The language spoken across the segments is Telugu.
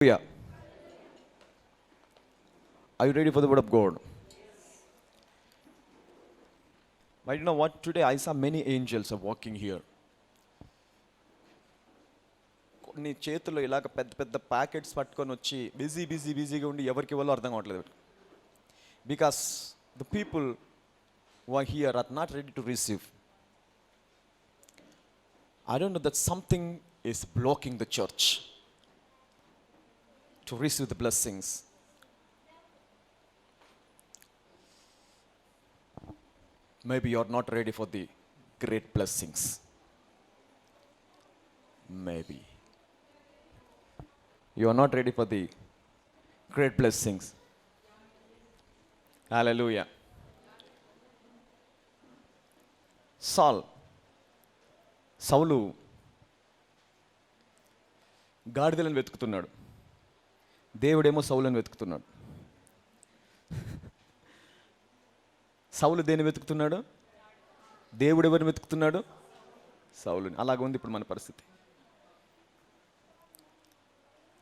Hallelujah. Are you ready for the word of God? But you know what? Today I saw many angels are walking here. కొన్ని చేతుల్లో ఇలాగ పెద్ద పెద్ద ప్యాకెట్స్ పట్టుకొని వచ్చి బిజీగా ఉండి ఎవరికి ఇవ్వాలో అర్థం కావట్లేదు. Because the people who are here are not ready to receive. I don't know that something is blocking the church to receive the blessings. Maybe you are not ready for the great blessings. Maybe you are not ready for the great blessings. Hallelujah. Saul గాడిదలను వెతుకుతున్నాడు, దేవుడేమో సౌలను వెతుకుతున్నాడు. సౌలు దేన్ని వెతుకుతున్నాడు? దేవుడు ఎవరిని వెతుకుతున్నాడు? సౌలుని. అలాగ ఉంది ఇప్పుడు మన పరిస్థితి.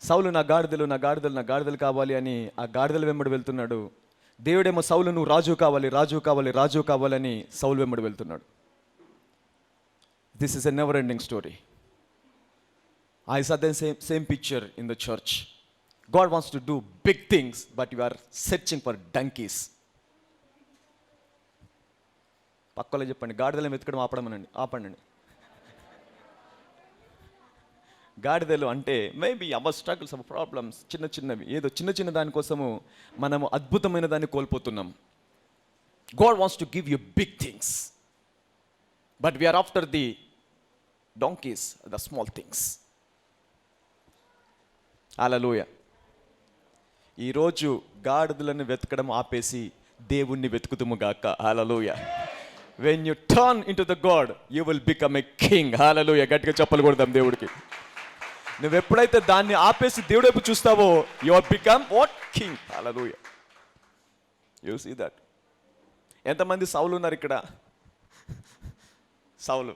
సౌలు నా గాడిదలు కావాలి అని ఆ గాడిదల వెంబడి వెళ్తున్నాడు. దేవుడేమో సౌలు నువ్వు రాజు కావాలని సౌలు వెంబడి వెళ్తున్నాడు. This is a never-ending story. I saw the same picture in the church. God wants to do big things, but you are searching for donkeys. పక్కలో చెప్పండి, గాడిదలను వెతకడం ఆపండి. గాడిదలు అంటే maybe our struggles, our problems, చిన్నవి ఏదో చిన్న దానికోసము మనము అద్భుతమైన దాన్ని కోల్పోతున్నాం. God wants to give you big things, but we are after the donkeys, the small things. హల్లెలూయా. ఈరోజు గాడిదలను వెతకడం ఆపేసి దేవుణ్ణి వెతుకుతుము గాక. హల్లెలూయా. When you turn into the God, you will become a king. హల్లెలూయా. గట్టిగా చెప్పలు కొడదాం దేవుడికి. నువ్వు ఎప్పుడైతే దాన్ని ఆపేసి దేవుడి వైపు చూస్తావో, you will become what? King. Hallelujah. You see that? ఎంతమంది సౌలు ఉన్నారు ఇక్కడ? సౌలు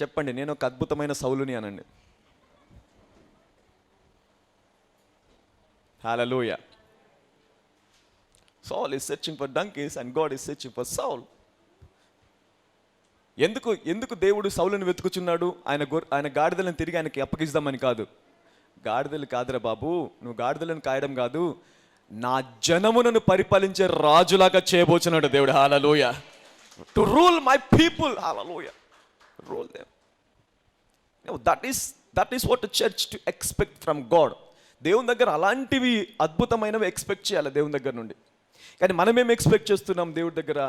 చెప్పండి, నేను ఒక అద్భుతమైన సౌలుని అనండి. Hallelujah. Saul is searching for donkeys and God is searching for Saul. ఎందుకు దేవుడు సౌలుని వెతుకుచున్నాడు? ఆయన గాడిదలను తిరిగి ఆయనకి అప్పగిద్దామని కాదు. గాడిదలు కాదురా బాబు, నువ్వు గాడిదలను కాయడం కాదు, నా జనమునను పరిపాలించే రాజులాగా చేయబోచున్నాడు దేవుడు. హల్లెలూయా. To rule my people. Hallelujah. Rule them. Now that is what the church to expect from God. దేవుని దగ్గర అలాంటివి అద్భుతమైనవి ఎక్స్పెక్ట్ చేయాలి దేవుని దగ్గర నుండి. కానీ మనమేం ఎక్స్పెక్ట్ చేస్తున్నాం దేవుడి దగ్గర?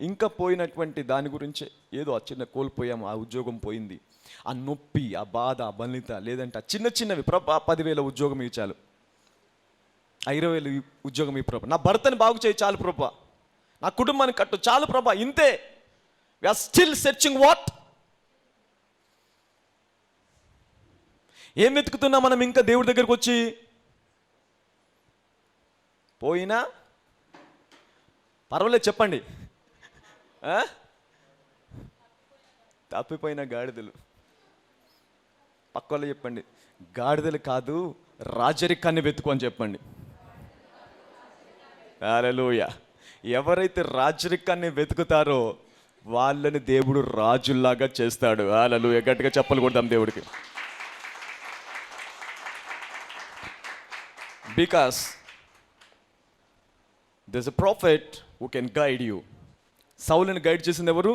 ఇంకా పోయినటువంటి దాని గురించి ఏదో ఆ చిన్న కోల్పోయాము, ఆ ఉద్యోగం పోయింది, ఆ నొప్పి, ఆ బాధ, ఆ బలిత, లేదంటే ఆ చిన్నవి ప్రభా 10,000 ఉద్యోగం ఇవి చాలు, 20,000 ఉద్యోగం ఈ ప్రభా, నా భర్తని బాగు చేయి చాలు ప్రభా, నా కుటుంబాన్ని కట్టు చాలు ప్రభా, ఇంతే. We are still searching what? ఏం వెతుకుతున్నా మనం ఇంకా దేవుడి దగ్గరకు వచ్చి? పోయినా పర్వాలేదు చెప్పండి, తప్పిపోయిన గాడిదలు. పక్కలో చెప్పండి, గాడిదలు కాదు రాజరికాన్ని వెతుకు అని చెప్పండి. హల్లెలూయా. ఎవరైతే రాజరికాన్ని వెతుకుతారో వాళ్ళని దేవుడు రాజుల్లాగా చేస్తాడు. హల్లెలూయా. గట్టిగా చెప్పలు కొడదాం దేవుడికి. Because there's a prophet who can guide you. సౌలుని గైడ్ చేసింది ఎవరు?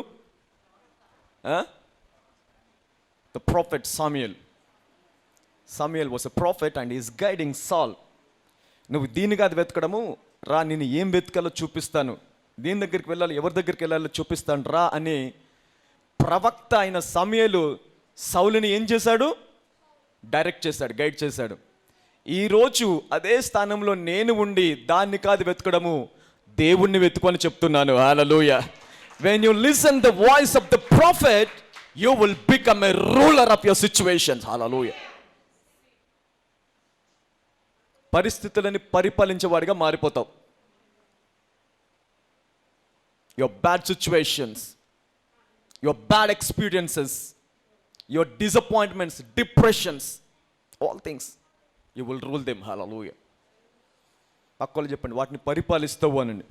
The prophet Samuel. Samuel was a prophet and he is guiding Saul. నువ్వు దీన్ని కాదు వెతకడము, రా నేను ఏం వెతకాలో చూపిస్తాను, దీని దగ్గరికి వెళ్ళాలి, ఎవరి దగ్గరికి వెళ్ళాలో చూపిస్తాను రా అని ప్రవక్త అయిన సమూయేలు సౌలుని ఏం చేశాడు? డైరెక్ట్ చేశాడు, గైడ్ చేశాడు. ఈరోజు అదే స్థానంలో నేను ఉండి దాన్ని కాదు వెతకడము, దేవుణ్ణి వెతుకొని చెప్తున్నాను. హల్లెలూయా. When you listen the voice of the prophet, you will become a ruler of your situations. Hallelujah. పరిస్థితులని పరిపాలించేవాడిగా మారిపోతావు. Your bad situations, your bad experiences, your disappointments, depressions, all things you will rule them. Hallelujah. పక్కలు చెప్పండి, వాటిని పరిపాలిస్తావు అనండి.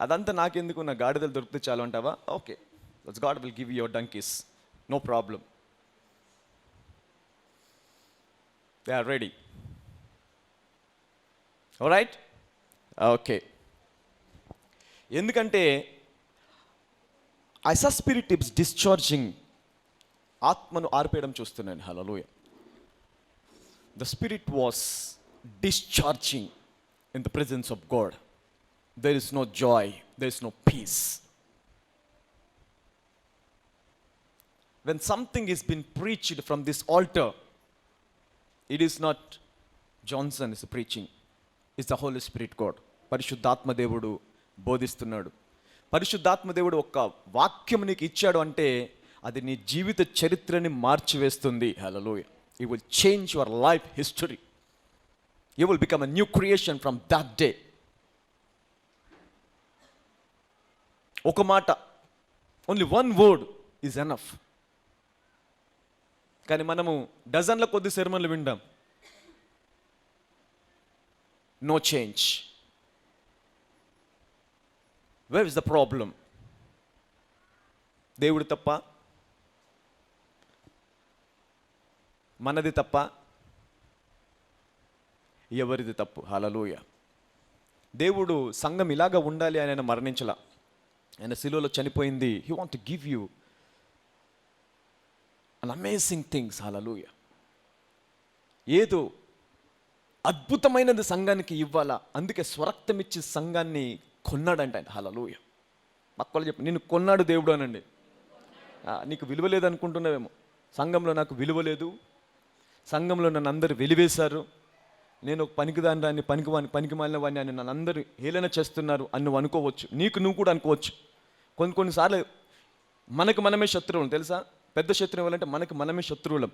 అదంతా నాకెందుకు, నా గాడిదలు దొరికితే చాలు అంటావా? Okay, God will give your donkeys, no problem. They are ready. Right, okay. ఎందుకంటే ఐసా స్పిరిట్ ఇస్ డిశ్చార్జింగ్, ఆత్మను ఆర్పేయడం చూస్తున్నాను. Hallelujah. The spirit was discharging in the presence of God. There is no joy, there is no peace. When something is been preached from this altar, it is not Johnson is preaching, it's the Holy Spirit God. పరిశుద్ధాత్మ దేవుడు బోధిస్తున్నాడు. పరిశుద్ధాత్మ దేవుడు ఒక వాక్యం నీకు ఇచ్చాడు అంటే అది నీ జీవిత చరిత్రని మార్చివేస్తుంది. హల్లెలూయా. It will change your life history. You will become a new creation from that day. ఒక మాట, only one word is enough. కానీ మనము డజన్ల కొద్ది సెర్మన్లు వింటాం, no change. Where is the problem? దేవుడు తప్ప? మనది తప్ప? ఎవరిది తప్పు? హల్లెలూయా. దేవుడు సంఘం ఇలాగా ఉండాలి అని ఆయన మరణించలా, ఆయన శిలువలో చనిపోయింది. He want to give you an amazing things. Hallelujah. ఏదో అద్భుతమైనది సంఘానికి ఇవ్వాలా, అందుకే స్వరక్తం ఇచ్చి సంఘాన్ని కొన్నాడంట ఆయన. హల్లెలూయా. మక్కలు చెప్పి, నిన్ను కొన్నాడు దేవుడు అనండి. నీకు విలువ లేదు అనుకుంటున్నావేమో. సంఘంలో నాకు విలువ లేదు, సంఘంలో నన్ను అందరూ వెలివేశారు, నేను ఒక పనికి మాలిన వాడిని అని నన్ను అందరూ హేళన చేస్తున్నారు అని నువ్వు అనుకోవచ్చు. నువ్వు కూడా అనుకోవచ్చు. కొన్నిసార్లు మనకు మనమే శత్రువులు, తెలుసా? పెద్ద శత్రువు ఎవరంటే మనకి మనమే శత్రువులం.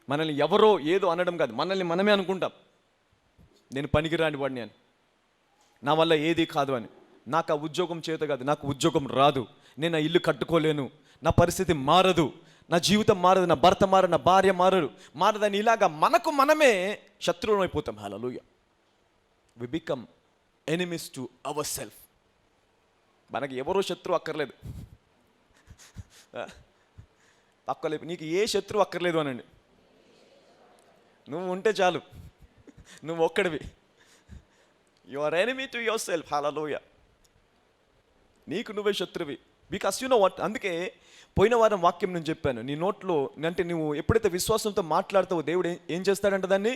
మనల్ని ఎవరో ఏదో అనడం కాదు, మనల్ని మనమే అనుకుంటాం, నేను పనికిరాని వాడిని అని, నా వల్ల ఏది కాదు అని. నాకు ఆ ఉద్యోగం చేత కాదు, నాకు ఉద్యోగం రాదు, నేను ఆ ఇల్లు కట్టుకోలేను, నా పరిస్థితి మారదు, నా జీవితం మారదు, నా భర్త మారదు, నా భార్య మారదని ఇలాగా మనకు మనమే శత్రువులం అయిపోతాం. Hallelujah. We become enemies to our self. మనకి ఎవరో శత్రువు అక్కర్లేదు. పక్కలేదు, నీకు ఏ శత్రువు అక్కర్లేదు అనండి. నువ్వు ఉంటే చాలు, నువ్వు ఒక్కడివి. You are enemy to your self. Hallelujah. నీకు నువ్వే శత్రువి. Because you know what. అందుకే పోయిన వారం వాక్యం నేను చెప్పాను, నీ నోట్లో అంటే నువ్వు ఎప్పుడైతే విశ్వాసంతో మాట్లాడతావో దేవుడు ఏం చేస్తాడంట, దాన్ని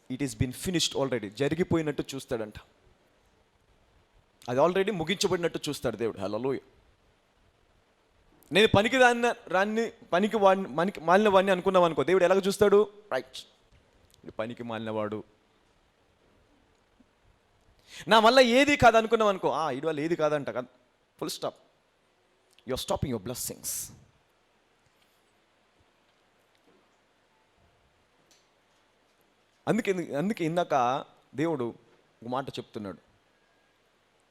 it is been finished already, జరిగిపోయినట్టు చూస్తాడంట. అది ఆల్రెడీ ముగించబడినట్టు చూస్తాడు దేవుడు. హల్లెలూయా. నేను పనికి మాలిన వాడిని అనుకున్నావు అనుకో, దేవుడు ఎలాగ చూస్తాడు? రైట్, ఇది పనికి మాలినవాడు. నా వల్ల ఏది కాదు అనుకున్నావు అనుకో, ఇది వల్ల ఏది కాదంట, కాదు, full stop. You are stopping your blessings. అందుకే ఇందాక దేవుడు ఒక మాట చెప్తున్నాడు,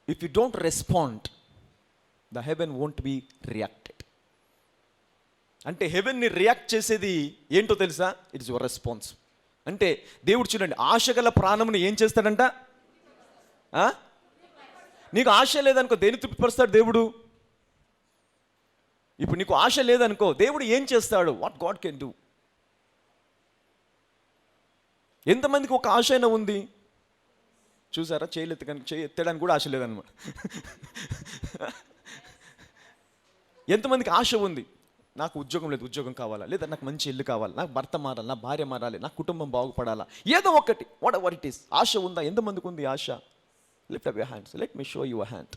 if you don't respond the heaven won't be reacted. అంటే హెవెన్ని రియాక్ట్ చేసేది ఏంటో తెలుసా? It's your response. అంటే దేవుడు చూడండి, ఆశగల ప్రాణమును ఏం చేస్తాడంట? నీకు ఆశ లేదనుకో, దేని తృప్తిపరుస్తాడు దేవుడు? ఇప్పుడు నీకు ఆశ లేదనుకో, దేవుడు ఏం చేస్తాడు? What God can do. ఎంతమందికి ఒక ఆశ అయినా ఉంది చూసారా? చేయి ఎత్తడానికి కూడా ఆశ లేదన్నమాట. ఎంతమందికి ఆశ ఉంది, నాకు ఉద్యోగం లేదు, ఉద్యోగం కావాలా, లేదా నాకు మంచి ఇల్లు కావాలి, నాకు భర్త మారాలి, నా భార్య మారాలి, నా కుటుంబం బాగుపడాలా, ఏదో ఒకటి, వాట్ ఎవర్ ఇట్ ఈస్. ఆశ ఉందా? ఎంతమందికి ఉంది ఆశ? Lift up your hands, let me show your hand.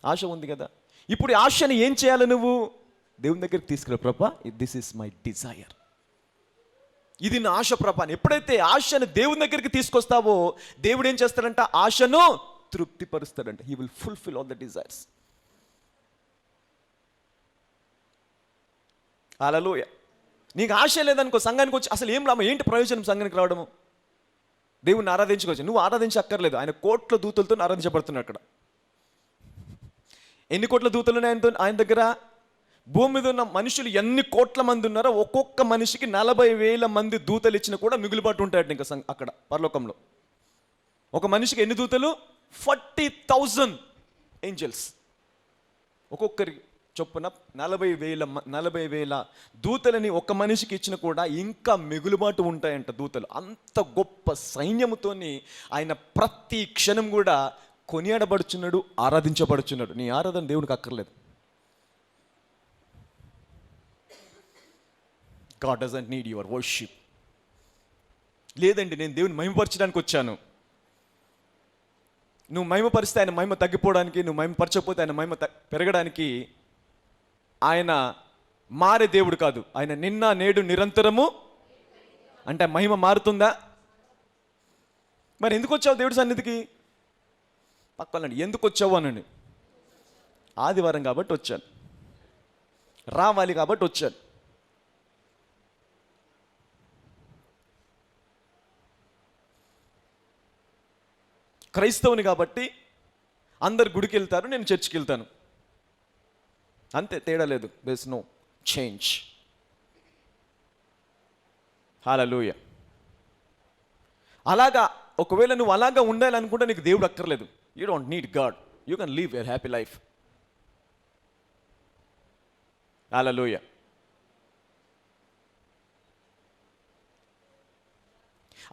ఆశ ఉంది కదా. ఇప్పుడు ఈ ఆశని ఏం చేయాలి? నువ్వు దేవుని దగ్గరికి తీసుకురా. ప్రభా, దిస్ ఈస్ మై డిజైర్, ఇది నా ఆశ ప్రభా. ఎప్పుడైతే ఆశను దేవుని దగ్గరికి తీసుకొస్తావో దేవుడు ఏం చేస్తాడంట? ఆశను తృప్తిపరుస్తాడంట. He will fulfil all the desires. Hallelujah. నీకు ఆశ లేదనుకో, సంఘానికి వచ్చి అసలు ఏం లాభం? ఏంటి ప్రయోజనం సంఘానికి రావడము? దేవుణ్ణి ఆరాధించుకోవచ్చు. నువ్వు ఆరాధించక్కర్లేదు, ఆయన కోట్ల దూతలతో ఆరాధించబడుతున్నాడు. అక్కడ ఎన్ని కోట్ల దూతలు ఉన్నాయి ఆయన దగ్గర? భూమి మీద ఉన్న మనుషులు ఎన్ని కోట్ల మంది ఉన్నారో ఒక్కొక్క మనిషికి 40,000 మంది దూతలు ఇచ్చినా కూడా మిగులుబాటు ఉంటాయట ఇంకా అక్కడ పరలోకంలో. ఒక మనిషికి ఎన్ని దూతలు? 40,000 ఏంజల్స్. ఒక్కొక్కరి చొప్పున 40,000 దూతలని ఒక మనిషికి ఇచ్చిన కూడా ఇంకా మిగులుబాటు ఉంటాయంట దూతలు. అంత గొప్ప సైన్యముతోని ఆయన ప్రతి క్షణం కూడా కొనియాడబడుచున్నాడు, ఆరాధించబడుచున్నాడు. నీ ఆరాధన దేవునికి అక్కర్లేదు. God doesn't need your worship. లేదండి, నేను దేవుని మహిమపరచడానికి వచ్చాను. నువ్వు మహిమపరిస్తే ఆయన మహిమ తగ్గిపోవడానికి, నువ్వు మహిమపరచకపోతే ఆయన మహిమ పెరగడానికి. ఆయన మారే దేవుడు కాదు. ఆయన నిన్న నేడు నిరంతరము. అంటే మహిమ మారుతుందా? మరి ఎందుకు వచ్చావు దేవుడి సన్నిధికి? పక్కనండి, ఎందుకు వచ్చావు అనండి. ఆదివారం కాబట్టి వచ్చాను, రావాలి కాబట్టి వచ్చాను. క్రైస్తవుని కాబట్టి అందరు గుడికి వెళ్తారు, నేను చర్చికి వెళ్తాను, అంతే, తేడా లేదు. There is no change. Hallelujah. అలాగా ఒకవేళ నువ్వు అలాగా ఉండాలనుకుంటే నీకు దేవుడు అక్కర్లేదు. You don't need God. You can leave a happy life. Hallelujah.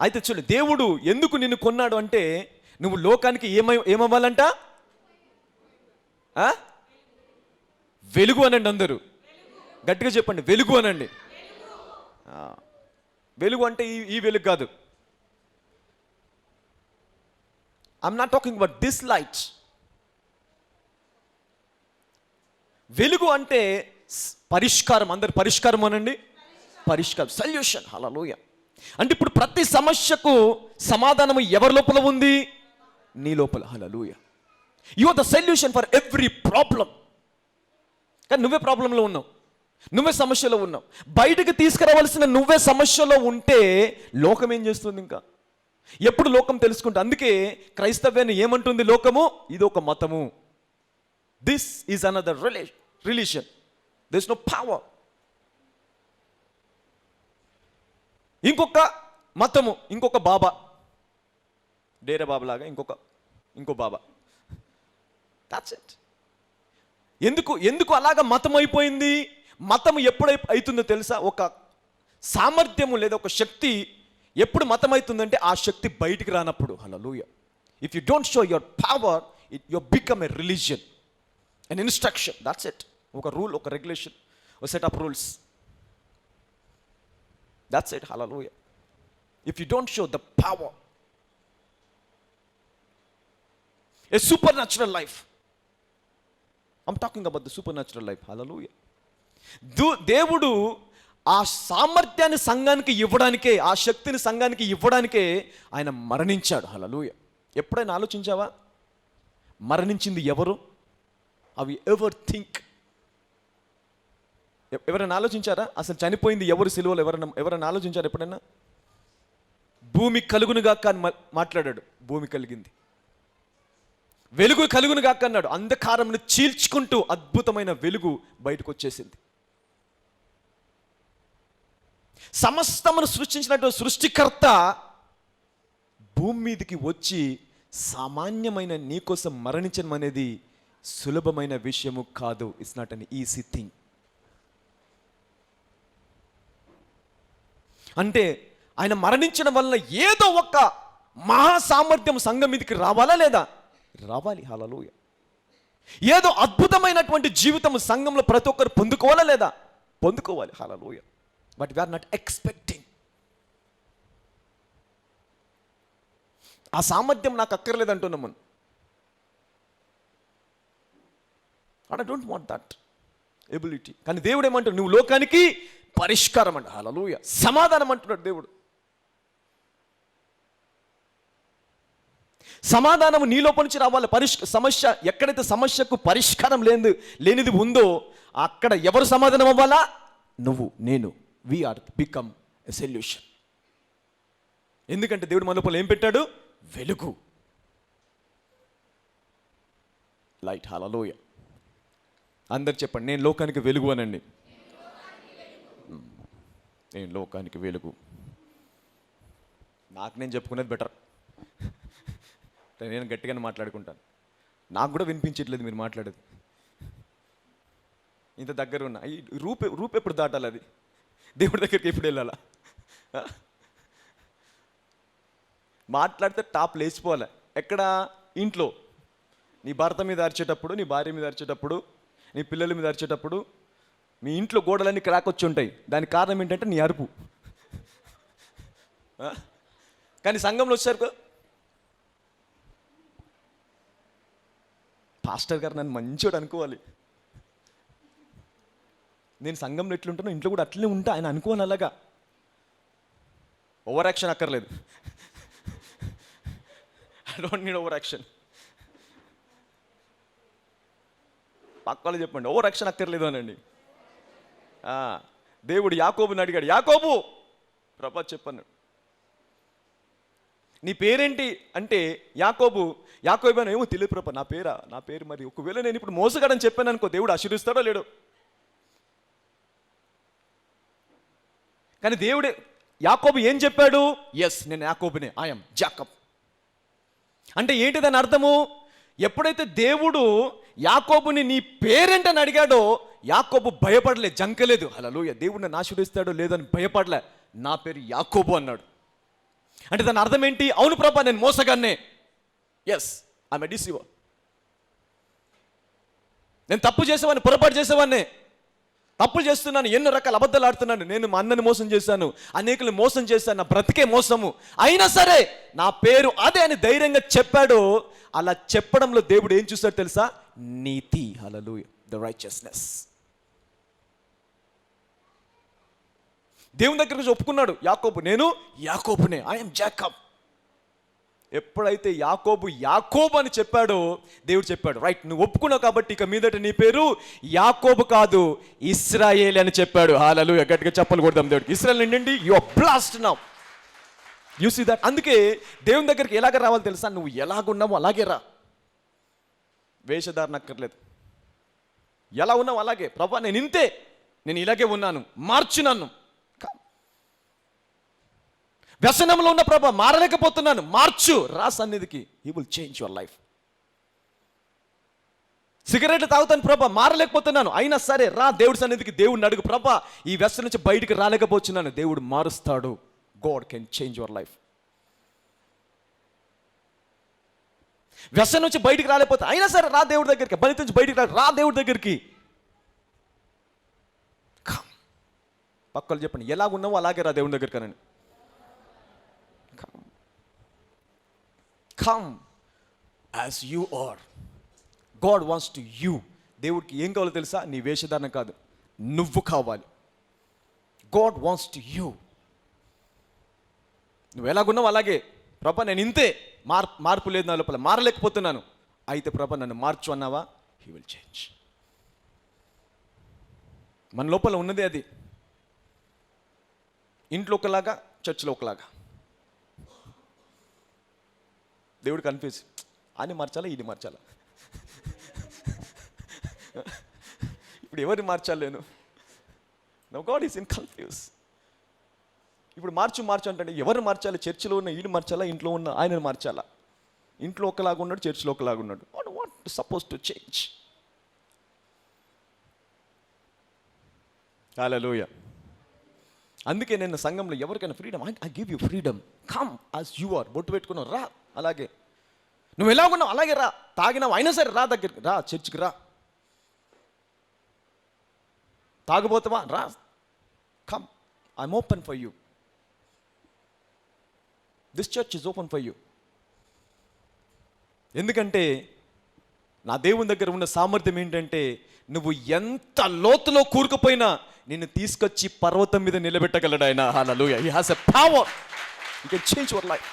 అయితే చూడు, దేవుడు ఎందుకు నిన్ను కొన్నాడు అంటే నువ్వు లోకానికి ఏమవ్వాలంట? వెలుగు అనండి. అందరూ గట్టిగా చెప్పండి, వెలుగు అనండి. వెలుగు అంటే ఈ వెలుగు కాదు. I'm not talking about this light. వెలుగు అంటే పరిష్కారం. అందరు పరిష్కారం అనండి. పరిష్కారం, సొల్యూషన్. హల్లెలూయా. అంటే ఇప్పుడు ప్రతి సమస్యకు సమాధానం ఎవరి లోపల ఉంది? నీ లోపల. Hallelujah. You are the solution for every problem. కానీ నువ్వే ప్రాబ్లంలో ఉన్నావు, నువ్వే సమస్యలో ఉన్నావు. బయటకు తీసుకురావాల్సిన నువ్వే సమస్యలో ఉంటే లోకం ఏం చేస్తుంది? ఇంకా ఎప్పుడు లోకం తెలుసుకుంటా. అందుకే క్రైస్తవ్యాన్ని ఏమంటుంది లోకము? ఇది ఒక మతము. This is another religion. There is no power. ఇంకొక మతము, ఇంకొక బాబా, డేరా బాబా లాగా ఇంకో బాబా. That's it. ఎందుకు అలాగా మతం అయిపోయింది? మతం ఎప్పుడు అవుతుందో తెలుసా? ఒక సామర్థ్యము లేదా ఒక శక్తి ఎప్పుడు మతం అవుతుందంటే ఆ శక్తి బయటికి రానప్పుడు. Hallelujah. If you don't show your power, you become a religion, an instruction. That's it. ఒక రూల్, ఒక రెగ్యులేషన్, ఒక set of rules. That's it. Hallelujah. If you don't show the power, a supernatural life. I'm talking about the supernatural life. Hallelujah. దేవుడు ఆ సామర్థ్యాన్ని సంఘానికి ఇవ్వడానికే, ఆ శక్తిని సంఘానికి ఇవ్వడానికే ఆయన మరణించాడు. హల్లెలూయా. ఎప్పుడైనా ఆలోచించావా మరణించింది ఎవరు? అవి ఎవర్ థింక్? ఎవరైనా ఆలోచించారా? అసలు చనిపోయింది ఎవరు సిలువలో? ఎవరైనా ఆలోచించారా ఎప్పుడైనా? భూమి కలుగునుగాక అని మాట్లాడాడు, భూమి కలిగింది. వెలుగు కలుగునుగాక అన్నాడు, అంధకారంను చీల్చుకుంటూ అద్భుతమైన వెలుగు బయటకు వచ్చేసింది. సమస్తమును సృష్టించినటువంటి సృష్టికర్త భూమి మీదకి వచ్చి సామాన్యమైన నీ కోసం మరణించడం అనేది సులభమైన విషయము కాదు. It's not an easy thing. అంటే ఆయన మరణించడం వల్ల ఏదో ఒక మహా సామర్థ్యం సంఘం మీదకి రావాలా లేదా? రావాలి. హల్లెలూయా. ఏదో అద్భుతమైనటువంటి జీవితం సంఘంలో ప్రతి ఒక్కరు పొందుకోవాలా లేదా? పొందుకోవాలి. Hallelujah. But we're not expecting. ఆ సామర్థ్యం నాకు అక్కర్లేదు అంటున్నాం మనం. I don't want that ability. కానీ దేవుడు ఏమంటాడు? నువ్వు లోకానికి పరిష్కారం అంట. హల్లెలూయా. సమాధానం అంటున్నాడు దేవుడు. సమాధానం నీ లోపల నుంచి రావాలి. సమస్య ఎక్కడైతే సమస్యకు పరిష్కారం లేనిది ఉందో అక్కడ ఎవరు సమాధానం అవ్వాలా? నువ్వు, నేను. We are become a solution. ఎందుకంటే దేవుడు మన లోపల ఏం పెట్టాడు? వెలుగు, లైట్. హల్లెలూయా. అందరు చెప్పండి, నేను లోకానికి వెలుగు అనండి. నేను లోకానికి వెలుగు. నాకు నేను చెప్పుకునేది బెటర్. నేను గట్టిగానే మాట్లాడుకుంటాను. నాకు కూడా వినిపించట్లేదు మీరు మాట్లాడేది. ఇంత దగ్గర ఉన్నా ఈ రూపు ఎప్పుడు దాటాలి? అది దేవుడి దగ్గరికి ఎప్పుడు వెళ్ళాలా? మాట్లాడితే టాప్ లేచిపోవాలి. ఎక్కడ? ఇంట్లో నీ భర్త మీద అరిచేటప్పుడు, నీ భార్య మీద అరిచేటప్పుడు, నీ పిల్లల మీద అరిచేటప్పుడు మీ ఇంట్లో గోడలన్నీ క్రాక్ వచ్చి ఉంటాయి. దానికి కారణం ఏంటంటే నీ అరుపు. కానీ సంఘంలో వచ్చారు, పాస్టర్ గారు నన్ను మంచోడు అనుకోవాలి. నేను సంఘంలో ఎట్లుంటానో ఇంట్లో కూడా అట్లనే ఉంటా ఆయన అనుకోవాలి. అలాగా ఓవర్ యాక్షన్ అక్కర్లేదు. I don't need over action. పక్కలో చెప్పండి, ఓవర్ యాక్షన్ అక్కర్లేదు అనండి. దేవుడు యాకోబుని అడిగాడు, యాకోబు ప్రభా చెప్పన్నాడు, నీ పేరేంటి అంటే యాకోబు అని ఏమో తెలియదు ప్రభా, నా పేరు మరి ఒకవేళ నేను ఇప్పుడు మోసగాడని చెప్పాను అనుకో, దేవుడు ఆశీర్వదిస్తాడో లేడో. కానీ దేవుడే యాకోబు ఏం చెప్పాడు? ఎస్, నేను యాకోబునే, ఐఎమ్ జాకబ్. అంటే ఏంటి దాని అర్థము? ఎప్పుడైతే దేవుడు యాకోబుని నీ పేరేంటని అడిగాడో యాకోబు భయపడలే, జంకలేదు. హల్లెలూయా. దేవుడు నన్ను ఆశీర్వదిస్తాడో లేదని భయపడలే. నా పేరు యాకోబు అన్నాడు. అంటే దాని అర్థం ఏంటి? అవును ప్రభా, నేను మోసగాన్నే. Yes, I'm a deceiver. నేను తప్పు చేసేవాడిని, పొరపాటు చేసేవాడినే, తప్పులు చేస్తున్నాను, ఎన్నో రకాల అబద్ధాలు ఆడుతున్నాను. నేను మా అన్నని మోసం చేశాను, అనేకులు మోసం చేశాను, నా బ్రతికే మోసము. అయినా సరే నా పేరు అదే అని ధైర్యంగా చెప్పాడు. అలా చెప్పడంలో దేవుడు ఏం చూస్తాడు తెలుసా? నీతి. హల్లెలూయా, ద రైచియస్నెస్. దేవుని దగ్గర నుంచి ఒప్పుకున్నాడు యాకోబు, నేను యాకోబునే, ఐఎమ్ జాకబ్. ఎప్పుడైతే యాకోబు అని చెప్పాడో దేవుడు చెప్పాడు, రైట్, నువ్వు ఒప్పుకున్నావు కాబట్టి ఇక మీదట నీ పేరు యాకోబు కాదు, ఇశ్రాయేల్ అని చెప్పాడు. హల్లెలూయా, గట్టిగా చప్పలు కొడదాం దేవుడికి. ఇశ్రాయేల్ ఏంటండి? You are blessed now. You see that. అందుకే దేవుని దగ్గరికి ఎలాగ రావాలి తెలుసా? నువ్వు ఎలాగున్నావో అలాగే రా. వేషధారణ అక్కర్లేదు. ఎలా ఉన్నావు అలాగే. ప్రభా నేను ఇంతే, నేను ఇలాగే ఉన్నాను, మార్చు నన్ను. వ్యసనంలో ఉన్న ప్రభా మారలేకపోతున్నాను, మార్చు, రా సన్నిధికి. He will change your life. సిగరెట్లు తాగుతాను ప్రభా, మారలేకపోతున్నాను, అయినా సరే రా దేవుడి సన్నిధికి. దేవుడిని అడుగు, ప్రభా ఈ వ్యసనం నుంచి బయటికి రాలేకపోతున్నాను, దేవుడు మారుస్తాడు. God can change your life. వ్యసనం నుంచి బయటికి రాలేకపోతే అయినా సరే రా దేవుడి దగ్గరికి. బయట నుంచి బయటికి రా దేవుడి దగ్గరికి. పక్కలు చెప్పండి, ఎలా ఉన్నావో అలాగే రా దేవుడి దగ్గరికి అనండి. Come as you are. God wants to you. దేవుడికి ఏం కావాలో తెలుసా? నీ వేషధారణ కాదు, నువ్వు కావాలి. God wants to you. నువ్వు ఎలాగున్నావు అలాగే. ప్రభా నేను ఇంతే, మార్పు లేదు నా లోపల, మారలేకపోతున్నాను. అయితే ప్రభా నన్ను మార్చు అన్నావా, He will change. మన లోపల ఉన్నదే అది. ఇంట్లో ఒకలాగా, చర్చిలో ఒకలాగా. దేవుడు కన్ఫ్యూజ్, అని మార్చాలా ఇది మార్చాలా, ఇప్పుడు ఎవరిని మార్చాలి నేను? No, God is in confuse. ఇప్పుడు మార్చు అంటే ఎవరిని మార్చాలి? చర్చిలో ఉన్న ఈయన మార్చాలా, ఇంట్లో ఉన్న ఆయనను మార్చాలా? ఇంట్లో ఒకలాగా ఉన్నాడు, చర్చిలో ఒకలాగా ఉన్నాడు. What suppose to change. Hallelujah. అందుకే నేను సంఘంలో ఎవరికైనా freedom, I give you freedom. Come as you are. బొట్టు పెట్టుకున్నావు రా అలాగే. నువ్వు ఎలా ఉన్నావు అలాగే రా. తాగినావు అయినా సరే రా దగ్గరికి రా, చర్చికి రా. తాగుబోతావా రా, come, I'm open for you. This church is open for you. ఎందుకంటే నా దేవుని దగ్గర ఉన్న సామర్థ్యం ఏంటంటే, నువ్వు ఎంత లోతులో కూరుకుపోయినా నిన్ను తీసుకొచ్చి పర్వతం మీద నిలబెట్టగలడు ఆయన. Hallelujah. He has a power. He can change your life.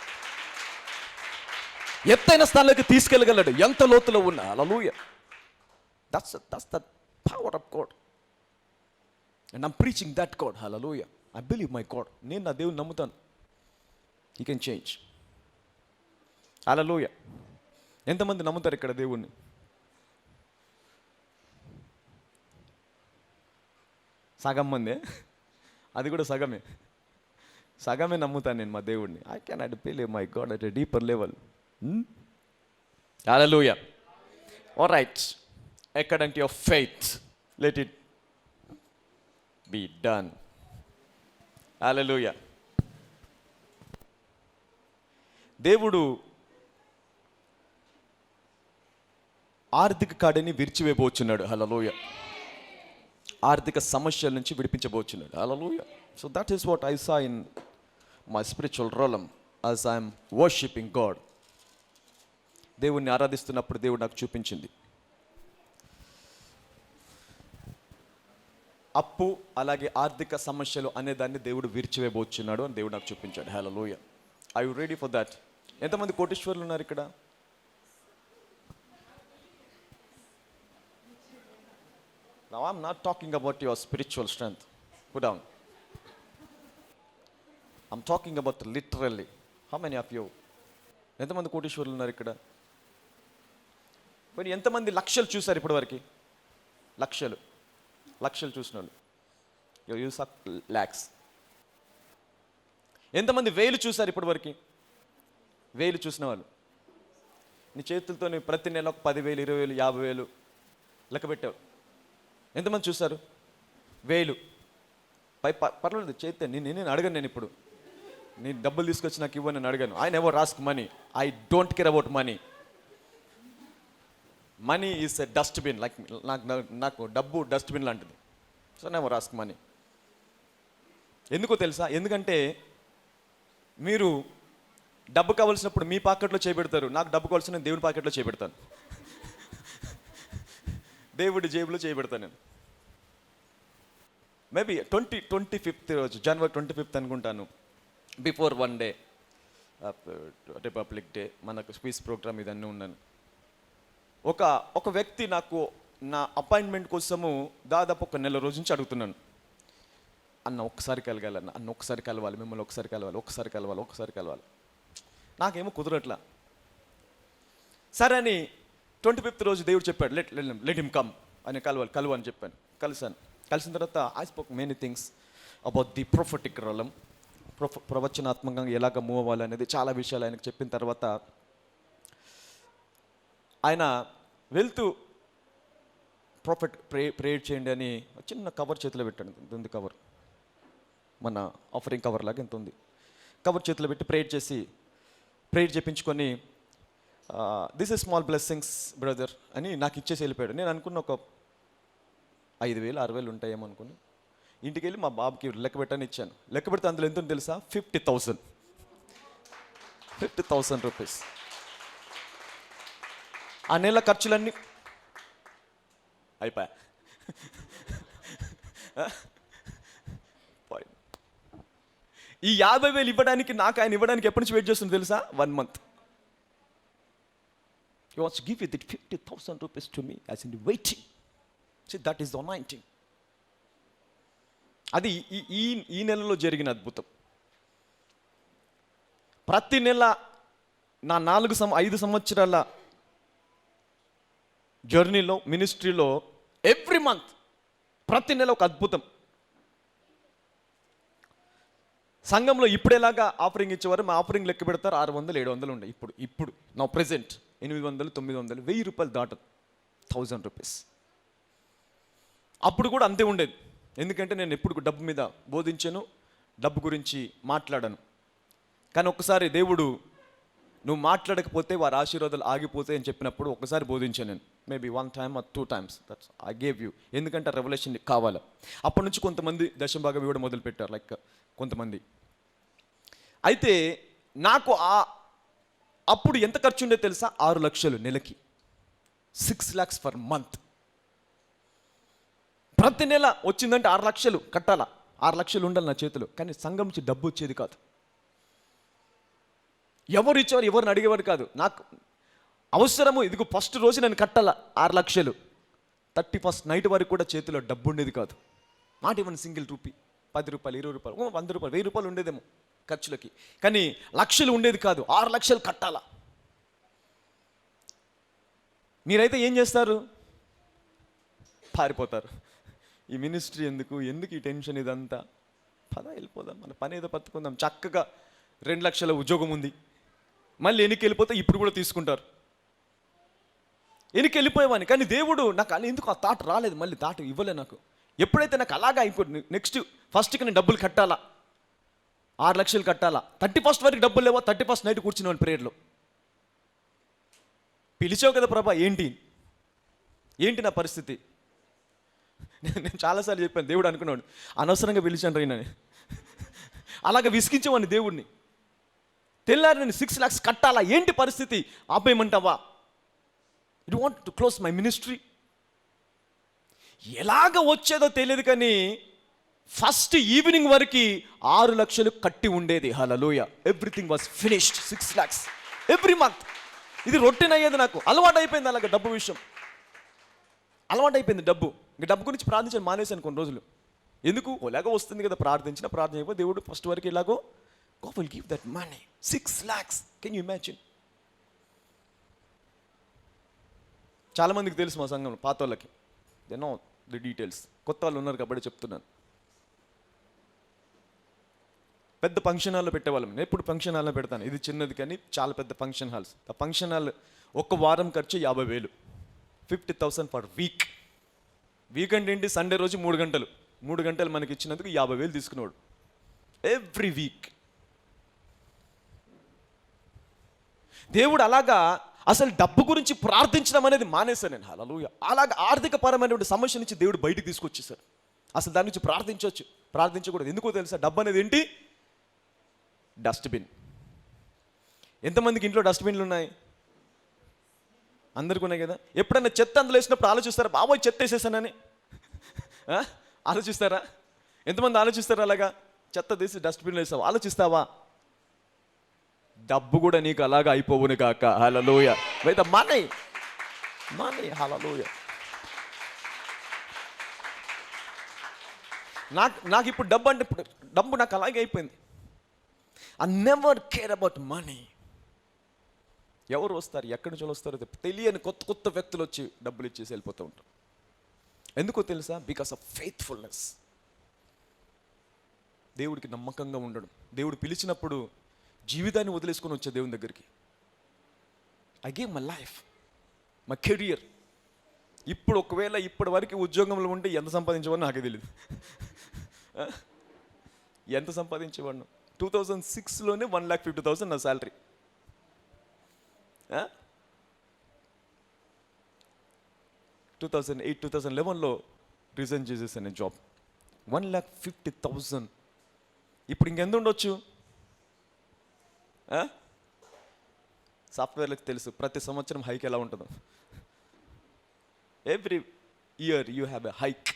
ఎత్తైన స్థానాలకు తీసుకెళ్ళగలడు ఎంత లోతులో ఉన్నా. Hallelujah. That's the power of God. And I'm preaching that God. Hallelujah. I believe my God. నేను నా దేవుని నమ్ముతాను. He can change. హల్లెలూయా. ఎంతమంది నమ్ముతారు ఇక్కడ దేవుణ్ణి? సగం మందే, అది కూడా సగమే. సగమే నమ్ముతాను నేను మా దేవుడిని. I can at believe my God at a deeper level. Hallelujah. Alright, according to your faith let it be done. Hallelujah. దేవుడు ఆర్థిక కాడిని విరిచివేయబోచున్నాడు. హల్లెలూయా. ఆర్థిక సమస్యల నుంచి విడిపించబోచున్నాడు. Hallelujah. So that is what I saw in my spiritual realm as I am worshiping God. దేవుణ్ణి ఆరాధిస్తున్నప్పుడు దేవుడు నాకు చూపించింది అప్పు అలాగే ఆర్థిక సమస్యలు అనేదాన్ని దేవుడు విరిచివేయబోచున్నాడు అని దేవుడు నాకు చూపించాడు. Hallelujah. I you ready for that? ఎంతమంది కోటీశ్వరులు ఉన్నారు ఇక్కడ? Now I'm not talking about your spiritual strength. Put down. I'm talking about literally. How many of you? ఎంతమంది కోటీశ్వరులు ఉన్నారు ఇక్కడ? మరి ఎంతమంది లక్షలు చూశారు ఇప్పటి వరకు? లక్షలు చూసిన వాళ్ళు. యూ సక్ ల్యాక్స్. ఎంతమంది వేలు చూశారు ఇప్పటి వరకు? వేలు చూసిన వాళ్ళు. నీ చేతులతో ప్రతి నెల ఒక 10,000, 20,000, 50,000 లెక్క పెట్టావు. ఎంతమంది చూశారు? వేలు. పర్వాలేదు చేస్తే నేను అడగను. నేను ఇప్పుడు నీ డబ్బులు తీసుకొచ్చి నాకు ఇవ్వని నేను అడగను. I never ask money. I don't care about money. Money is a dustbin. Like నాకు డబ్బు డస్ట్బిన్ లాంటిది. So never ask money. ఎందుకో తెలుసా? ఎందుకంటే మీరు డబ్బు కావాల్సినప్పుడు మీ పాకెట్లో చేపెడతారు. నాకు డబ్బు కావాల్సిన దేవుని పాకెట్లో చేపెడతాను. దేవుడి జేబులో చేయబెడతాను నేను. మేబీ 25th రోజు, జనవరి 25th అనుకుంటాను, బిఫోర్ 1 day రిపబ్లిక్ డే, మనకు స్పీచ్ ప్రోగ్రామ్ ఇదన్నీ ఉన్నాను. ఒక వ్యక్తి నాకు నా అపాయింట్మెంట్ కోసము దాదాపు 1 నెల రోజు నుంచి అడుగుతున్నాను. అన్న ఒక్కసారి కలగాలన్న, అన్న ఒకసారి కలవాలి, మిమ్మల్ని ఒకసారి కలవాలి. నాకేమో కుదరట్లా. సరే అని 25th రోజు దేవుడు చెప్పాడు, లెట్ హిమ్ కమ్ అని కలువు అని చెప్పాను. కలిసిన తర్వాత I spoke many things about the prophetic realm. ప్రవచనాత్మకంగా ఎలాగ మూవ్ అవ్వాలి అనేది చాలా విషయాలు ఆయనకు చెప్పిన తర్వాత ఆయన వెళ్తూ ప్రొఫెట్ ప్రేయర్ చేయండి అని చిన్న కవర్ చేతిలో పెట్టాడు. ఉంది కవర్, మన ఆఫరింగ్ కవర్ లాగా ఎంత ఉంది. కవర్ చేతిలో పెట్టి ప్రేయర్ చేయించుకొని this is small blessings brother అని నాకు ఇచ్చేసి వెళ్ళిపోయాడు. నేను అనుకున్న ఒక 5,000, 6,000 ఉంటాయేమో అనుకుని ఇంటికి వెళ్ళి మా బాబుకి లెక్క పెట్టని ఇచ్చాను. లెక్క పెడితే అందులో ఎంత తెలుసా? 50,000 రూపీస్. ఆ నెల ఖర్చులన్నీ అయిపోయా. ఈ 50,000 ఇవ్వడానికి, నాకు ఆయన ఇవ్వడానికి ఎప్పటి నుంచి వెయిట్ చేస్తుంది తెలుసా? 1 month. He wants to give you that 50,000 rupees to me as in waiting. See, that is the anointing. అది ఈ నెలలో జరిగిన అద్భుతం. ప్రతి నెల నా 5 సంవత్సరాల జర్నీలో, మినిస్ట్రీలో ఎవ్రీ మంత్ ప్రతి నెల ఒక అద్భుతం. సంఘంలో ఇప్పుడేలాగా ఆఫరింగ్ ఇచ్చేవారు, మా ఆఫరింగ్ లెక్క పెడతారు 600, 700 ఉండే. ఇప్పుడు నా ప్రెజెంట్ 800, 900, 1,000 రూపాయలు దాటదు. 1,000 రూపీస్. అప్పుడు కూడా అంతే ఉండేది. ఎందుకంటే నేను ఎప్పుడు డబ్బు మీద బోధించాను, డబ్బు గురించి మాట్లాడాను. కానీ ఒకసారి దేవుడు నువ్వు మాట్లాడకపోతే వారి ఆశీర్వాదాలు ఆగిపోతాయి అని చెప్పినప్పుడు ఒకసారి బోధించాను నేను. Maybe 1 time or 2 times. That's I gave you. ఎందుకంటే రెవల్యూషన్ కావాలి. అప్పటి నుంచి కొంతమంది దశంభాగం ఇవ్వడం మొదలుపెట్టారు, లైక్ కొంతమంది. అయితే నాకు అప్పుడు ఎంత ఖర్చు ఉండేది తెలుసా? 6 లక్షలు నెలకి. 6 lakhs per month. ప్రతి నెల వచ్చిందంటే 6 లక్షలు కట్టాలా, 6 లక్షలు ఉండాలి నా చేతిలో. కానీ సంఘం నుంచి డబ్బు వచ్చేది కాదు. ఎవరు ఇచ్చేవారు, ఎవరిని అడిగేవారు కాదు. నాకు అవసరము, ఇదిగో ఫస్ట్ రోజు నేను కట్టాలా 6 లక్షలు. 31st నైట్ వరకు కూడా చేతిలో డబ్బు ఉండేది కాదు. Not even single rupee. 10 రూపాయలు, 20 రూపాయలు, 100 రూపాయలు, 1000 రూపాయలు ఉండేదేమో ఖర్చులకి. కానీ లక్షలు ఉండేది కాదు. 6 లక్షలు కట్టాలా. మీరైతే ఏం చేస్తారు? పారిపోతారు. ఈ మినిస్ట్రీ ఎందుకు ఈ టెన్షన్ ఇదంతా? పద వెళ్ళిపోదాం, మన పని ఏదో పట్టుకుందాం. చక్కగా 2 లక్షల ఉద్యోగం ఉంది, మళ్ళీ ఎన్నికి వెళ్ళిపోతే ఇప్పుడు కూడా తీసుకుంటారు. ఎన్నికి వెళ్ళిపోయేవాడిని, కానీ దేవుడు నాకు అలా ఎందుకు ఆ థాట్ రాలేదు, మళ్ళీ థాట్ ఇవ్వలే నాకు. ఎప్పుడైతే నాకు అలాగా అయిపోయింది, నెక్స్ట్ ఫస్ట్కి నేను డబ్బులు కట్టాలా, 6 లక్షలు కట్టాలా, 31st వరకు డబ్బులు లేవో, 31st నైట్ కూర్చున్నాను ప్రేయర్లో. పిలిచావు కదా ప్రభా, ఏంటి నా పరిస్థితి? నేను చాలాసార్లు చెప్పాను, దేవుడు అనుకున్నాడు అనవసరంగా పిలిచాను రైనని. అలాగ విసిగించేవాడిని దేవుడిని. తెల్లారి నేను 6 lakhs కట్టాలా, ఏంటి పరిస్థితి, ఆపేయమంటావా? You want to close my ministry. ఎలాగ వచ్చేదో తెలియదు, కానీ ఫస్ట్ ఈవినింగ్ వరకు 6 లక్షలు కట్టి ఉండేది. Hallelujah. Everything was finished. 6 lakhs every month. ఇది రొటీన్ అయ్యేది, నాకు అలవాటు అయిపోయింది. అలాగ డబ్బు విషయం అలవాటు అయిపోయింది. డబ్బు గురించి ప్రార్థించడం మానేశాను కొన్ని రోజులు. ఎందుకు? ఎలాగో వస్తుంది కదా, ప్రార్థన అయిపో, దేవుడు ఫస్ట్ వరకు ఎలాగో God will give that money. 6 lakhs. Can you imagine? చాలా మందికి తెలుసు మా సంఘంలో, పాత వాళ్ళకి దే నో ది డీటెయిల్స్. కొత్త వాళ్ళు ఉన్నారు కాబట్టి చెప్తున్నాను. పెద్ద ఫంక్షన్ హాల్లో పెట్టేవాళ్ళం. నేను ఎప్పుడు ఫంక్షన్ హాల్లో పెడతాను, ఇది చిన్నది కానీ చాలా పెద్ద ఫంక్షన్ హాల్స్. ఆ ఫంక్షన్ హాల్ ఒక్క వారం ఖర్చు 50,000, 50,000 ఫర్ వీక్. వీకెండ్ ఏంటి, సండే రోజు 3 గంటలు మనకి ఇచ్చినందుకు 50,000 తీసుకున్నాడు ఎవ్రీ వీక్. దేవుడు అలాగా అసలు డబ్బు గురించి ప్రార్థించడం అనేది మానేశాను నేను. హల్లెలూయా. అలాగా ఆర్థిక పరమైనటువంటి సమస్య నుంచి దేవుడు బయటికి తీసుకొచ్చేసారు. అసలు దాని నుంచి ప్రార్థించకూడదు. ఎందుకో తెలుసా? డబ్బు అనేది ఏంటి? డస్ట్బిన్. ఎంతమందికి ఇంట్లో డస్ట్బిన్లు ఉన్నాయి? అందరికీ ఉన్నాయి కదా. ఎప్పుడైనా చెత్త అందులో వేసినప్పుడు ఆలోచిస్తారా, బాబోయ్ చెత్త వేసేసానని? ఆలోచిస్తారా? ఎంతమంది ఆలోచిస్తారా? అలాగా చెత్త తీసి డస్ట్బిన్లో వేసావు, ఆలోచిస్తావా? డబ్బు కూడా నీకు అలాగా అయిపోవును కాక. హల్లెలూయా. With money. హల్లెలూయా. నాకు ఇప్పుడు డబ్బు నాకు అలాగే అయిపోయింది. I never care about money. ఎవరు వస్తారు, ఎక్కడి నుంచి వస్తారో తెలియని కొత్త వ్యక్తులు వచ్చి డబ్బులు ఇచ్చేసి వెళ్ళిపోతూ ఉంటారు. ఎందుకో తెలుసా? Because of faithfulness. దేవుడికి నమ్మకంగా ఉండడం. దేవుడు పిలిచినప్పుడు జీవితాన్ని వదిలేసుకొని వచ్చే దేవుని దగ్గరికి. I gave my life, my career. ఇప్పుడు ఒకవేళ ఇప్పటి వరకు ఉద్యోగంలో ఉంటే ఎంత సంపాదించేవాడిని నాకే తెలియదు. ఎంత సంపాదించేవాడిను? 2006లోనే 1,50,000 నా శాలరీ. 2008, 2011లో రిజైన్ చేసేసాను నేను జాబ్. 1,50,000. ఇప్పుడు ఇంకెంత ఉండొచ్చు? సాఫ్ట్వేర్లకు తెలుసు ప్రతి సంవత్సరం హైక్ ఎలా ఉంటుందో. Every year you have a hike.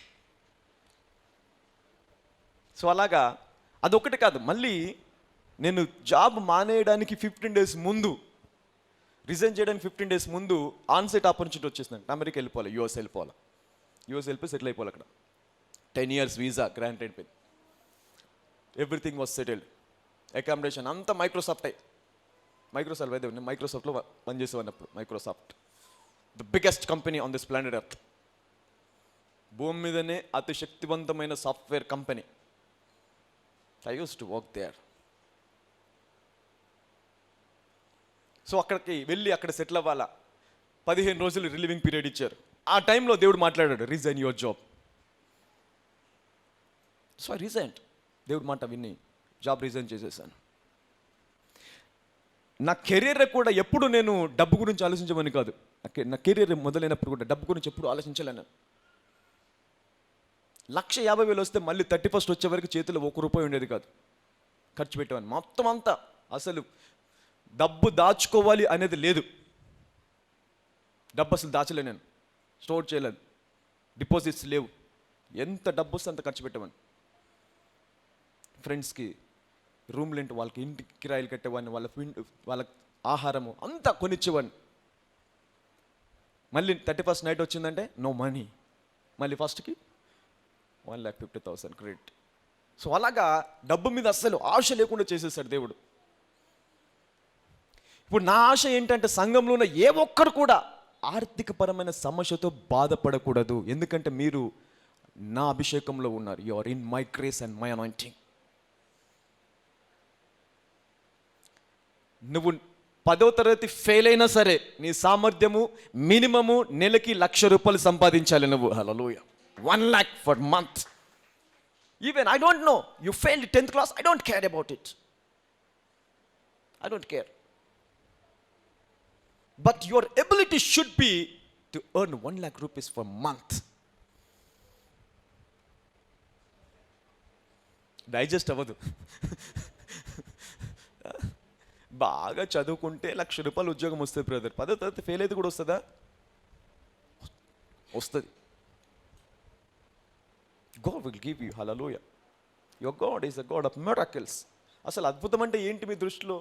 So అలాగా అదొకటి కాదు, మళ్ళీ నేను జాబ్ మానేయడానికి 15 days ముందు, రిజైన్ చేయడానికి 15 days ముందు ఆన్సైట్ ఆపర్చునిటీ వచ్చేసింది. అమెరికా వెళ్ళిపోవాలి, యూఎస్ వెళ్ళిపోయి సెటిల్ అయిపోవాలి అక్కడ. 10 years వీసా గ్రాంట్ అయిపోయింది. Everything was settled. అకామిడేషన్ అంతా మైక్రోసాఫ్ట్ అయితే నేను మైక్రోసాఫ్ట్లో పనిచేసేవాడిని అప్పుడు. Microsoft the biggest company on this planet earth. భూమి మీదనే అతి శక్తివంతమైన software company. I use to work there. So అక్కడికి వెళ్ళి అక్కడ సెటిల్ అవ్వాలా. 15 రోజులు రిలీవింగ్ పీరియడ్ ఇచ్చారు. ఆ టైంలో దేవుడు మాట్లాడాడు, resign your job. So I resigned. దేవుడు మాట విని జాబ్ రిజైన్ చేసేసాను. నా కెరీర్ కూడా ఎప్పుడు నేను డబ్బు గురించి ఆలోచించమని కాదు. నా కెరీర్ మొదలైనప్పుడు కూడా డబ్బు గురించి ఎప్పుడు ఆలోచించలేను. 1,50,000 వస్తే మళ్ళీ 31st వచ్చే వరకు చేతిలో ₹1 ఉండేది కాదు. ఖర్చు పెట్టేవాడిని మొత్తం అంతా. అసలు డబ్బు దాచుకోవాలి అనేది లేదు. డబ్బు అసలు దాచలే, నేను స్టోర్ చేయలేదు, డిపాజిట్స్ లేవు. ఎంత డబ్బు వస్తే అంత ఖర్చు పెట్టేవాడిని. ఫ్రెండ్స్కి రూమ్ రెంట్, వాళ్ళకి ఇంటి కిరాయిలు కట్టేవాడిని, వాళ్ళ ఆహారము అంతా కొనిచ్చేవాడిని. మళ్ళీ 31st నైట్ వచ్చిందంటే నో మనీ, మళ్ళీ ఫస్ట్కి 1,50,000 క్రెడిట్. సో అలాగా డబ్బు మీద అస్సలు ఆశ లేకుండా చేసేసాడు దేవుడు. ఇప్పుడు నా ఆశ ఏంటంటే సంఘంలో ఉన్న ఏ ఒక్కరు కూడా ఆర్థికపరమైన సమస్యతో బాధపడకూడదు. ఎందుకంటే మీరు నా అభిషేకంలో ఉన్నారు. You are in my grace and my anointing. నువ్వు 10వ తరగతి ఫెయిల్ అయినా సరే నీ సామర్థ్యము మినిమము నెలకి ₹1,00,000 సంపాదించాలి నువ్వు. హల్లెలూయా. 1 lakh for month. Even I don't know, you failed 10th class, I don't care about it. I don't care. But your ability should be to earn 1 lakh rupees for month. Digest అవ్వదు. బాగా చదువుకుంటే ₹1,00,000 ఉద్యోగం వస్తుంది బ్రదర్. 10వ తరగతి ఫెయిల్ అయితే కూడా వస్తుందా? వస్తుంది. God will give you. Hallelujah. Your God is a God of miracles. అసలు అద్భుతం అంటే ఏంటి మీ దృష్టిలో?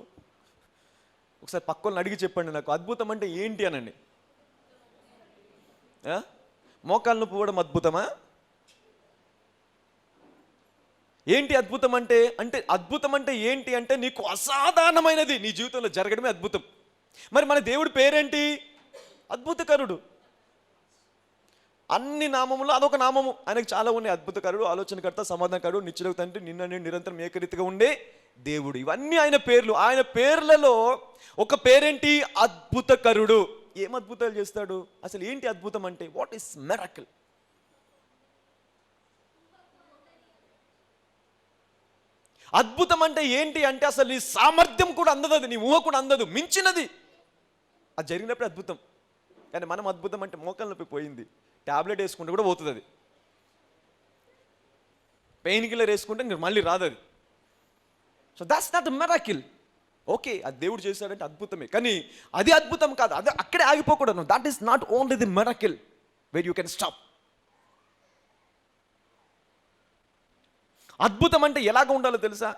ఒకసారి పక్కన అడిగి చెప్పండి నాకు, అద్భుతం అంటే ఏంటి అనండి. మోకాలు నొప్పి పోవడం అద్భుతమా? ఏంటి అద్భుతం అంటే? అంటే అద్భుతం అంటే ఏంటి అంటే నీకు అసాధారణమైనది నీ జీవితంలో జరగడమే అద్భుతం. మరి మన దేవుడి పేరేంటి? అద్భుతకరుడు. అన్ని నామములు అదొక నామము. ఆయనకు చాలా ఉన్నాయి. అద్భుతకరుడు, ఆలోచనకర్త, సమాధానకరుడు, నిత్యుడగు తండ్రి, నిన్న నేను నిరంతరం ఏకరీతిగా ఉండే దేవుడు. ఇవన్నీ ఆయన పేర్లు. ఆయన పేర్లలో ఒక పేరేంటి? అద్భుతకరుడు. ఏం అద్భుతాలు చేస్తాడు? అసలు ఏంటి అద్భుతం అంటే? What is miracle? అద్భుతం అంటే ఏంటి అంటే అసలు నీ సామర్థ్యం కూడా అందదు, నీ ఊహ కూడా అందదు, మించినది. అది జరిగినప్పుడు అద్భుతం. కానీ మనం అద్భుతం అంటే మోకాలు నొప్పి పోయింది, ట్యాబ్లెట్ వేసుకుంటే కూడా పోతుంది అది. పెయిన్ కిల్లర్ వేసుకుంటే మీరు మళ్ళీ రాదు అది. So that's not miracle. Okay, అది దేవుడు చేశాడంటే అద్భుతమే, కానీ అది అద్భుతం కాదు. అది అక్కడే ఆగిపోకూడదు. That is not only the miracle where you can stop. అద్భుతం అంటే ఎలాగ ఉండాలో తెలుసా?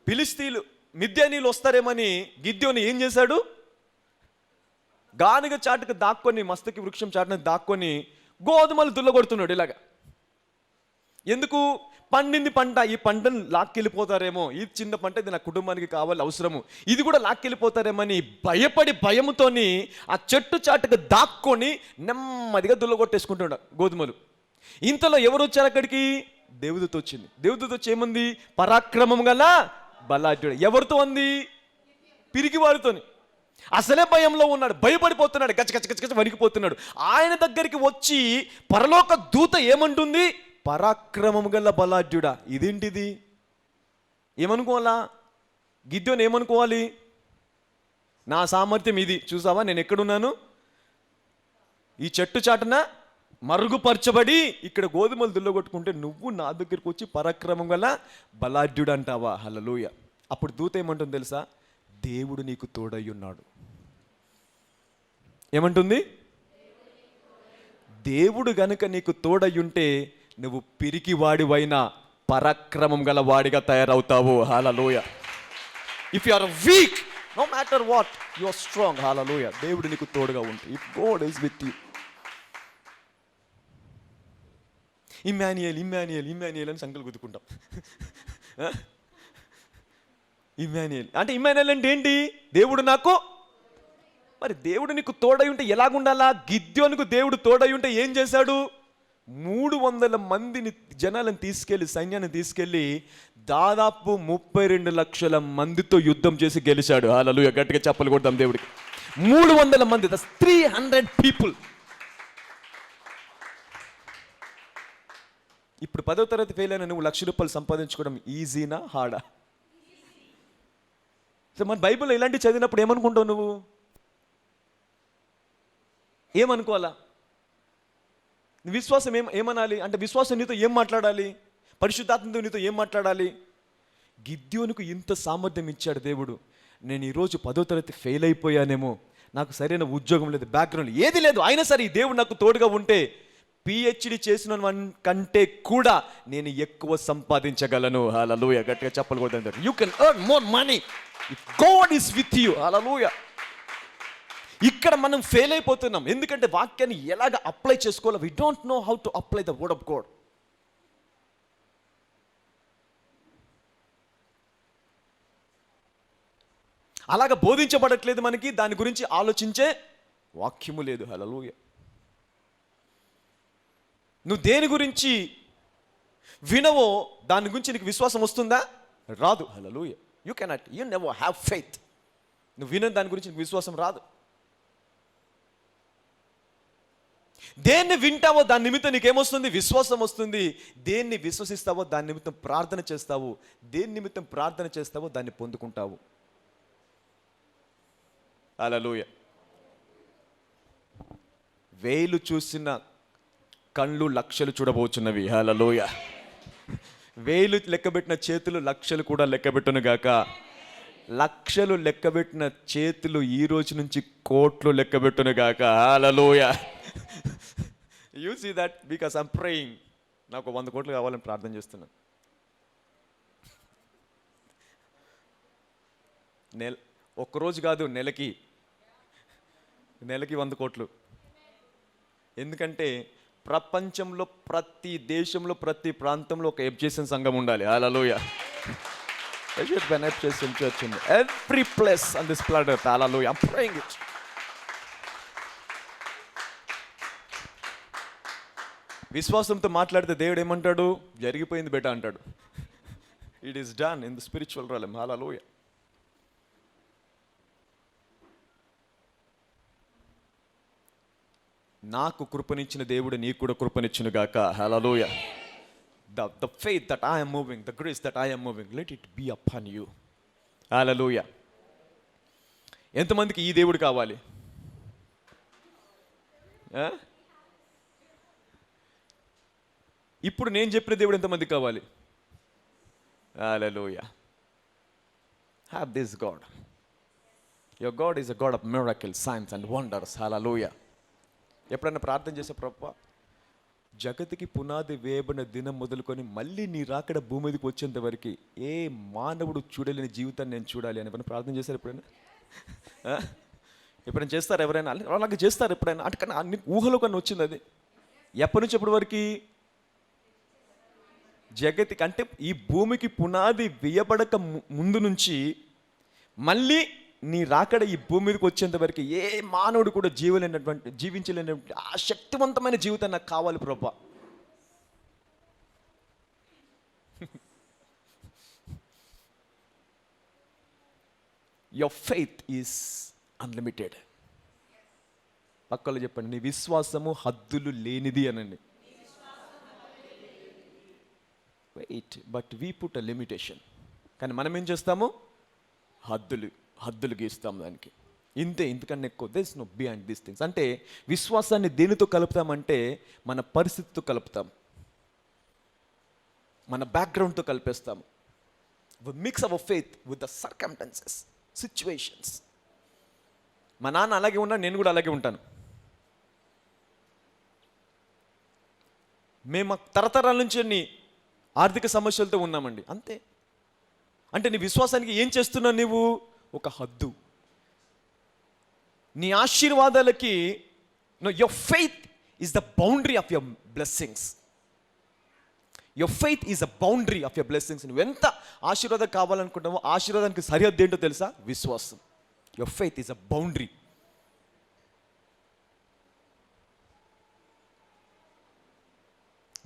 ఫిలిష్తీయులు మిద్యానీయులు వస్తారేమని గిద్యోని ఏం చేశాడు? గానుగ చాటుకు దాక్కొని, మస్తకి వృక్షం చాటున దాక్కొని గోధుమలు దుల్లగొడుతున్నాడు ఇలాగా. ఎందుకు? పండింది పంట, ఈ పంటను లాక్కెళ్ళిపోతారేమో, ఈ చిన్న పంట ఇది నా కుటుంబానికి కావాలి, అవసరము, ఇది కూడా లాక్కెళ్ళిపోతారేమని భయపడితోని ఆ చెట్టు చాటుకు దాక్కొని నెమ్మదిగా దుల్లగొట్టేసుకుంటున్నాడు గోధుమలు. ఇంతలో ఎవరు వచ్చారు అక్కడికి? దేవదూత వచ్చింది. దేవదూత వచ్చి ఏమంది? పరాక్రమం గల బలాఢ్యుడు. ఎవరితో అంది? పిరికివాడితోని. అసలే భయంలో ఉన్నాడు, భయపడిపోతున్నాడు, గచ్చ వణికిపోతున్నాడు. ఆయన దగ్గరికి వచ్చి పరలోక దూత ఏమంటుంది? పరాక్రమం గల బలాఢ్యుడా. ఇదేంటిది? ఏమనుకోవాలా? గిద్యోని ఏమనుకోవాలి? నా సామర్థ్యం ఇది, చూసావా నేను ఎక్కడున్నాను? ఈ చెట్టు చాటున మరుగుపరచబడి ఇక్కడ గోధుమలు దుల్లగొట్టుకుంటే నువ్వు నా దగ్గరికి వచ్చి పరాక్రమం గల బలాఢ్యుడు అంటావా? హల్లెలూయా. అప్పుడు దూత ఏమంటుంది తెలుసా? దేవుడు నీకు తోడై ఉన్నాడు. ఏమంటుంది? దేవుడు గనుక నీకు తోడై ఉంటే నువ్వు పిరికి వాడివైనా పరాక్రమం గల వాడిగా తయారవుతావు. Hallelujah. If you are weak, no matter what, you are strong. Hallelujah. దేవుడు నీకు తోడుగా ఉంటే, if God is with you. Immanuel Immanuel Immanuel అని సంకలు గుద్దుకుంటాం. ఇమ్మాన్యుయేల్ అంటే, ఇమ్మాన్యుయేల్ అంటే ఏంటి? దేవుడు నాకు. మరి దేవుడు నీకు తోడై ఉంటే ఎలాగుండాలా? గిద్యోనుకు దేవుడు తోడై ఉంటే ఏం చేశాడు? 300 మందిని, జనాలను తీసుకెళ్ళి, సైన్యాన్ని తీసుకెళ్ళి దాదాపు 32 లక్షల మందితో యుద్ధం చేసి గెలిచాడు. హల్లెలూయా. గట్టిగా చప్పలు కొడదాం దేవుడికి. 300 మంది, 300 పీపుల్. ఇప్పుడు 10వ తరగతి ఫెయిల్ అయినా నువ్వు ₹1,00,000 సంపాదించుకోవడం ఈజీనా హార్డా? సో మన బైబిల్లో ఇలాంటివి చదివినప్పుడు ఏమనుకుంటావు నువ్వు? ఏమనుకోవాలా? విశ్వాసం ఏమనాలి అంటే, విశ్వాసం నీతో ఏం మాట్లాడాలి? పరిశుద్ధాత్మతో నీతో ఏం మాట్లాడాలి? గిద్యోనుకు ఇంత సామర్థ్యం ఇచ్చాడు దేవుడు. నేను ఈరోజు 10వ తరగతి ఫెయిల్ అయిపోయానేమో, నాకు సరైన ఉద్యోగం లేదు, బ్యాక్గ్రౌండ్ ఏది లేదు, అయినా సరే ఈ దేవుడు నాకు తోడుగా ఉంటే పిహెచ్డి చేసిన కంటే కూడా నేను ఎక్కువ సంపాదించగలను. హల్లెలూయా. గట్టిగా చెప్పలు కొడతాను. You can earn more money if God is with you. Hallelujah. ఇక్కడ మనం ఫెయిల్ అయిపోతున్నాం, ఎందుకంటే వాక్యాన్ని ఎలాగ అప్లై చేసుకోవాలో we don't know how to apply the word of God. అలాగ బోధించబడట్లేదు మనకి, దాని గురించి ఆలోచించే వాక్యము లేదు. హల్లెలూయా. నువ్వు దేని గురించి వినవో దాని గురించి నీకు విశ్వాసం వస్తుందా? రాదు. Hallelujah. You never have faith. నువ్వు విన దాని గురించి నీకు విశ్వాసం రాదు. దేన్ని వింటావో దాని నిమిత్తం నీకేమొస్తుంది? విశ్వాసం వస్తుంది. దేన్ని విశ్వసిస్తావో దాని నిమిత్తం ప్రార్థన చేస్తావు. దేని నిమిత్తం ప్రార్థన చేస్తావో దాన్ని పొందుకుంటావు. హల్లెలూయా. వేలు చూసిన కళ్ళు లక్షలు చూడబోచున్నవి. హల్లెలూయా. వేలు లెక్కబెట్టిన చేతులు లక్షలు కూడా లెక్కబెట్టును గాక. లక్షలు లెక్కబెట్టిన చేతులు ఈ రోజు నుంచి కోట్లు లెక్కబెట్టును గాక. Hallelujah. You see that because I'm praying. నాకు 100 కోట్లు కావాలని ప్రార్థన చేస్తున్నాను. ఒక్కరోజు కాదు, నెలకి 100 కోట్లు. ఎందుకంటే ప్రపంచంలో ప్రతి దేశంలో ప్రతి ప్రాంతంలో ఒక ఎబ్జేషన్ సంఘం ఉండాలి. హల్లెలూయా. చర్చ్ ఉంది. Every place on this planet. Hallelujah. I'm praying it. విశ్వాసంతో మాట్లాడితే దేవుడు ఏమంటాడు? జరిగిపోయింది బెట అంటాడు. It is done in the spiritual realm. హల్లెలూయా. నాకు కృపనిచ్చిన దేవుడు నీకు కూడా కృపనిచ్చును గాక. హల్లెలూయా. The faith that I am moving, the grace that I am moving, let it be upon you. హల్లెలూయా. ఎంతమందికి ఈ దేవుడు కావాలి? ఇప్పుడు నేను చెప్పిన దేవుడు ఎంతమందికి కావాలి? హల్లెలూయా. Have this God. Your God is a God of miracles, signs and wonders. హల్లెలూయా. ఎప్పుడైనా ప్రార్థన చేసే ప్రభువా, జగతికి పునాది వేయబడిన దినం మొదలుకొని మళ్ళీ నీ రాకడ భూమి మీదకి వచ్చేంత వరకు ఏ మానవుడు చూడలేని జీవితాన్ని నేను చూడాలి అని ఎప్పుడైనా ప్రార్థన చేస్తారు? ఎప్పుడైనా చేస్తారు? ఎవరైనా అలాగే చేస్తారు ఎప్పుడైనా? అంటే అన్ని ఊహలో కన్నా వచ్చింది అది. ఎప్పటి నుంచి ఎప్పటి వరకు? జగతికి అంటే ఈ భూమికి పునాది వేయబడక ముందు నుంచి మళ్ళీ నీ రాకడ ఈ భూమి మీదకి వచ్చేంత వరకు ఏ మానవుడు కూడా జీవించలేనటువంటి ఆ శక్తివంతమైన జీవితం నాకు కావాలి ప్రభా. Your faith is unlimited. పక్కలో చెప్పండి, నీ విశ్వాసము హద్దులు లేనిది అనండి. Wait, but we put a limitation. కానీ మనం ఏం చేస్తాము? హద్దులు గీస్తాం దానికి. ఇంతకన్నా ఎక్కువ. There is no behind these things. అంటే విశ్వాసాన్ని దేనితో కలుపుతామంటే మన పరిస్థితితో కలుపుతాం, మన బ్యాక్గ్రౌండ్తో కలిపేస్తాము. Mix our faith with the circumstances, situations. మా నాన్న అలాగే ఉన్నా, నేను కూడా అలాగే ఉంటాను. మేము తరతరాల నుంచి అన్ని ఆర్థిక సమస్యలతో ఉన్నామండి, అంతే. అంటే నీ విశ్వాసానికి ఏం చేస్తున్నావు నీవు? ఒక హద్దు. నీ ఆశీర్వాదాలకి your faith is the boundary of your blessings. Your faith is a boundary of your blessings. నువ్వు ఎంత ఆశీర్వాదం కావాలనుకుంటావో ఆశీర్వాదానికి సరిహద్దు ఏంటో తెలుసా? విశ్వాసం. Your faith is a boundary.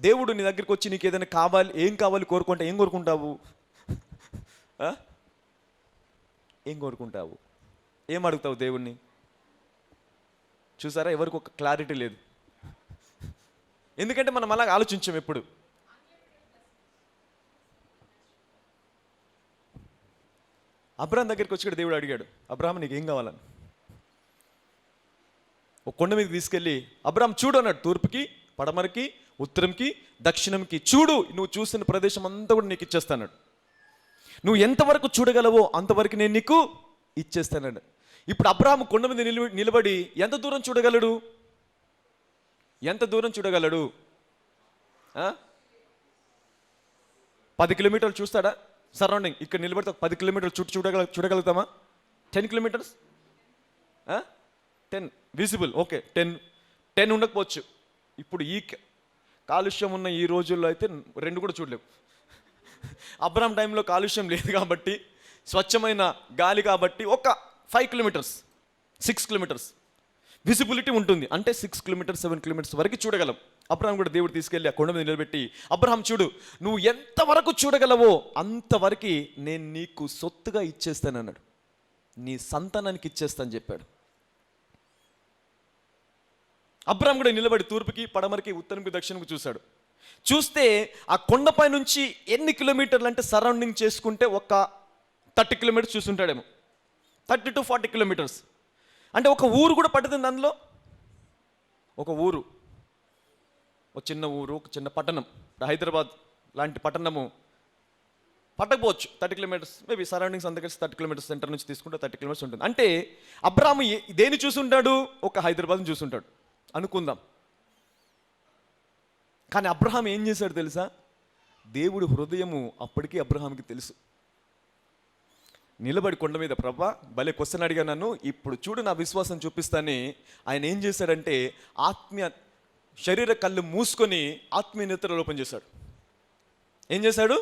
దేవుడు నీ దగ్గరికి వచ్చి నీకు ఏదైనా కావాలి, ఏం కావాలి కోరుకుంటా, ఏం కోరుకుంటావు? ఏం కోరుకుంటావు? ఏం అడుగుతావు దేవుణ్ణి? చూసారా, ఎవరికి ఒక క్లారిటీ లేదు. ఎందుకంటే మనం అలా ఆలోచించాం ఎప్పుడు. అబ్రహాం దగ్గరికి వచ్చి దేవుడు అడిగాడు, అబ్రహాం నీకు ఏం కావాలని? ఒక కొండ మీదకి తీసుకెళ్ళి అబ్రహాం చూడు అన్నాడు. తూర్పుకి, పడమరకి, ఉత్తరంకి, దక్షిణంకి చూడు, నువ్వు చూసిన ప్రదేశం అంతా కూడా నీకు ఇచ్చేస్తాడు. నువ్వు ఎంతవరకు చూడగలవో అంతవరకు నేను నీకు ఇచ్చేస్తానండి. ఇప్పుడు అబ్రహాము కొండ మీద నిలబడి ఎంత దూరం చూడగలడు? 10 కిలోమీటర్లు చూస్తాడా? సరౌండింగ్ ఇక్కడ నిలబడితే 10 కిలోమీటర్లు చుట్టూ చూడగలుగుతామా? 10 కిలోమీటర్స్, 10 విజిబుల్. ఓకే, 10 ఉండకపోవచ్చు. ఇప్పుడు ఈ కాలుష్యం ఉన్న ఈ రోజుల్లో అయితే 2 కూడా చూడలేవు. అబ్రహాం టైంలో కాలుష్యం లేదు కాబట్టి, స్వచ్ఛమైన గాలి కాబట్టి ఒక 5 కిలోమీటర్స్, 6 కిలోమీటర్స్ విజిబిలిటీ ఉంటుంది. అంటే 6 కిలోమీటర్స్, 7 కిలోమీటర్స్ వరకు చూడగలం. అబ్రహాం కూడా దేవుడు తీసుకెళ్ళి ఆ కొండ మీద నిలబెట్టి, అబ్రహాం చూడు, నువ్వు ఎంతవరకు చూడగలవో అంతవరకు నేను నీకు సొత్తుగా ఇచ్చేస్తానన్నాడు, నీ సంతానానికి ఇచ్చేస్తాను చెప్పాడు. అబ్రహాం కూడా నిలబడి తూర్పుకి, పడమరకి, ఉత్తరంకి, దక్షిణంకి చూశాడు. చూస్తే ఆ కొండపై నుంచి ఎన్ని కిలోమీటర్లు అంటే సరౌండింగ్ చేసుకుంటే ఒక 30 కిలోమీటర్స్ చూస్తుంటాడేమో, 30 to 40 కిలోమీటర్స్. అంటే ఒక ఊరు కూడా పడుతుంది అందులో. ఒక ఊరు, ఒక చిన్న ఊరు, ఒక చిన్న పట్టణం, హైదరాబాద్ లాంటి పట్టణము పట్టకపోవచ్చు. 30 కిలోమీటర్స్ మేబీ సరౌండింగ్స్ అంతా కలిసి 30 కిలోమీటర్స్ సెంటర్ నుంచి తీసుకుంటే 30 కిలోమీటర్స్ ఉంటుంది. అంటే అబ్రహాము దేని చూసుంటాడు? ఒక హైదరాబాద్ని చూసుంటాడు అనుకుందాం. కానీ అబ్రహాం ఏం చేశాడు తెలుసా? దేవుడి హృదయము అప్పటికీ అబ్రహాంకి తెలుసు. నిలబడి కొండ మీద, ప్రభా భలే క్వశ్చన్ అడిగా నన్ను, ఇప్పుడు చూడు నా విశ్వాసం చూపిస్తానే. ఆయన ఏం చేశాడంటే ఆత్మీయ శరీర కళ్ళు మూసుకొని ఆత్మీయ నేత్రాలు ఓపెన్ చేశాడు. ఏం చేశాడు?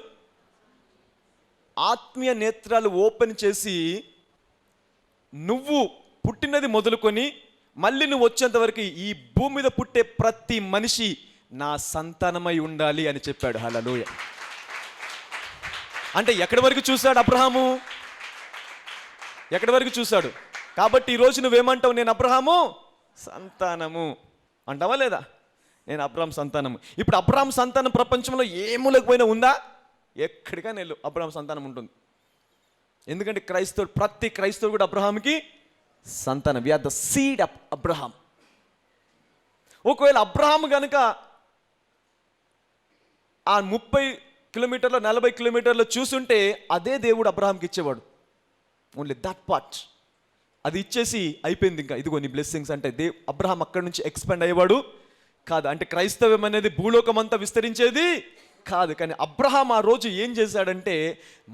ఆత్మీయ నేత్రాలు ఓపెన్ చేసి, నువ్వు పుట్టినది మొదలుకొని మళ్ళీ నువ్వు వచ్చేంత వరకు ఈ భూమి మీద పుట్టే ప్రతి మనిషి నా సంతానమై ఉండాలి అని చెప్పాడు. హల్లెలూయా. అంటే ఎక్కడి వరకు చూశాడు అబ్రహాము? ఎక్కడి వరకు చూశాడు? కాబట్టి ఈరోజు నువ్వేమంటావు? నేను అబ్రహాము సంతానము అంటావా లేదా? నేను అబ్రహాం సంతానము. ఇప్పుడు అబ్రహాం సంతానం ప్రపంచంలో ఏ మూలకపోయినా ఉందా? ఎక్కడికైనా వెళ్ళు, అబ్రహాం సంతానం ఉంటుంది. ఎందుకంటే క్రైస్తవుడు, ప్రతి క్రైస్తవుడు కూడా అబ్రహాంకి సంతానం. We are the seed of Abraham. ఒకవేళ అబ్రహాం కనుక ఆ 30 కిలోమీటర్లు 40 కిలోమీటర్లు చూసుంటే అదే దేవుడు అబ్రహాంకి ఇచ్చేవాడు. ఓన్లీ దట్ పార్ట్ అది ఇచ్చేసి అయిపోయింది, ఇంకా ఇదిగో నీ బ్లెస్సింగ్స్ అంటే. అబ్రహాం అక్కడి నుంచి ఎక్స్పాండ్ అయ్యేవాడు కాదు. అంటే క్రైస్తవ్యం అనేది భూలోకం అంతా విస్తరించేది కాదు. కానీ అబ్రహాం ఆ రోజు ఏం చేశాడంటే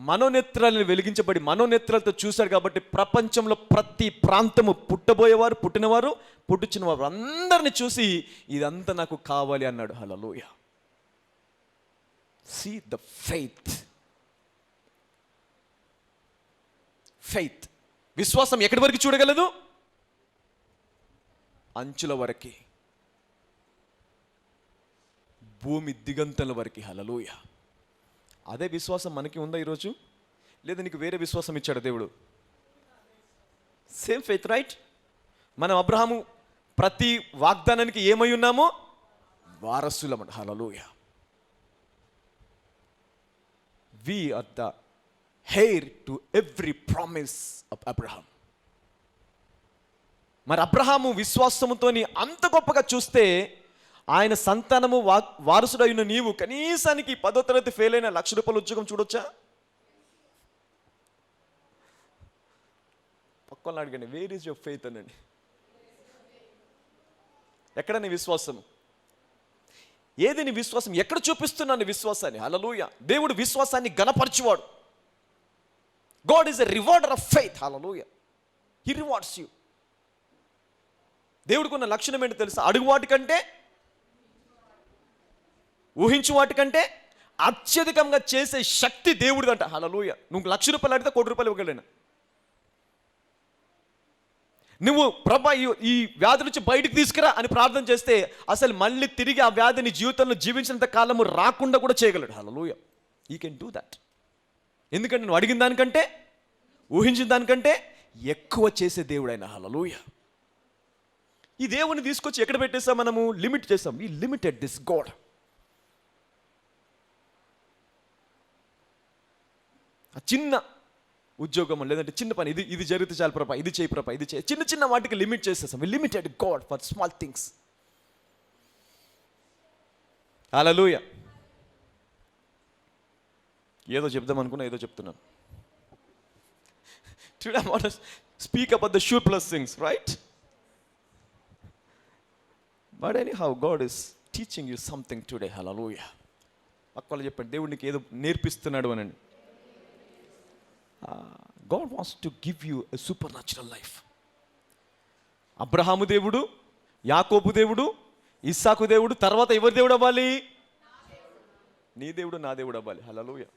మనోనేత్రాలను వెలిగించబడి మనోనేత్రాలతో చూశాడు. కాబట్టి ప్రపంచంలో ప్రతి ప్రాంతము, పుట్టబోయేవారు, పుట్టినవారు, పుట్టుచిన వారు అందరిని చూసి ఇదంతా నాకు కావాలి అన్నాడు. Hallelujah. See the faith. Faith, విశ్వాసం ఎక్కడి వరకు చూడగలదు? అంచుల వరకు, భూమి దిగంతల వరకు. హల్లెలూయా. అదే విశ్వాసం మనకి ఉందా ఈరోజు? లేదా నీకు వేరే విశ్వాసం ఇచ్చాడు దేవుడు? Same faith, right? మనం అబ్రహాము ప్రతి వాగ్దానానికి ఏమై ఉన్నామో వారసులమంట. హల్లెలూయా. We are the heir to every promise of Abraham. మరి అబ్రహాము విశ్వాసముతోని అంత గొప్పగా చూస్తే ఆయన సంతానము వారసుడైన నీవు కనీసానికి 10వ తరగతి ఫెయిల్ అయిన ₹1,00,000 ఉద్యోగం చూడొచ్చా? పక్కన అడగండి, వేర్ ఈజ్ యువర్ ఫెయిత్ అనండి. ఎక్కడ నీ విశ్వాసం? ఏది నీ విశ్వాసం? ఎక్కడ చూపిస్తున్నాను విశ్వాసాన్ని? హల్లెలూయా. దేవుడు విశ్వాసాన్ని గణపరచువాడు. God is a rewarder of faith. Hallelujah. He rewards you. దేవుడికి ఉన్న లక్షణం ఏంటో తెలుసా? అడుగు వాటికంటే, ఊహించు వాటికంటే అత్యధికంగా చేసే శక్తి దేవుడిదంట. హల్లెలూయా. నువ్వు ₹1,00,000 అడిగితే ₹1,00,00,000 ఇవ్వగలను. నువ్వు ప్రభా ఈ వ్యాధి నుంచి బయటికి తీసుకురా అని ప్రార్థన చేస్తే అసలు మళ్ళీ తిరిగి ఆ వ్యాధిని జీవితంలో జీవించినంత కాలము రాకుండా కూడా చేయగలడు. Hallelujah. You can do that. ఎందుకంటే నువ్వు అడిగిన దానికంటే, ఊహించిన దానికంటే ఎక్కువ చేసే దేవుడు ఆయన. హల్లెలూయా. ఈ దేవుని తీసుకొచ్చి ఎక్కడ పెట్టేస్తాం మనము? లిమిట్ చేస్తాం. వి లిమిటెడ్ దిస్ గాడ్. ఆ చిన్న ఉద్యోగం లేదంటే చిన్న పని, ఇది జరిగితే చాలు ప్రభా, ఇది చేయి ప్రభా, ఇది చేయి, చిన్న చిన్న వాటికి లిమిట్ చేసేస్తాం. We limited God for small things. Hallelujah. ఏదో చెప్దాం అనుకున్నా, ఏదో చెప్తున్నాను. Today I want to speak about the surplus things, right? But anyhow, God is teaching you something today. Hallelujah. అక్కడ చెప్పండి, దేవుడు నీకు ఏదో నేర్పిస్తున్నాడు అనండి. God wants to give you a supernatural life. Abraham దేవుడు, యాకోబు దేవుడు, ఇస్సాకు దేవుడు, తర్వాత ఎవరి దేవుడు అవ్వాలి? నీ దేవుడు, నా దేవుడు అవ్వాలి. హల్లెలూయా.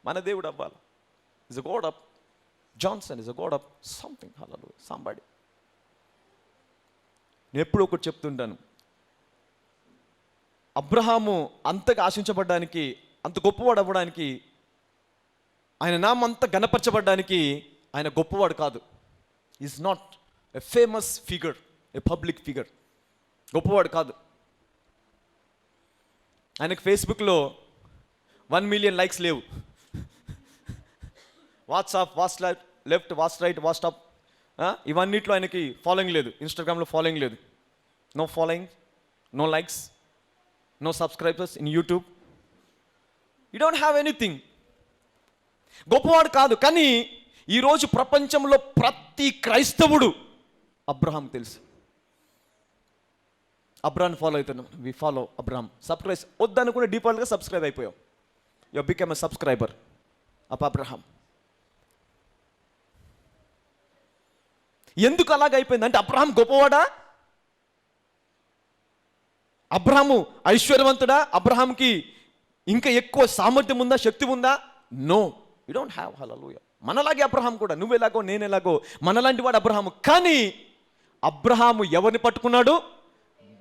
మన దేవుడు అవ్వాలి. Is a God of Johnson, is a God of something. Hallelujah. Somebody. నేను ఎప్పుడు ఒకటి చెప్తుంటాను, అబ్రహాము అంతగా ఆశించబడ్డానికి, అంత గొప్పవాడు అవ్వడానికి, ఆయన నామం అంత గణపరచబడ్డానికి ఆయన గొప్పవాడు కాదు. Is not a famous figure, a public figure. గొప్పవాడు కాదు. ఆయనకు ఫేస్బుక్లో 1 మిలియన్ లైక్స్ లేవు. వాట్సాప్, లెఫ్ట్, రైట్, వాట్సాప్ ఇవన్నిట్లో ఆయనకి ఫాలోయింగ్ లేదు. ఇన్స్టాగ్రామ్లో ఫాలోయింగ్ లేదు. No following, no likes, no subscribers in YouTube. You don't have anything. గొప్పవాడు కాదు. కానీ ఈరోజు ప్రపంచంలో ప్రతి క్రైస్తవుడు అబ్రహాం తెలుసు. అబ్రహాం ఫాలో అవుతున్నాం. We follow Abraham. సబ్స్క్రైబ్ వద్దనుకునే డిఫాల్ట్గా సబ్స్క్రైబ్ అయిపోయాం. You become a subscriber of Abraham. ఎందుకు అలాగ అయిపోయింది అంటే, అబ్రహాం గొప్పవాడా? అబ్రహాము ఐశ్వర్యవంతుడా? అబ్రహాంకి ఇంకా ఎక్కువ సామర్థ్యం ఉందా, శక్తి ఉందా? No, you don't have. Hallelujah. మనలాగే అబ్రహాం కూడా, నువ్వెలాగో నేనెలాగో మనలాంటి వాడు అబ్రహాము. కానీ అబ్రహాము ఎవరిని పట్టుకున్నాడు?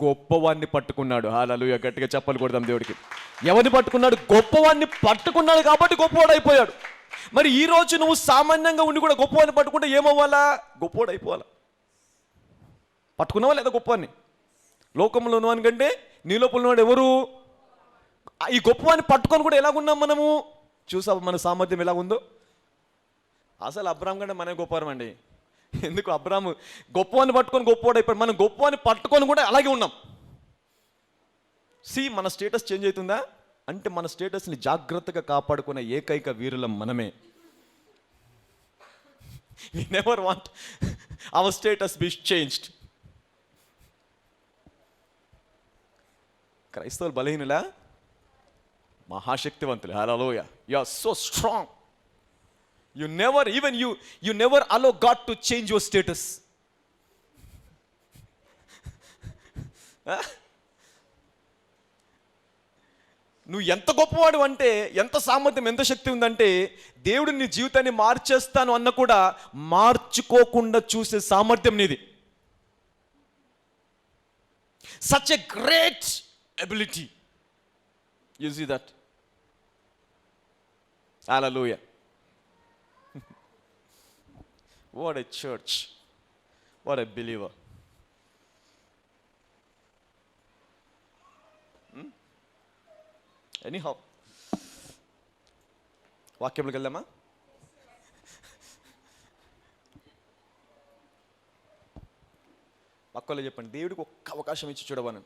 గొప్పవాడిని పట్టుకున్నాడు. హల్లెలూయా. గట్టిగా చెప్పలు కొడదాం దేవుడికి. ఎవరిని పట్టుకున్నాడు? గొప్పవాడిని పట్టుకున్నాడు కాబట్టి గొప్పవాడు అయిపోయాడు. మరి ఈ రోజు నువ్వు సామాన్యంగా ఉండి కూడా గొప్పవాడిని పట్టుకుంటే ఏమవ్వాలా? గొప్పవాడు అయిపోవాలా. పట్టుకున్నావా లేదా గొప్పవాడిని? లోకంలో ఉన్నవాని కంటే నీ లోపల ఉన్నవాడు ఎవరు? ఈ గొప్పవాడిని పట్టుకొని కూడా ఎలాగున్నాం మనము? చూసావు మన సామర్థ్యం ఎలాగుందో? అసలు అబ్రాహం కంటే మనమే గొప్పవారం అండి. ఎందుకు? అబ్రాహం గొప్పవాడిని పట్టుకొని గొప్పవాడు అయిపోయాడు. మనం గొప్పవాడిని పట్టుకొని కూడా అలాగే ఉన్నాం. మన స్టేటస్ చేంజ్ అవుతుందా అంటే, మన స్టేటస్ని జాగ్రత్తగా కాపాడుకునే ఏకైక వీరులం మనమే. We never want our status be changed. క్రైస్తవులు బలహీనులా? మహాశక్తివంతులు. Hallelujah. You are so strong. You never allow God to change your status. నువ్వు ఎంత గొప్పవాడు అంటే, ఎంత సామర్థ్యం, ఎంత శక్తి ఉందంటే, దేవుడు నీ జీవితాన్ని మార్చేస్తాను అన్న కూడా మార్చుకోకుండా చూసే సామర్థ్యం నీది. Such a great ability. You see that? Hallelujah. What a church. What a believer. Anyhow, వాక్యంలోకి వెళ్దామా? పక్కలో చెప్పండి, దేవుడికి ఒక్క అవకాశం ఇచ్చి చూడవను.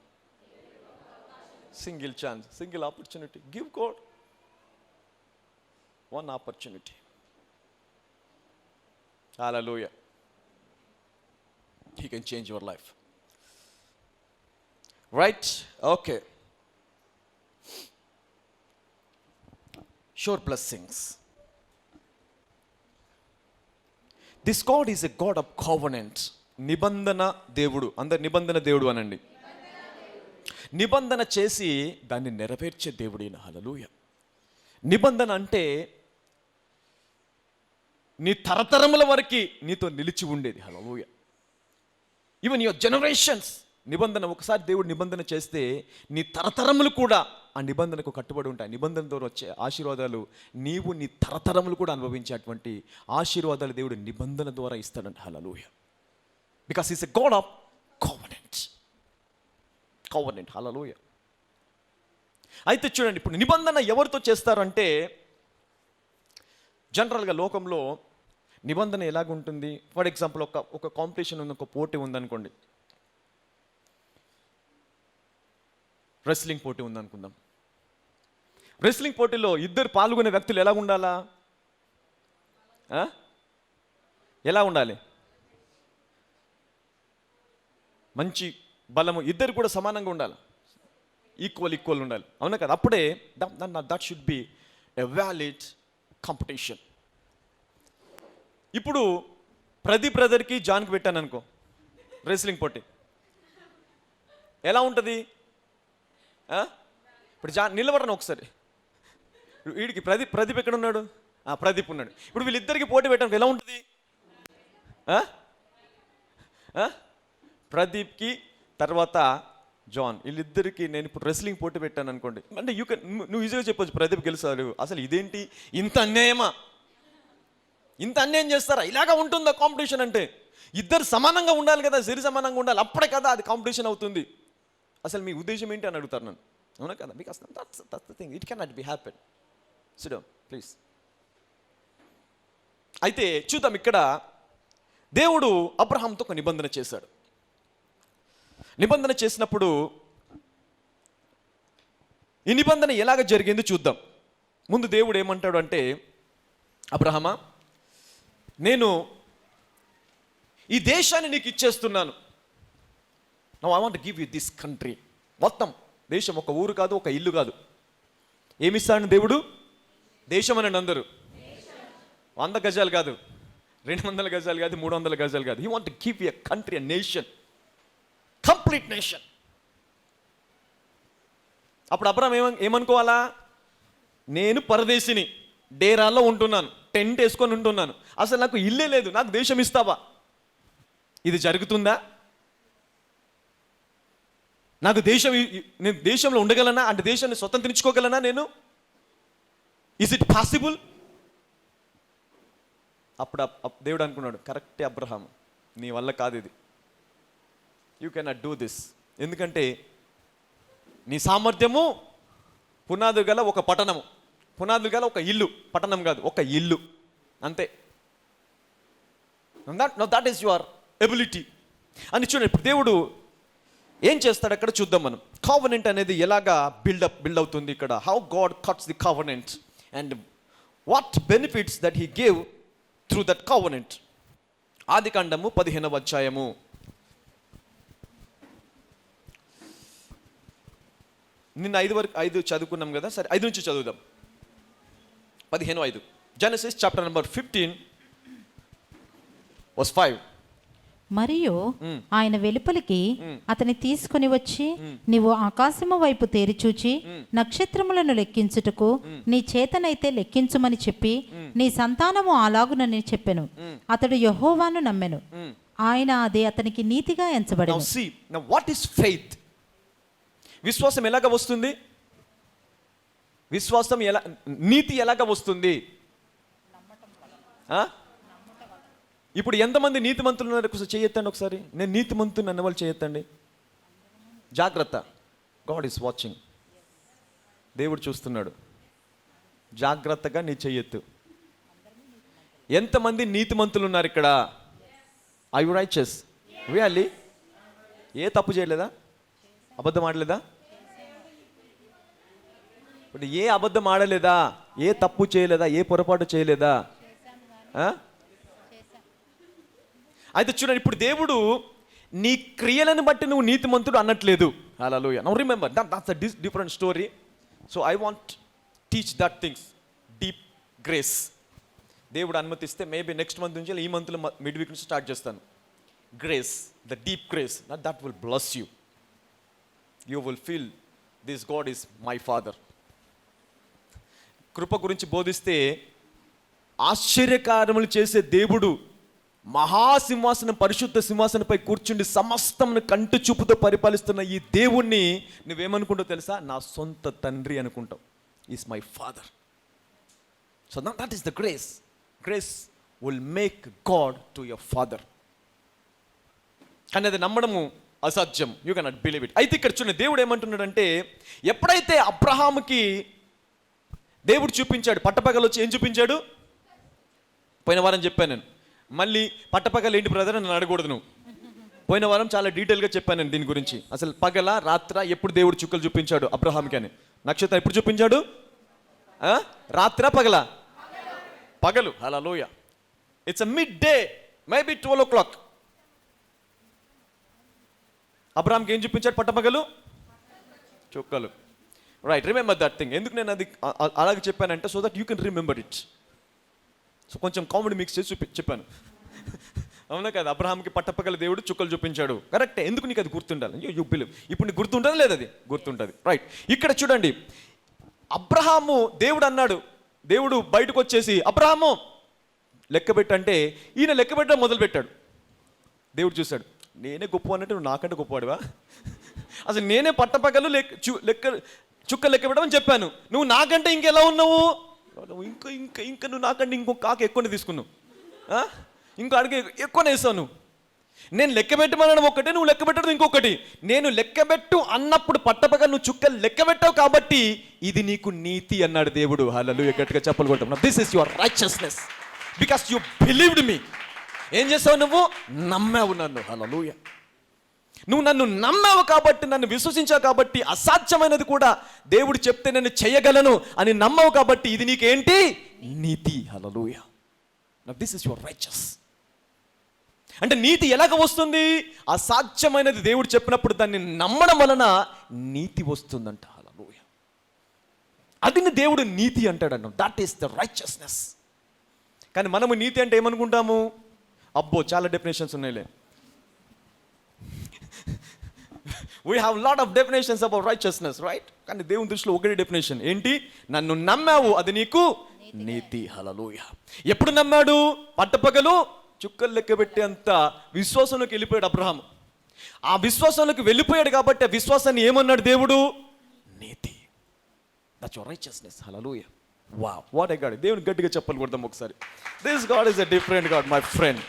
Single chance, single opportunity. Give God one opportunity. Hallelujah. He can change your life. Right? Okay. Sure blessings. This God is a God of covenant. నిబంధన దేవుడు. అందరు నిబంధన దేవుడు అనండి. నిబంధన చేసి దాన్ని నెరవేర్చే దేవుడైన. హల్లెలూయా. నిబంధన అంటే నీ తరతరముల వరకు నీతో నిలిచి ఉండేది. హల్లెలూయా. Even your generations. నిబంధన ఒకసారి దేవుడు నిబంధన చేస్తే నీ తరతరములు కూడా ఆ నిబంధనకు కట్టుబడి ఉంటాయి. నిబంధన ద్వారా వచ్చే ఆశీర్వాదాలు నీవు నీ తరతరములు కూడా అనుభవించేటువంటి ఆశీర్వాదాలు దేవుడు నిబంధన ద్వారా ఇస్తాడంట. Hallelujah. Because is a God of covenant. Covenant. Hallelujah. అయితే చూడండి, ఇప్పుడు నిబంధన ఎవరితో చేస్తారంటే, జనరల్గా లోకంలో నిబంధన ఎలాగుంటుంది? ఫర్ ఎగ్జాంపుల్, ఒక కాంపిటీషన్ ఉంది, ఒక పోటీ ఉందనుకోండి. రెస్లింగ్ పోటీ ఉందనుకుందాం. రెస్లింగ్ పోటీలో ఇద్దరు పాల్గొనే వ్యక్తులు ఎలా ఉండాలా? ఎలా ఉండాలి? మంచి బలము, ఇద్దరు కూడా సమానంగా ఉండాలి. ఈక్వల్ ఉండాలి. అవునా కదా? అప్పుడే that should be a valid competition. ఇప్పుడు ప్రదీప్ బ్రదర్కి జాన్కి పెట్టాను అనుకో రెస్లింగ్ పోటీ, ఎలా ఉంటుంది? ఇప్పుడు జాన్ నిలబడను ఒకసారి. వీడికి ప్రదీప్ ఎక్కడ ఉన్నాడు? ప్రదీప్ ఉన్నాడు. ఇప్పుడు వీళ్ళిద్దరికి పోటీ పెట్టాను, ఎలా ఉంటుంది? ప్రదీప్కి తర్వాత జాన్, వీళ్ళిద్దరికి నేను ఇప్పుడు రెస్లింగ్ పోటీ పెట్టాను అనుకోండి, అంటే నువ్వు ఈజీగా చెప్పొచ్చు ప్రదీప్ గెలుస్తాడు. అసలు ఇదేంటి, ఇంత అన్యాయమా, ఇంత అన్యాయం చేస్తారా, ఇలాగా ఉంటుందా కాంపిటీషన్ అంటే? ఇద్దరు సమానంగా ఉండాలి కదా, సరి సమానంగా ఉండాలి, అప్పుడే కదా అది కాంపిటీషన్ అవుతుంది. అసలు మీ ఉద్దేశం ఏంటి అని అడుగుతారు నన్ను, అవునా కదా? Because that's the thing, it can not be happen. SIT down please. అయితే చూద్దాం, ఇక్కడ దేవుడు అబ్రహాంతో ఒక నిబంధన చేశాడు. నిబంధన చేసినప్పుడు ఈ నిబంధన ఎలాగ జరిగింది చూద్దాం. ముందు దేవుడు ఏమంటాడు అంటే, అబ్రహమా, నేను ఈ దేశాన్ని నీకు ఇచ్చేస్తున్నాను. Now I want to give you this country. మొత్తం దేశం, ఒక ఊరు కాదు, ఒక ఇల్లు కాదు. ఏమిస్తాడు దేవుడు? దేశం అనండి అందరూ. 100 గజాలు కాదు, 200 గజాలు కాదు, 300 గజాలు కాదు. He want to give you a country, a nation, complete nation. అప్పుడు అబ్రహాం ఏమనుకోవాలా? నేను పరదేశిని, డేరాల్లో ఉంటున్నాను, టెంట్ వేసుకొని ఉంటున్నాను, అసలు నాకు ఇల్లే లేదు, నాకు దేశం ఇస్తావా? ఇది జరుగుతుందా? నాకు దేశం, నేను దేశంలో ఉండగలనా? అంటే దేశాన్ని స్వతంత్రించుకోగలనా నేను? Is it possible? అప్పుడు దేవుడు అనుకున్నాడు, కరెక్టే అబ్రహాం, నీ వల్ల కాదు ఇది, యూ కెనాట్ డూ దిస్. ఎందుకంటే నీ సామర్థ్యము పునాదులు గల ఒక పట్టణము, పునాదులు గల ఒక ఇల్లు, పట్టణం కాదు, ఒక ఇల్లు అంతే. దట్ ఈస్ యువర్ ఎబిలిటీ అని చూడండి. ఇప్పుడు దేవుడు ఏం చేస్తాడు అక్కడ చూద్దాం మనం. కావనెంట్ అనేది ఎలాగా బిల్డ్ అవుతుంది ఇక్కడ. How God cuts the covenant and what benefits that he gave through that covenant. ఆదికాండము 15వ అధ్యాయము నిన్న 5 చదువుకున్నాం కదా, సరే 5 నుంచి చదువుదాం. 15:5 జెనసిస్ చాప్టర్ నెంబర్ 15 verse 5. మరియు ఆయన వెలుపలికి అతని తీసుకుని వచ్చి, నీవు ఆకాశము వైపు తేరిచూచి నక్షత్రములను లెక్కించుటకు నీ చేతనైతే లెక్కించుమని చెప్పి నీ సంతానము అలాగునని చెప్పెను. అతడు యెహోవాను నమ్మెను, ఆయన అది అతనికి నీతిగా ఎంచబడెను. Now see, now what is faith? విశ్వాసం ఎలాగ వస్తుంది? విశ్వాసం నీతి ఎలాగ వస్తుంది? ఇప్పుడు ఎంతమంది నీతిమంతులు ఉన్నారు? ఒకసారి చేయొత్తండి, ఒకసారి నేను నీతిమంతుని అన్న వాళ్ళు చేయొత్తండి. జాగ్రత్త, గాడ్ ఈస్ వాచింగ్. దేవుడు చూస్తున్నాడు, జాగ్రత్తగా నీ చెయ్యొత్తు. ఎంతమంది నీతిమంతులు ఉన్నారు ఇక్కడ? Are you righteous? రియల్లీ? ఏ తప్పు చేయలేదా? అబద్ధం ఆడలేదా? ఇప్పుడు ఏ అబద్ధం ఆడలేదా? ఏ తప్పు చేయలేదా? ఏ పొరపాటు చేయలేదా? అయితే చూడండి, ఇప్పుడు దేవుడు నీ క్రియలను బట్టి నువ్వు నీతిమంతుడు అనట్లేదు. Hallelujah. Now remember that's a different story. So I want teach that things, deep grace. దేవుడు అనుమతిస్తే మేబీ నెక్స్ట్ మంత్ నుంచి, ఈ మంత్లో మిడ్ వీక్ నుంచి స్టార్ట్ చేస్తాను. Grace, the deep grace, that will bless you. You will feel this God is my father. కృప గురించి బోధిస్తే ఆశ్చర్యకార్యములు చేసే దేవుడు, మహాసింహాసనం, పరిశుద్ధ సింహాసనంపై కూర్చుండి సమస్తమును కంటి చూపుతో పరిపాలిస్తున్న ఈ దేవుణ్ణి నువ్వేమనుకుంటావు తెలుసా? నా సొంత తండ్రి అనుకుంటావు. Is my father. So that is the grace. Grace will make God to your father. కానీ అది నమ్మడము అసాధ్యం. You cannot believe it. అయితే ఇక్కడ చూడండి, దేవుడు ఏమంటున్నాడంటే, ఎప్పుడైతే అబ్రహాముకి దేవుడు చూపించాడు, పట్టపగలు వచ్చి ఏం చూపించాడు? పోయిన వారం చెప్పాను నేను. మళ్ళీ పట్టపగలు ఏంటి బ్రదర్ అని అడగకూడదు నువ్వు. పోయిన వారం చాలా డీటెయిల్గా చెప్పాను నేను దీని గురించి. అసలు పగల రాత్ర ఎప్పుడు దేవుడు చుక్కలు చూపించాడు అబ్రహాంకి అని? నక్షత్రం ఎప్పుడు చూపించాడు? రాత్ర పగల? పగలు. Hallelujah. It's a mid day, maybe 12 o'clock. అబ్రహాంకి ఏం చూపించాడు? పట్టపగలు చుక్కలు. Right, remember that thing. ఎందుకు నేను అది అలాగే చెప్పానంటే, so that you can remember it. So కొంచెం కామెడీ మిక్స్ చేసి చెప్పాను. అవునా కదా? అబ్రహాంకి పట్టపగల దేవుడు చుక్కలు చూపించాడు, కరెక్టే. ఎందుకు నీకు అది గుర్తుండాలి? You believe. ఇప్పుడు నీకు గుర్తుంటుంది లేదు? అది గుర్తుంటుంది. రైట్. ఇక్కడ చూడండి, అబ్రహాము దేవుడు అన్నాడు, దేవుడు బయటకు వచ్చేసి అబ్రహాము లెక్క పెట్టంటే ఈయన లెక్క పెట్టడం మొదలు పెట్టాడు. దేవుడు చూశాడు, నేనే గొప్ప అన్నట్టు నువ్వు నాకంటే గొప్పవాడివా? అసలు నేనే పట్టపగలు చుక్క లెక్క పెట్టమని చెప్పాను. నువ్వు నాకంటే ఇంకెలా ఉన్నావు? ఇంకా ఇంకా ఇంకా నువ్వు నాకంటే ఇంకొక కాకి ఎక్కువనే తీసుకున్నావు, ఇంకో అడిగి ఎక్కువనే వేసావు నువ్వు. నేను లెక్క పెట్టమనడం ఒకటి, నువ్వు లెక్క పెట్టడం ఇంకొకటి. నేను లెక్కబెట్టు అన్నప్పుడు పట్టపగ నువ్వు చుక్కలు లెక్క పెట్టావు కాబట్టి ఇది నీకు నీతి అన్నాడు దేవుడు. హల్లెలూయా, గట్టిగా చెప్పలు కొడతాం. This is your righteousness because you believed me. ఏం చేసావు? నువ్వు నమ్మావు నన్ను. హల్లెలూయా, నువ్వు నన్ను నమ్మావు కాబట్టి, నన్ను విశ్వసించావు కాబట్టి, అసాధ్యమైనది కూడా దేవుడు చెప్తే నేను చేయగలను అని నమ్మావు కాబట్టి ఇది నీకేంటి? నీతి. హల్లెలూయా, దిస్ ఇస్ యువర్ రైచియస్. అంటే నీతి ఎలాగ వస్తుంది? అసాధ్యమైనది దేవుడు చెప్పినప్పుడు దాన్ని నమ్మడం వలన నీతి వస్తుందంట. హల్లెలూయా, అది దేవుడు నీతి అంటాడు. That is the righteousness. కానీ మనము నీతి అంటే ఏమనుకుంటాము? అబ్బో చాలా definitions ఉన్నాయిలే. We have a lot of definitions about righteousness, right? కానీ దేవుని దృష్టిలో ఒకటి డెఫినేషన్ ఏంటి? నన్ను నమ్మావు, అది నీకు నీతి. హల్లెలూయా. ఎప్పుడు నమ్మాడు? పట్టపగలు చుక్కలు లెక్క పెట్టే అంత విశ్వాసంలోకి వెళ్ళిపోయాడు అబ్రహాము. ఆ విశ్వాసంలోకి వెళ్ళిపోయాడు కాబట్టి ఆ విశ్వాసాన్ని ఏమన్నాడు దేవుడు? నీతి. That's your righteousness. Hallelujah, wow, what a God. దేవుని గట్టిగా చెప్పలు కొడదాం ఒకసారి. This God is a different God my friend.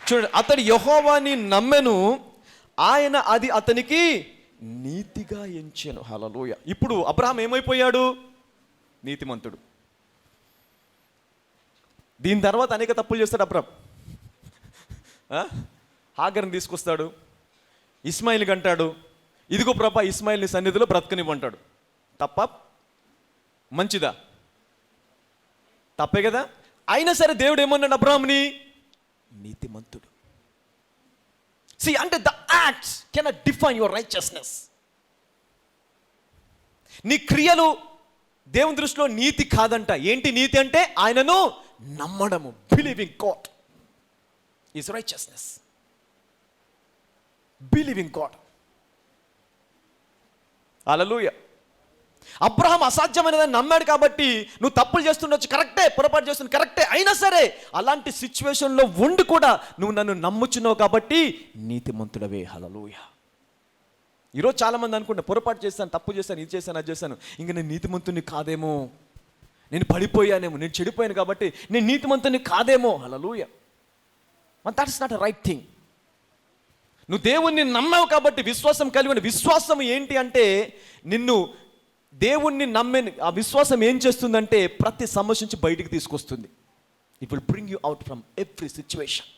చూడండి, అతడు యెహోవాని నమ్మెను, ఆయన అది అతనికి నీతిగా ఎంచెను. హల్లెలూయా. ఇప్పుడు అబ్రహాం ఏమైపోయాడు? నీతిమంతుడు. దీని తర్వాత అనేక తప్పులు చేస్తాడు అబ్రహాం. హాగర్ని తీసుకొస్తాడు, ఇస్మాయిల్కి అంటాడు, ఇదిగో ప్రభా ఇస్మాయిల్ని సన్నిధిలో బ్రతకనివ్వంటాడు. తప్ప? మంచిదా? తప్పే కదా. అయినా సరే దేవుడు ఏమన్నాడు అబ్రహాంని? నీతిమంతుడు. See, అంటే the acts cannot define your righteousness. నీ క్రియలు దేవుని దృష్టిలో నీతి కాదంట. ఏంటి నీతి అంటే? ఆయనను నమ్మడము. Believing God is righteousness. Believing God. Hallelujah. Abraham అసాధ్యమైనదని నమ్మాడు కాబట్టి నువ్వు తప్పులు చేస్తుండొచ్చు, కరెక్టే, పొరపాటు చేస్తున్న కరెక్టే, అయినా సరే అలాంటి సిచ్యువేషన్లో ఉండి కూడా నువ్వు నన్ను నమ్ముచున్నావు కాబట్టి నీతిమంతుడవే. హల్లెలూయా. ఈరోజు చాలామంది అనుకుంటా, పొరపాటు చేశాను, తప్పు చేశాను, ఇది చేశాను, అది చేశాను, ఇంక నేను నీతిమంతుని కాదేమో, నేను పడిపోయానేమో, నేను చెడిపోయాను కాబట్టి నేను నీతిమంతుని కాదేమో. Hallelujah. That is not a right thing. నువ్వు దేవుణ్ణి నమ్మావు కాబట్టి విశ్వాసం కలిగి ఉన్న విశ్వాసం ఏంటి అంటే, నిన్ను దేవుణ్ణి నమ్మే ఆ విశ్వాసం ఏం చేస్తుందంటే ప్రతి సమస్య నుంచి బయటికి తీసుకొస్తుంది. It will bring you out from every situation.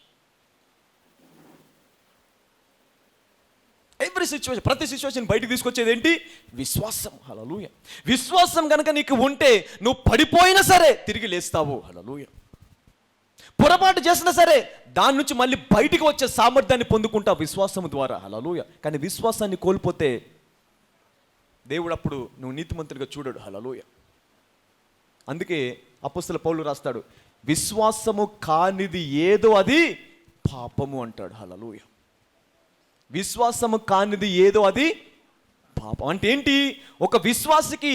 Every situation, ప్రతి సిచ్యువేషన్ బయటికి తీసుకొచ్చేది ఏంటి? విశ్వాసం. హల్లెలూయా. విశ్వాసం కనుక నీకు ఉంటే నువ్వు పడిపోయినా సరే తిరిగి లేస్తావు. హల్లెలూయా. పొరపాటు చేసినా సరే దాని నుంచి మళ్ళీ బయటికి వచ్చే సామర్థ్యాన్ని పొందుకుంటావు విశ్వాసం ద్వారా. హల్లెలూయా. కానీ విశ్వాసాన్ని కోల్పోతే దేవుడు అప్పుడు నువ్వు నీతిమంతుడిగా చూడడు. హల్లెలూయా. అందుకే అపొస్తలుల పౌలు రాస్తాడు, విశ్వాసము కానిది ఏదో అది పాపము అంటాడు. హల్లెలూయా. విశ్వాసము కానిది ఏదో అది పాపం. అంటే ఏంటి? ఒక విశ్వాసికి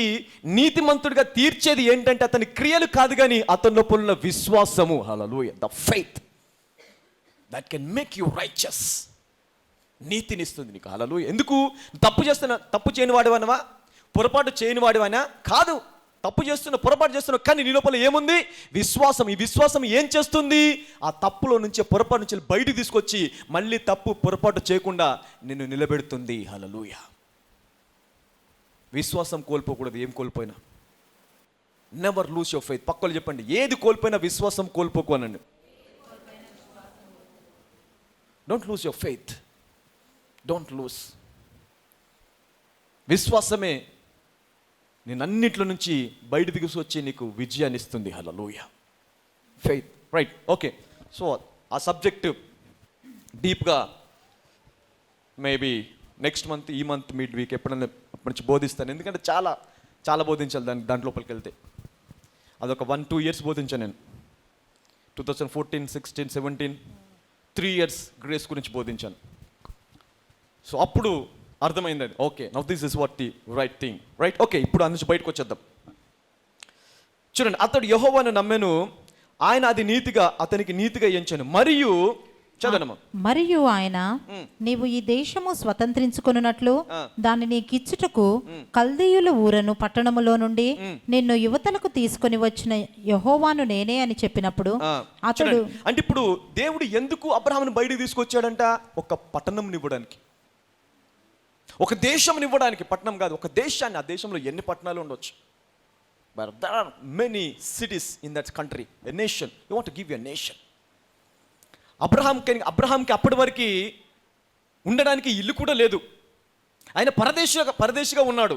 నీతిమంతుడిగా తీర్చేది ఏంటంటే అతని క్రియలు కాదు కానీ అతని లోపల ఉన్న విశ్వాసము. Hallelujah. The faith that can make you righteous. నీతినిస్తుంది నీకు. హల్లెలూయా. ఎందుకు? తప్పు చేయని వాడివనవా? పొరపాటు చేయని వాడివనా? కాదు. తప్పు చేస్తున్నా, పొరపాటు చేస్తున్నావు, కానీ నీ లోపల ఏముంది? విశ్వాసం. ఈ విశ్వాసం ఏం చేస్తుంది? ఆ తప్పులో నుంచి, పొరపాటు నుంచి బయటికి తీసుకొచ్చి మళ్ళీ తప్పు పొరపాటు చేయకుండా నిన్ను నిలబెడుతుంది. హల్లెలూయా. విశ్వాసం కోల్పోకూడదు. ఏం కోల్పోయినా నెవర్ లూజ్ యువర్ ఫెయిత్. పక్కలు చెప్పండి, ఏది కోల్పోయినా విశ్వాసం కోల్పోకు అనండి. Don't lose your faith. Don't lose. విశ్వాసమే నేను అన్నింటిలో నుంచి బయట తీసుకొచ్చి నీకు విజయాన్ని ఇస్తుంది. హల్లెలూయా. ఫెయిత్. Right, okay. సో ఆ సబ్జెక్ట్ డీప్గా మేబీ నెక్స్ట్ మంత్, ఈ మంత్ మిడ్ వీక్ ఎప్పుడైనా అప్పటి నుంచి బోధిస్తాను. ఎందుకంటే చాలా చాలా బోధించాలి దాంట్లోపలికి వెళ్తే. అదొక 1-2 years బోధించాను నేను. 2014, 16, 17 3 years గ్రేస్ గురించి బోధించాను. సో అప్పుడు అర్థమైంది అది. Okay, now this is what the right thing. Right, okay. ఇప్పుడు అందులో బయటకు వచ్చేద్దాం. చూడండి, అతడు యెహోవాను నమ్మెను, ఆయన అది అతనికి నీతిగా ఎంచెను, మరియు చదవనమ్మా. మరియు ఆయన నీవు ఈ దేశము స్వతంత్రించుకొనున్నట్లు దాన్ని నీకిచ్చుటకు కల్దీయుల ఊరను పట్టణములో నుండి నిన్ను యువతలకు తీసుకొని వచ్చిన యెహోవాను నేనే అని చెప్పినప్పుడు అతడు చూడండి. అంటే ఇప్పుడు దేవుడు ఎందుకు అబ్రహామును బయటికి తీసుకొచ్చాడంట? ఒక పట్టణం ఇవ్వడానికి, ఒక దేశం ఇవ్వడానికి. పట్టణం కాదు, ఒక దేశాన్ని. ఆ దేశంలో ఎన్ని పట్టణాలు ఉండొచ్చు? But there are many cities in that country, a nation. You want to give you a nation. అబ్రహాంకి అప్పటి వరకు ఉండడానికి ఇల్లు కూడా లేదు. ఆయన పరదేశిగా ఉన్నాడు.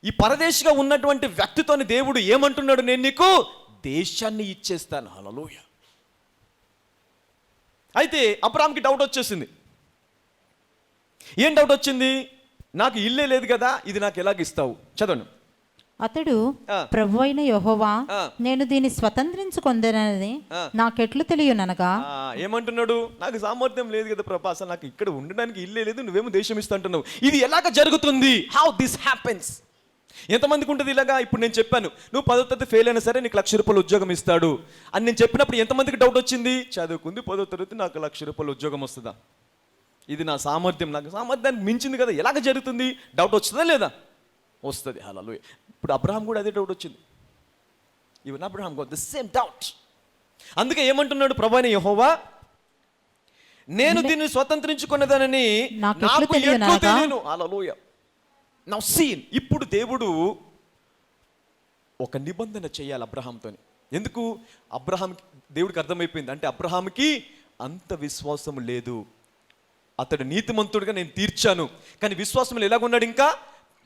ఈ పరదేశిగా ఉన్నటువంటి వ్యక్తితోని దేవుడు ఏమంటున్నాడు? నేను నీకు దేశాన్ని ఇచ్చేస్తాను. హల్లెలూయా. అయితే అబ్రహాంకి డౌట్ వచ్చేసింది. ఏం డౌట్ వచ్చింది? నాకు ఇల్లే లేదు కదా, ఇది నాకు ఎలాగ ఇస్తావు? చదవండి. అతడు ప్రభువైన యెహోవా నేను దీన్ని స్వతంత్రించుకొందనని నాకెట్లు తెలియననగా. ఏమంటున్నాడు? నాకు సామర్థ్యం లేదు కదా ప్రభా, అసలు నాకు ఇక్కడ ఉండడానికి ఇల్లే లేదు, నువ్వేమో దేశం ఇస్తా అంటున్నావు. ఇది ఎలాగ జరుగుతుంది? How this happens? ఎంతమందికి ఉంటుంది ఇలాగా? ఇప్పుడు నేను చెప్పాను, నువ్వు 10వ తరగతి ఫెయిల్ అయినా సరే నీకు ₹1,00,000 ఉద్యోగం ఇస్తాడు అని నేను చెప్పినప్పుడు ఎంతమందికి డౌట్ వచ్చింది? చదువుకుంది 10వ తరగతి, నాకు ₹1,00,000 ఉద్యోగం వస్తుందా? ఇది నా సామర్థ్యం, నాకు సామర్థ్యానికి మించింది కదా, ఎలాగ జరుగుతుంది? డౌట్ వస్తుందా లేదా? వస్తుంది. హల్లెలూయా. ఇప్పుడు అబ్రహాం కూడా అదే డౌట్ వచ్చింది. Even Abraham got the same doubt. అందుకే ఏమంటున్నాడు ప్రభువైన యెహోవా? నేను దీన్ని స్వతంత్రించుకున్నదానని నాకు ఎట్లు తెలియను. హల్లెలూయా. Now scene. ఇప్పుడు దేవుడు ఒక నిబంధన చేయాలి అబ్రహాంతోని. ఎందుకు? దేవుడికి అర్థమైపోయింది, అంటే అబ్రహాంకి అంత విశ్వాసం లేదు. అతడు నీతిమంతుడిగా నేను తీర్చాను, కానీ విశ్వాసంలో ఎలాగున్నాడు? ఇంకా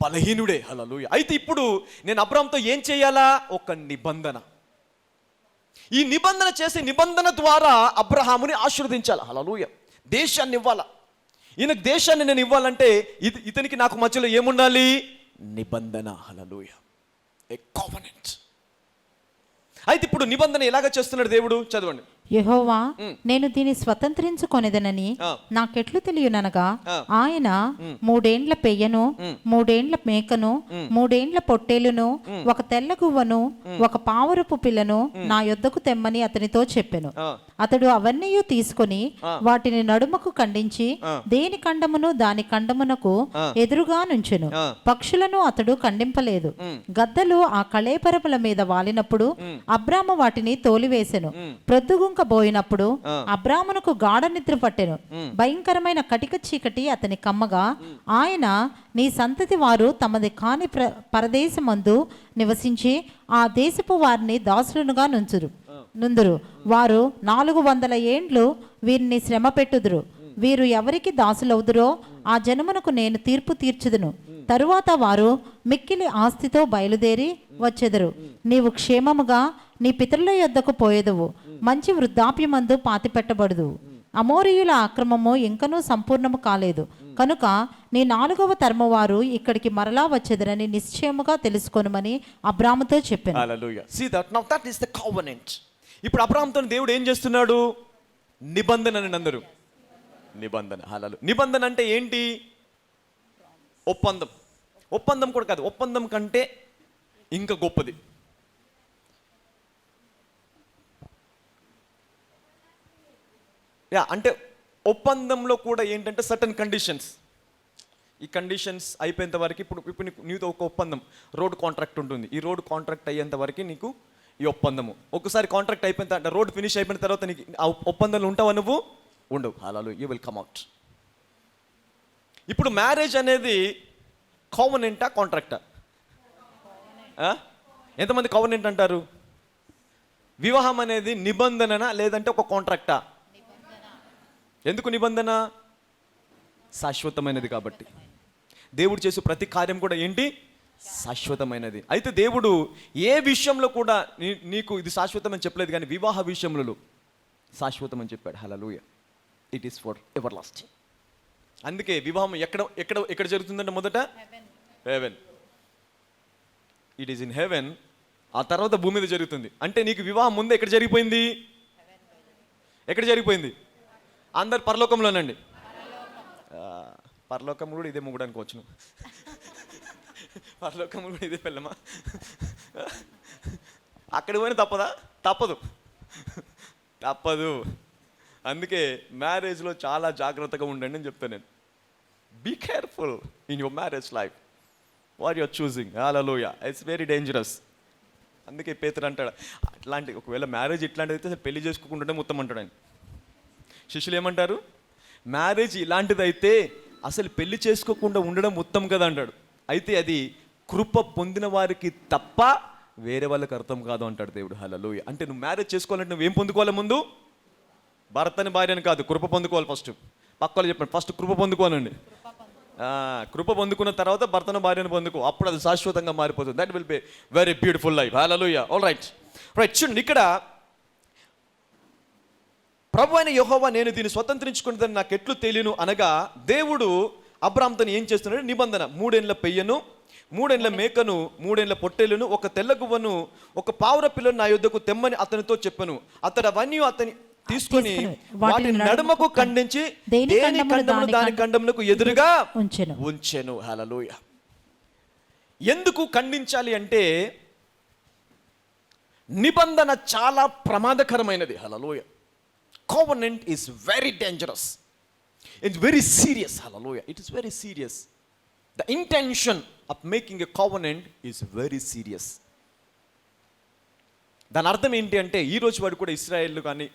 బలహీనుడే. హల్లెలూయా. అయితే ఇప్పుడు నేను అబ్రహాంతో ఏం చేయాలా? ఒక నిబంధన. ఈ నిబంధన చేసే నిబంధన ద్వారా అబ్రహాముని ఆశీర్వదించాలి. హల్లెలూయా. దేశాన్ని ఇవ్వాలా. ఈయనకు దేశాన్ని నేను ఇవ్వాలంటే ఇతనికి నాకు మధ్యలో ఏముండాలి? నిబంధన. హల్లెలూయా. ఏ కోవెనెంట్. అయితే ఇప్పుడు నిబంధన ఎలాగ చేస్తున్నాడు దేవుడు? చదవండి. యెహోవా నేను దీన్ని స్వతంత్రించుకొనేదనని నాకెట్లు తెలియననగా ఆయన 3 ఏండ్ల పెయ్యను, 3 ఏండ్ల మేకను, 3 ఏండ్ల పొట్టేలును, ఒక తెల్ల గువ్వను, ఒక పావురపు పిల్లను నా యొద్దకు తెమ్మని అతనితో చెప్పెను. అతడు అవన్నీ తీసుకొని వాటిని నడుమకు ఖండించి దేని ఖండమును దాని ఖండమునకు ఎదురుగా నుంచెను. పక్షులను అతడు ఖండింపలేదు. గద్దలు ఆ కళేపరముల మీద వాలినప్పుడు అబ్రాము వాటిని తోలివేసెను. ప్రొద్దుగుంకబోయినప్పుడు అబ్రామునకు గాఢ నిద్ర పట్టెను. భయంకరమైన కటిక చీకటి అతని కమ్మగా ఆయన నీ సంతతి వారు తమది కాని పరదేశమందు నివసించి ఆ దేశపు వారిని దాసులనుగా నుందురు. వారు 400 ఏండ్లు వీరిని శ్రమ పెట్టుదురు. వీరు ఎవరికి దాసులవుదురో ఆ జనమునకు నేను తీర్పు తీర్చుదును. తరువాత వారు మిక్కిలి ఆస్తితో బయలుదేరి వచ్చెదరు. నీవు క్షేమముగా నీ పితరుల యొద్దకు పోయేదువు. మంచి వృద్ధాప్యమందు పాతిపెట్టబడుదు. అమోరీయుల ఆక్రమము ఇంకనూ సంపూర్ణము కాలేదు కనుక నీ 4వ తరము వారు ఇక్కడికి మరలా వచ్చెదరని నిశ్చయముగా తెలుసుకొనుమని అబ్రాముతో చెప్పాను. హల్లెలూయా. See that now that is the covenant. ఇప్పుడు అబ్రాహాముతో దేవుడు ఏం చేస్తున్నాడు? నిబంధన అని అందరూ. నిబంధన. హల్లెలూయా. నిబంధన అంటే ఏంటి? ఒప్పందం. ఒప్పందం కూడా కాదు, ఒప్పందం కంటే ఇంకా గొప్పది. అంటే ఒప్పందంలో కూడా ఏంటంటే సర్టన్ కండిషన్స్. ఈ కండిషన్స్ అయిపోయేంత వరకు ఇప్పుడు నీతో ఒక ఒప్పందం, రోడ్ కాంట్రాక్ట్ ఉంటుంది. ఈ రోడ్ కాంట్రాక్ట్ అయ్యేంత వరకు నీకు ఈ ఒప్పందము. ఒకసారి కాంట్రాక్ట్ అయిపోయిన తర్వాత, రోడ్ ఫినిష్ అయిపోయిన తర్వాత నీకు ఆ ఒప్పందంలో ఉంటావా? నువ్వు ఉండవు. Hallelujah. You will come out. ఇప్పుడు మ్యారేజ్ అనేది కావనెంటా కాంట్రాక్టా? ఎంతమంది కావనెంట్ అంటారు? వివాహం అనేది నిబంధననా లేదంటే ఒక కాంట్రాక్టా? ఎందుకు నిబంధన? శాశ్వతమైనది కాబట్టి. దేవుడు చేసే ప్రతి కార్యం కూడా ఏంటి? శాశ్వతమైనది. అయితే దేవుడు ఏ విషయంలో కూడా నీకు ఇది శాశ్వతమని చెప్పలేదు, కానీ వివాహ విషయంలో శాశ్వతమని చెప్పాడు. Hallelujah. It is forever lasting. అందుకే వివాహం ఎక్కడ జరుగుతుందంటే మొదట heaven. It is in heaven. ఆ తర్వాత భూమి మీద జరుగుతుంది. అంటే నీకు వివాహం ముందు ఎక్కడ జరిగిపోయింది? ఎక్కడ జరిగిపోయింది? అందరు పరలోకంలోనండి. పరలోకం కూడా ఇదే ముగ్గడానికి వచ్చును. పరలోకం కూడా ఇదే పిల్లమా? అక్కడ పోయినా తప్పదా? తప్పదు. అందుకే మ్యారేజ్లో చాలా జాగ్రత్తగా ఉండండి అని చెప్తాను నేను. Be careful in your marriage life what you're choosing. Hallelujah. It's very dangerous. అందుకే పేతురు అంటాడు, అట్లాంటి ఒకవేళ మ్యారేజ్ ఇట్లాంటిది అయితే అసలు పెళ్లి చేసుకోకుండా మొత్తం అంటాడు ఆయన. శిష్యులు ఏమంటారు, మ్యారేజ్ ఇలాంటిదైతే అసలు పెళ్లి చేసుకోకుండా ఉండడం ఉత్తమం కదా అంటాడు. అయితే అది కృప పొందిన వారికి తప్ప వేరే వాళ్ళకి అర్థం కాదు అంటాడు దేవుడు. హల్లెలూయా. అంటే నువ్వు మ్యారేజ్ చేసుకోవాలంటే నువ్వేం పొందుకోవాలి? ముందు భర్తని భార్యని కాదు, కృప పొందుకోవాలి ఫస్ట్. పక్కలో చెప్పండి, ఫస్ట్ కృప పొందుకోనండి. కృప పొందుకున్న తర్వాత భర్తను భార్యను పొందుకో, అప్పుడు అది శాశ్వతంగా మారిపోతుంది. That will be very beautiful life. Hallelujah. All right. చూడండి, ఇక్కడ ప్రభు అయిన యెహోవా నేను దీన్ని స్వతంత్రించుకున్నదని నాకు ఎట్లు తెలియను అనగా, దేవుడు అబ్రాహాముతో ఏం చేస్తున్నాడు? నిబంధన. 3 ఏళ్ల పెయ్యను, 3 ఏళ్ల మేకను, 3 ఏళ్ల పొట్టేలును, ఒక తెల్ల గువ్వను, ఒక పావుర పిల్లను నా యొద్దకు తెమ్మని అతనితో చెప్పాను. అతడు అవన్నీ అతని తీసుకుని వాటిని నడుమకు ఖండించి దేని ఖండమును దాని ఖండమునకు ఎదురుగా ఉంచెను. హల్లెలూయా. ఎందుకు ఖండించాలి అంటే నిబంధన చాలా ప్రమాదకరమైనది. హల్లెలూయా. Covenant is very dangerous. It's very serious. Hallelujah. It is very serious. The intention of making a covenant is very serious. దాని అర్థం ఏంటి అంటే, ఈ రోజు వాడు కూడా ఇశ్రాయేల్ కానీ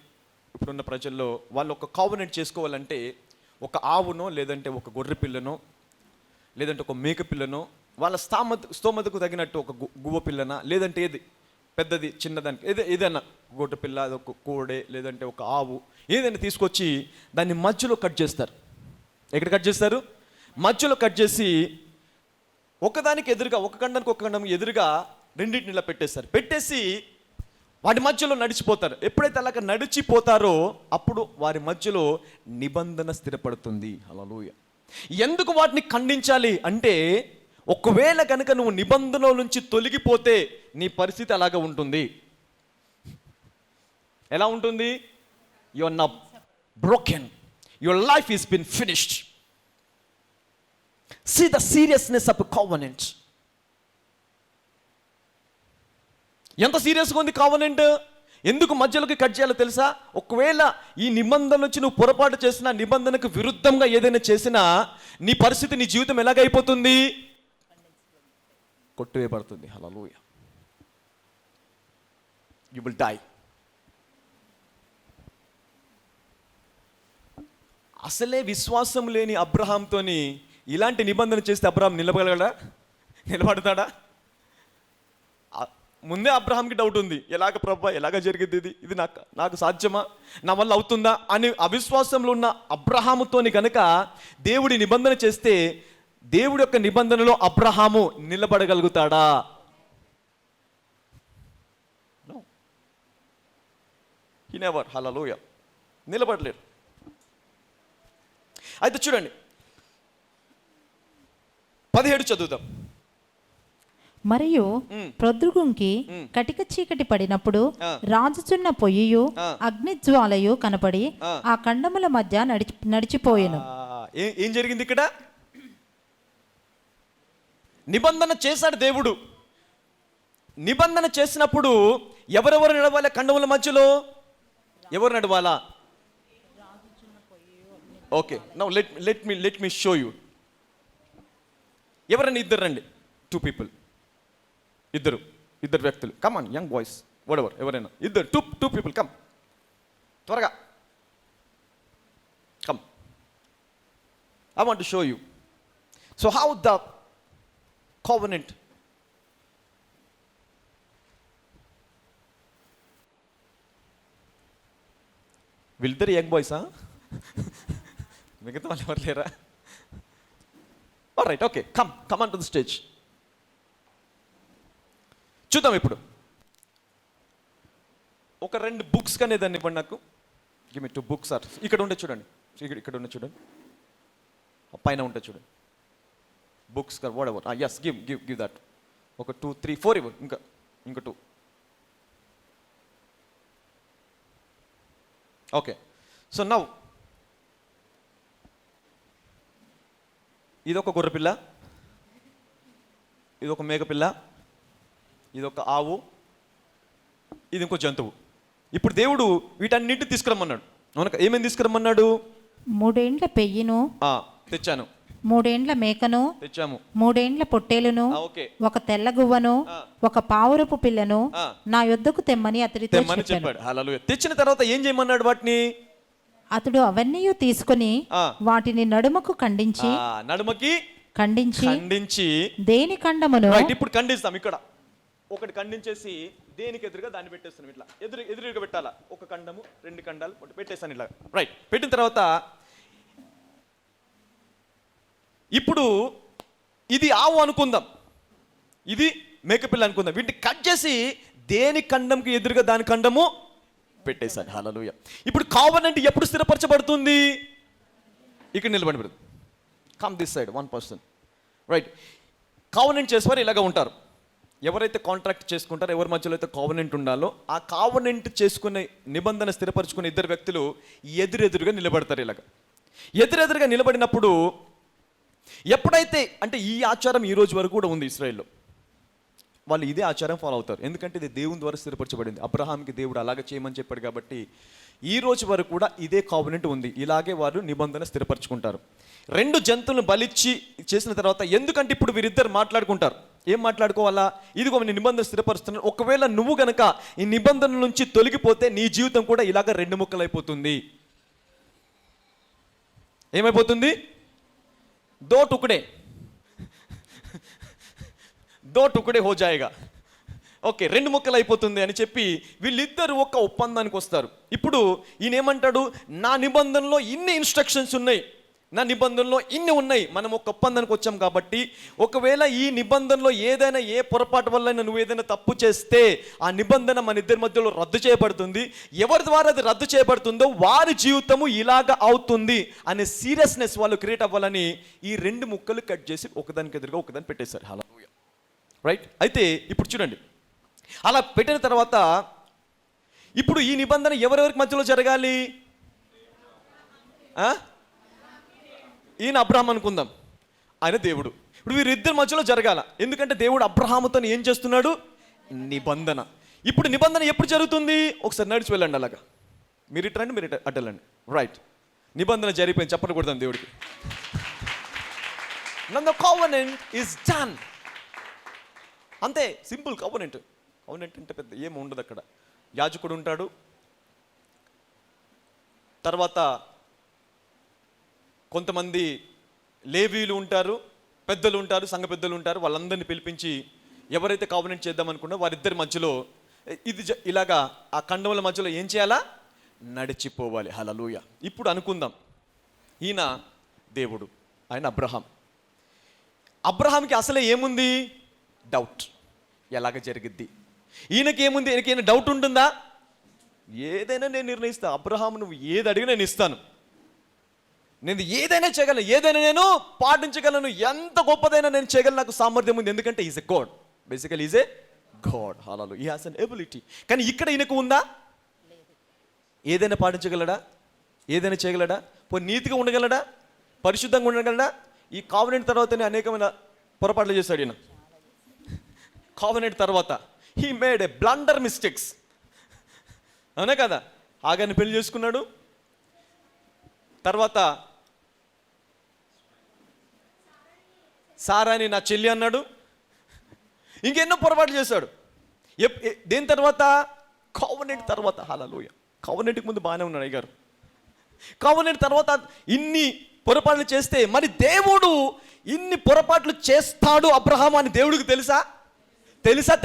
ఇప్పుడున్న ప్రజల్లో వాళ్ళు ఒక కావనెంట్ చేసుకోవాలంటే ఒక ఆవునో, లేదంటే ఒక గొర్రె పిల్లనో, లేదంటే ఒక మేక పిల్లనో, వాళ్ళ స్తోమతకు తగినట్టు ఒక గువ్వ పిల్లన, లేదంటే ఏది పెద్దది చిన్నదానికి ఏదైనా గొడ్డ పిల్ల, ఒక కోడె, లేదంటే ఒక ఆవు, ఏదైనా తీసుకొచ్చి దాన్ని మధ్యలో కట్ చేస్తారు. ఎక్కడ కట్ చేస్తారు? మధ్యలో కట్ చేసి ఒకదానికి ఎదురుగా, ఒక ఖండానికి ఒక ఖండం ఎదురుగా రెండింటిని ఇలా పెట్టేస్తారు. పెట్టేసి వాటి మధ్యలో నడిచిపోతారు. ఎప్పుడైతే అలాగ నడిచిపోతారో అప్పుడు వారి మధ్యలో నిబంధన స్థిరపడుతుంది. హల్లెలూయా. ఎందుకు వాటిని ఖండించాలి అంటే, ఒకవేళ కనుక నువ్వు నిబంధనల నుంచి తొలగిపోతే నీ పరిస్థితి అలాగ ఉంటుంది. ఎలా ఉంటుంది? You are now broken, your life is been finished. See the seriousness of covenant. ఎంత సీరియస్గా ఉంది కావనెంట్. ఎందుకు మధ్యలోకి కట్ చేయాలో తెలుసా? ఒకవేళ ఈ నిబంధన నుంచి నువ్వు పొరపాటు చేసినా, నిబంధనకు విరుద్ధంగా ఏదైనా చేసినా నీ పరిస్థితి, నీ జీవితం ఎలాగైపోతుంది? కొట్టివేయబడుతుంది. హల్లెలూయా. You will die. అసలే విశ్వాసం లేని అబ్రహాంతోని ఇలాంటి నిబంధన చేస్తే అబ్రహాం నిలబడగలడా? నిలబడతాడా? ముందే అబ్రహాంకి డౌట్ ఉంది. ఎలాగ ప్రభా, ఎలాగ జరిగింది ఇది నాకు సాధ్యమా, నా వల్ల అవుతుందా అని అవిశ్వాసంలో ఉన్న అబ్రహాముతోని కనుక దేవుడి నిబంధన చేస్తే, దేవుడి యొక్క నిబంధనలో అబ్రహాము నిలబడగలుగుతాడా? No, he never. హల్లెలూయా. నిలబడలేరు. అయితే చూడండి, 17 చదువుదాం. మరియు ప్రొద్దుగుంకి కటిక చీకటి పడినప్పుడు రాజుచున్న పొయ్యియు అగ్నిజ్వాలయు కనపడి ఆ ఖండముల మధ్య నడిచిపోయెను. ఏం జరిగింది ఇక్కడ? నిబంధన చేశాడు దేవుడు. నిబంధన చేసినప్పుడు ఎవరెవరు నడవాలి? ఖండముల మధ్యలో ఎవరు నడవాలా? Okay, now let me show you. ఎవరైనా ఇద్దరు రండి. 2 people. ఇద్దరు వ్యక్తులు. Come on, young boys, whatever, ఎవరైనా ఇద్దరు, 2 people, కమ్ త్వరగా, come. I want to show you. So how the covenant వీళ్ళిద్దరు యంగ్ బాయ్సా? మిగతా వాళ్ళు ఎవరు లేరా? All right, okay, come on to the stage. చూద్దాం ఇప్పుడు. ఒక 2 books కానీ దాన్ని ఇవ్వండి నాకు. Give me 2 books. ఆర్ ఇక్కడ ఉండే చూడండి, ఇక్కడ ఉండే చూడండి, పైన ఉంటే చూడండి. Books car whatever. Yes, give that. ఒక 2, 3, 4 ఇవ్వు. ఇంకా 2. ఓకే. సో నౌ ఇదొక గొర్రెపిల్ల, ఇదొక మేకపిల్ల, ఇదొక ఆవు, ఇది ఇంకో జంతువు. ఇప్పుడు దేవుడు వీటన్నింటిని తీసుకురమ్మన్నాడు. అవును, ఏమేమి తీసుకురమ్మన్నాడు? 3 ఏండ్ల పెయ్యను, తెచ్చాను. 3 ఏండ్ల మేకను, తెచ్చాము. 3 ఏండ్ల పొట్టేలును, ఓకే. ఒక తెల్ల గువ్వను, ఒక పావురపు పిల్లను నా యొద్దకు తెమ్మని అతడితో తెమ్మని చెప్పాను. చెప్పాడు. హల్లెలూయా. తెచ్చిన తర్వాత ఏం చేయమన్నాడు వాటిని? అతడు అవన్నీ తీసుకుని వాటిని నడుమకు ఖండించి నడుమకి ఖండించి దేని ఖండమును, రైట్, ఇప్పుడు ఖండిస్తాం. ఇక్కడ ఒకటి ఖండించేసి దేనికి ఎదురుగా దాన్ని పెట్టేస్తాను. ఇట్లా ఎదురుగా పెట్టాలా. ఒక ఖండము, 2 ఖండాలు పెట్టేస్తాను ఇట్లా. రైట్, పెట్టిన తర్వాత ఇప్పుడు ఇది ఆవు అనుకుందాం, ఇది మేకపిల్ల అనుకుందాం. వీటిని కట్ చేసి దేని ఖండంకి ఎదురుగా దాని ఖండము పెట్టేశాను. హల్లెలూయా. ఇప్పుడు కావనెంట్ ఎప్పుడు స్థిరపరచబడుతుంది? ఇక్కడ నిలబడి come this side 1%. Right, covenant చేసేవారు ఇలాగ ఉంటారు. ఎవరైతే కాంట్రాక్ట్ చేసుకుంటారో, ఎవరి మధ్యలో అయితే కావనెంట్ ఉండాలో, ఆ కావనెంట్ చేసుకునే నిబంధన స్థిరపరచుకునే ఇద్దరు వ్యక్తులు ఎదురెదురుగా నిలబడతారు. ఇలాగ ఎదురెదురుగా నిలబడినప్పుడు ఎప్పుడైతే, అంటే ఈ ఆచారం ఈ రోజు వరకు కూడా ఉంది ఇశ్రాయేల్లో, వాళ్ళు ఇదే ఆచారం ఫాలో అవుతారు. ఎందుకంటే ఇది దేవుని ద్వారా స్థిరపరచబడింది. అబ్రహాంకి దేవుడు అలాగే చేయమని చెప్పాడు కాబట్టి ఈ రోజు వరకు కూడా ఇదే కావనెంట్ ఉంది. ఇలాగే వారు నిబంధన స్థిరపరచుకుంటారు. 2 జంతువులను బలిచ్చి చేసిన తర్వాత, ఎందుకంటే ఇప్పుడు వీరిద్దరు మాట్లాడుకుంటారు. ఏం మాట్లాడుకోవాలా? ఇదిగో నేను నిబంధన స్థిరపరుస్తున్నాను, ఒకవేళ నువ్వు గనక ఈ నిబంధన నుంచి తొలగిపోతే నీ జీవితం కూడా ఇలాగ 2 ముక్కలు అయిపోతుంది. ఏమైపోతుంది? దో టుకుడే హో జాయేగా. ఓకే, 2 ముక్కలు అయిపోతుంది అని చెప్పి వీళ్ళిద్దరు ఒక ఒప్పందానికి వస్తారు. ఇప్పుడు ఈయన ఏమంటాడు? నా నిబంధనలో ఇన్ని ఇన్స్ట్రక్షన్స్ ఉన్నాయి, నా నిబంధనలో ఇన్ని ఉన్నాయి, మనం ఒక ఒప్పందానికి వచ్చాం కాబట్టి ఒకవేళ ఈ నిబంధనలో ఏదైనా ఏ పొరపాటు వల్ల నువ్వు ఏదైనా తప్పు చేస్తే ఆ నిబంధన మన ఇద్దరి మధ్యలో రద్దు చేయబడుతుంది. ఎవరి ద్వారా అది రద్దు చేయబడుతుందో వారి జీవితము ఇలాగ అవుతుంది అనే సీరియస్నెస్ వాళ్ళు క్రియేట్ అవ్వాలని ఈ 2 ముక్కలు కట్ చేసి ఒకదానికి ఎదురుగా ఒకదాన్ని పెట్టేశారు. హల్లెలూయా. రైట్, అయితే ఇప్పుడు చూడండి, అలా పెట్టిన తర్వాత ఇప్పుడు ఈ నిబంధన ఎవరెవరికి మధ్యలో జరగాలి? ఈయన అబ్రహాం అనుకుందాం, ఆయన దేవుడు. ఇప్పుడు వీరిద్దరి మధ్యలో జరగాల. ఎందుకంటే దేవుడు అబ్రహాముతో ఏం చేస్తున్నాడు? నిబంధన. ఇప్పుడు నిబంధన ఎప్పుడు జరుగుతుంది? ఒకసారి నడిచి వెళ్ళండి, అలాగా మీరు ఇటు రండి, మీరు అటు వెళ్ళండి. రైట్, నిబంధన జరిగిపోయింది, చెప్పండి కొడతాం దేవుడికి. నన్ను covenant is done. అంతే, సింపుల్. కవనెంట్ అంటే పెద్ద ఏమి ఉండదు. అక్కడ యాజకుడు ఉంటాడు, తర్వాత కొంతమంది లేవీలు ఉంటారు, పెద్దలు ఉంటారు, సంఘ పెద్దలు ఉంటారు. వాళ్ళందరినీ పిలిపించి ఎవరైతే కావనెంట్ చేద్దాం అనుకున్నారో వారిద్దరి మధ్యలో ఇది ఇలాగా ఆ ఖండముల మధ్యలో ఏం చేయాలా? నడిచిపోవాలి. హల్లెలూయా. ఇప్పుడు అనుకుందాం, ఈయన దేవుడు, ఆయన అబ్రహాంకి అసలే ఏముంది? డౌట్, ఎలాగ జరిగిద్ది. ఈయనకి ఏముంది? ఈయనకి డౌట్ ఉంటుందా? ఏదైనా నేను నిర్ణయిస్తా. అబ్రహాం, నువ్వు ఏది అడిగినా నేను ఇస్తాను, నేను ఏదైనా చేయగలను, ఏదైనా నేను పాటించగలను, ఎంత గొప్పదైనా నేను చేయగలను, నాకు సామర్థ్యం ఉంది. ఎందుకంటే is a God, basically is a God. Hallelujah. He has an ability. కానీ ఇక్కడ ఈయనకు ఉందా? ఏదైనా పాటించగలడా? ఏదైనా చేయగలడా? నీతిగా ఉండగలడా? పరిశుద్ధంగా ఉండగలడా? ఈ కావనెంట్ తర్వాతనే అనేకమైన పొరపాట్లు చేశాడు ఈయన. కావనెంట్ తర్వాత he made A blunder mistakes, అవునా కదా? ఆగాన్ని పెళ్లి చేసుకున్నాడు, తర్వాత సారాని నా చెల్లి అన్నాడు, ఇంకెన్నో పొరపాట్లు చేశాడు. దేని తర్వాత? కావనెంట్ తర్వాత. హల్లెలూయా. కావనెంట్కి ముందు బాగానే ఉన్నాడు అయ్యగారు. కావనెంట్ తర్వాత ఇన్ని పొరపాట్లు చేస్తే మరి దేవుడు ఇన్ని పొరపాట్లు చేస్తాడు అబ్రహాం అని దేవుడికి తెలుసా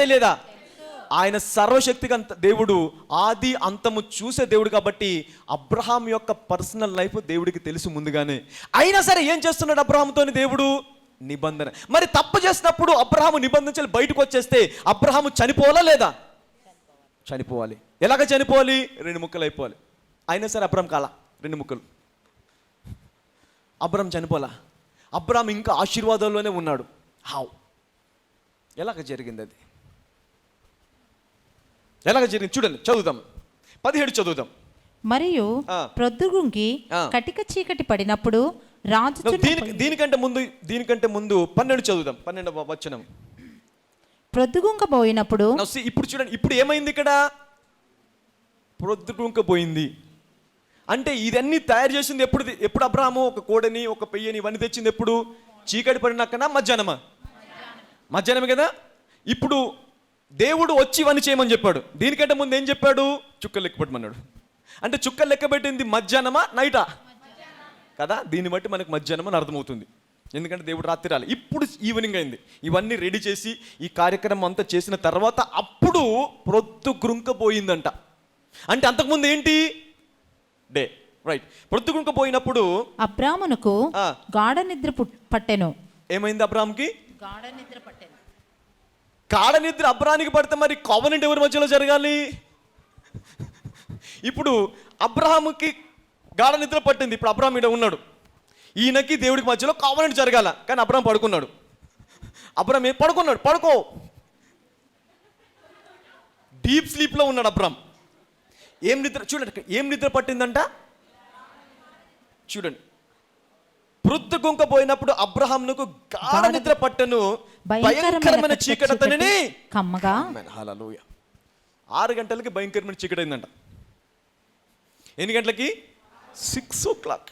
తెలియదా? ఆయన సర్వశక్తిగా దేవుడు, ఆది అంతము చూసే దేవుడు కాబట్టి అబ్రహాం యొక్క పర్సనల్ లైఫ్ దేవుడికి తెలుసు ముందుగానే. అయినా సరే ఏం చేస్తున్నాడు అబ్రహాంతో దేవుడు? నిబంధన. మరి తప్పు చేసినప్పుడు అబ్రహాము నిబంధించాలి, బయటకు వచ్చేస్తే అబ్రహాము చనిపోవాలా లేదా? చనిపోవాలి. ఎలాగ చనిపోవాలి? 2 ముక్కలు అయిపోవాలి. అయినా సరే అబ్రహాం కాలా, 2 ముక్కలు. అబ్రహాం చనిపోలా. అబ్రహాం ఇంకా ఆశీర్వాదంలోనే ఉన్నాడు. హౌ? ఎలాగ జరిగింది అది? ఎలాగ జరిగింది చూడండి, చదువుదాం. 17 చదువుదాం. మరియు ప్రొద్దుగుంకి కటిక చీకటి పడినప్పుడు రాజు దీనికంటే ముందు 12 చదువుదాం. 12వ వచనం. ప్రొద్దుగుంక పోయినప్పుడు, ఇప్పుడు చూడండి, ఇప్పుడు ఏమైంది ఇక్కడ? ప్రొద్దుగుంక పోయింది. అంటే ఇదన్నీ తయారు చేసింది ఎప్పుడు అబ్రహాము ఒక కోడని ఒక పెయ్యని ఇవన్నీ తెచ్చింది ఎప్పుడు? చీకటి పడినాకనా మధ్యాహ్నమా? మధ్యాహ్నమే కదా. ఇప్పుడు దేవుడు వచ్చి ఇవన్నీ చేయమని చెప్పాడు. దీనికంటే ముందు ఏం చెప్పాడు? చుక్కలు లెక్క పెట్టమన్నాడు. అంటే చుక్కలు లెక్క పెట్టింది మధ్యాహ్నమా నైటా కదా? దీన్ని బట్టి మనకు మధ్యాహ్నం అని అర్థమవుతుంది. ఎందుకంటే దేవుడు రాత్రి రాలి, ఇప్పుడు ఈవినింగ్ అయింది. ఇవన్నీ రెడీ చేసి ఈ కార్యక్రమం అంతా చేసిన తర్వాత అప్పుడు ప్రొద్దుగుంకపోయిందంట. అంటే అంతకుముందు ఏంటి? Day, right. ప్రొద్దుగుంకపోయినప్పుడు అబ్రామునకు గాఢ నిద్ర పట్టెను. ఏమైంది అబ్రామ్కి? గాఢ నిద్ర పట్టెను. గాఢ నిద్ర అబ్రానికి పడితే మరి కోవనెంట్ ఎవరి మధ్యలో జరగాలి? ఇప్పుడు అబ్రహాముకి గాఢ నిద్ర పట్టింది. ఇప్పుడు అబ్రహాం ఈడ ఉన్నాడు, ఈయనకి దేవుడికి మధ్యలో కోవనెంట్ జరగాల. కానీ అబ్రహాం పడుకున్నాడు. అబ్రహాం పడుకున్నాడు, పడుకో, డీప్ స్లీప్లో ఉన్నాడు అబ్రహాం. ఏం నిద్ర చూడండి, ఏం నిద్ర పట్టిందంట చూడండి. ప్రొద్దుగుంకపోయినప్పుడు అబ్రహామునకు గాఢ నిద్ర పట్టెను, భయంకరమైన చీకటి అతనిని కమ్మగా. హల్లెలూయా. 6 గంటలకి భయంకరమైన చీకటి అయిందంట. ఎన్ని గంటలకి? 6 o'clock.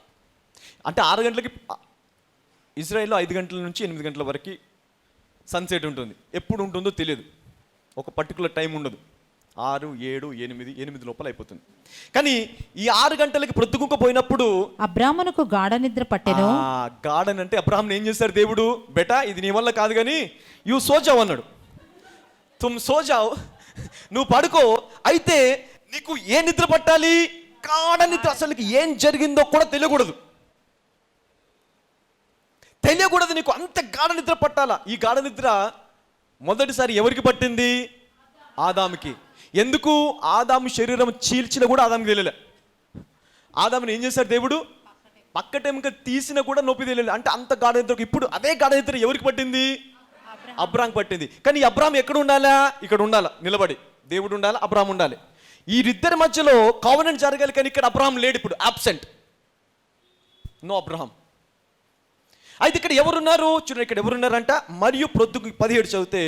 అంటే 6 గంటలకి. ఇజ్రాయెల్లో 5 గంటల నుంచి 8 గంటల వరకు సన్సెట్ ఉంటుంది. ఎప్పుడు ఉంటుందో తెలియదు, ఒక పర్టికులర్ టైం ఉండదు. 6, 7, 8 లోపల అయిపోతుంది. కానీ ఈ 6 గంటలకి ప్రొద్దుగుంకపోయినప్పుడు అబ్రామునకు గాఢ నిద్ర పట్టెను. గాఢన్ అంటే అబ్రహాం ఏం చేశారు దేవుడు? బెటా, ఇది నీ వల్ల కాదు కానీ యూ సోజావ్ అన్నాడు. తుమ్ సోజావ్, నువ్వు పడుకో. అయితే నీకు ఏ నిద్ర పట్టాలి? గాఢ నిద్ర. అసలు ఏం జరిగిందో కూడా తెలియకూడదు నీకు, అంత గాఢ నిద్ర పట్టాలా. ఈ గాఢ నిద్ర మొదటిసారి ఎవరికి పట్టింది? ఆదాముకి. ఎందుకు? ఆదాము శరీరం చీల్చిన కూడా ఆదాముకి తెలియలే. ఆదాముని ఏం చేశారు దేవుడు? పక్కటెముక తీసిన కూడా నొప్పి తెలియలేదు. అంటే అంత గాఢ నిద్రకు. ఇప్పుడు అదే గాఢ నిద్ర ఎవరికి పట్టింది? అబ్రాహాం పట్టింది. కానీ అబ్రాహాం ఎక్కడ ఉండాలా? ఇక్కడ ఉండాలా, నిలబడి. దేవుడు ఉండాలా, అబ్రాహాం ఉండాలి. వీరిద్దరి మధ్యలో కావనెంట్ జరగాలి. కానీ ఇక్కడ అబ్రాహాం లేడు, ఇప్పుడు అబ్సెంట్, నో అబ్రహాం. అయితే ఇక్కడ ఎవరున్నారు చూడండి, ఇక్కడ ఎవరున్నారంట? మరియు ప్రొద్దుకు 17 చదివితే,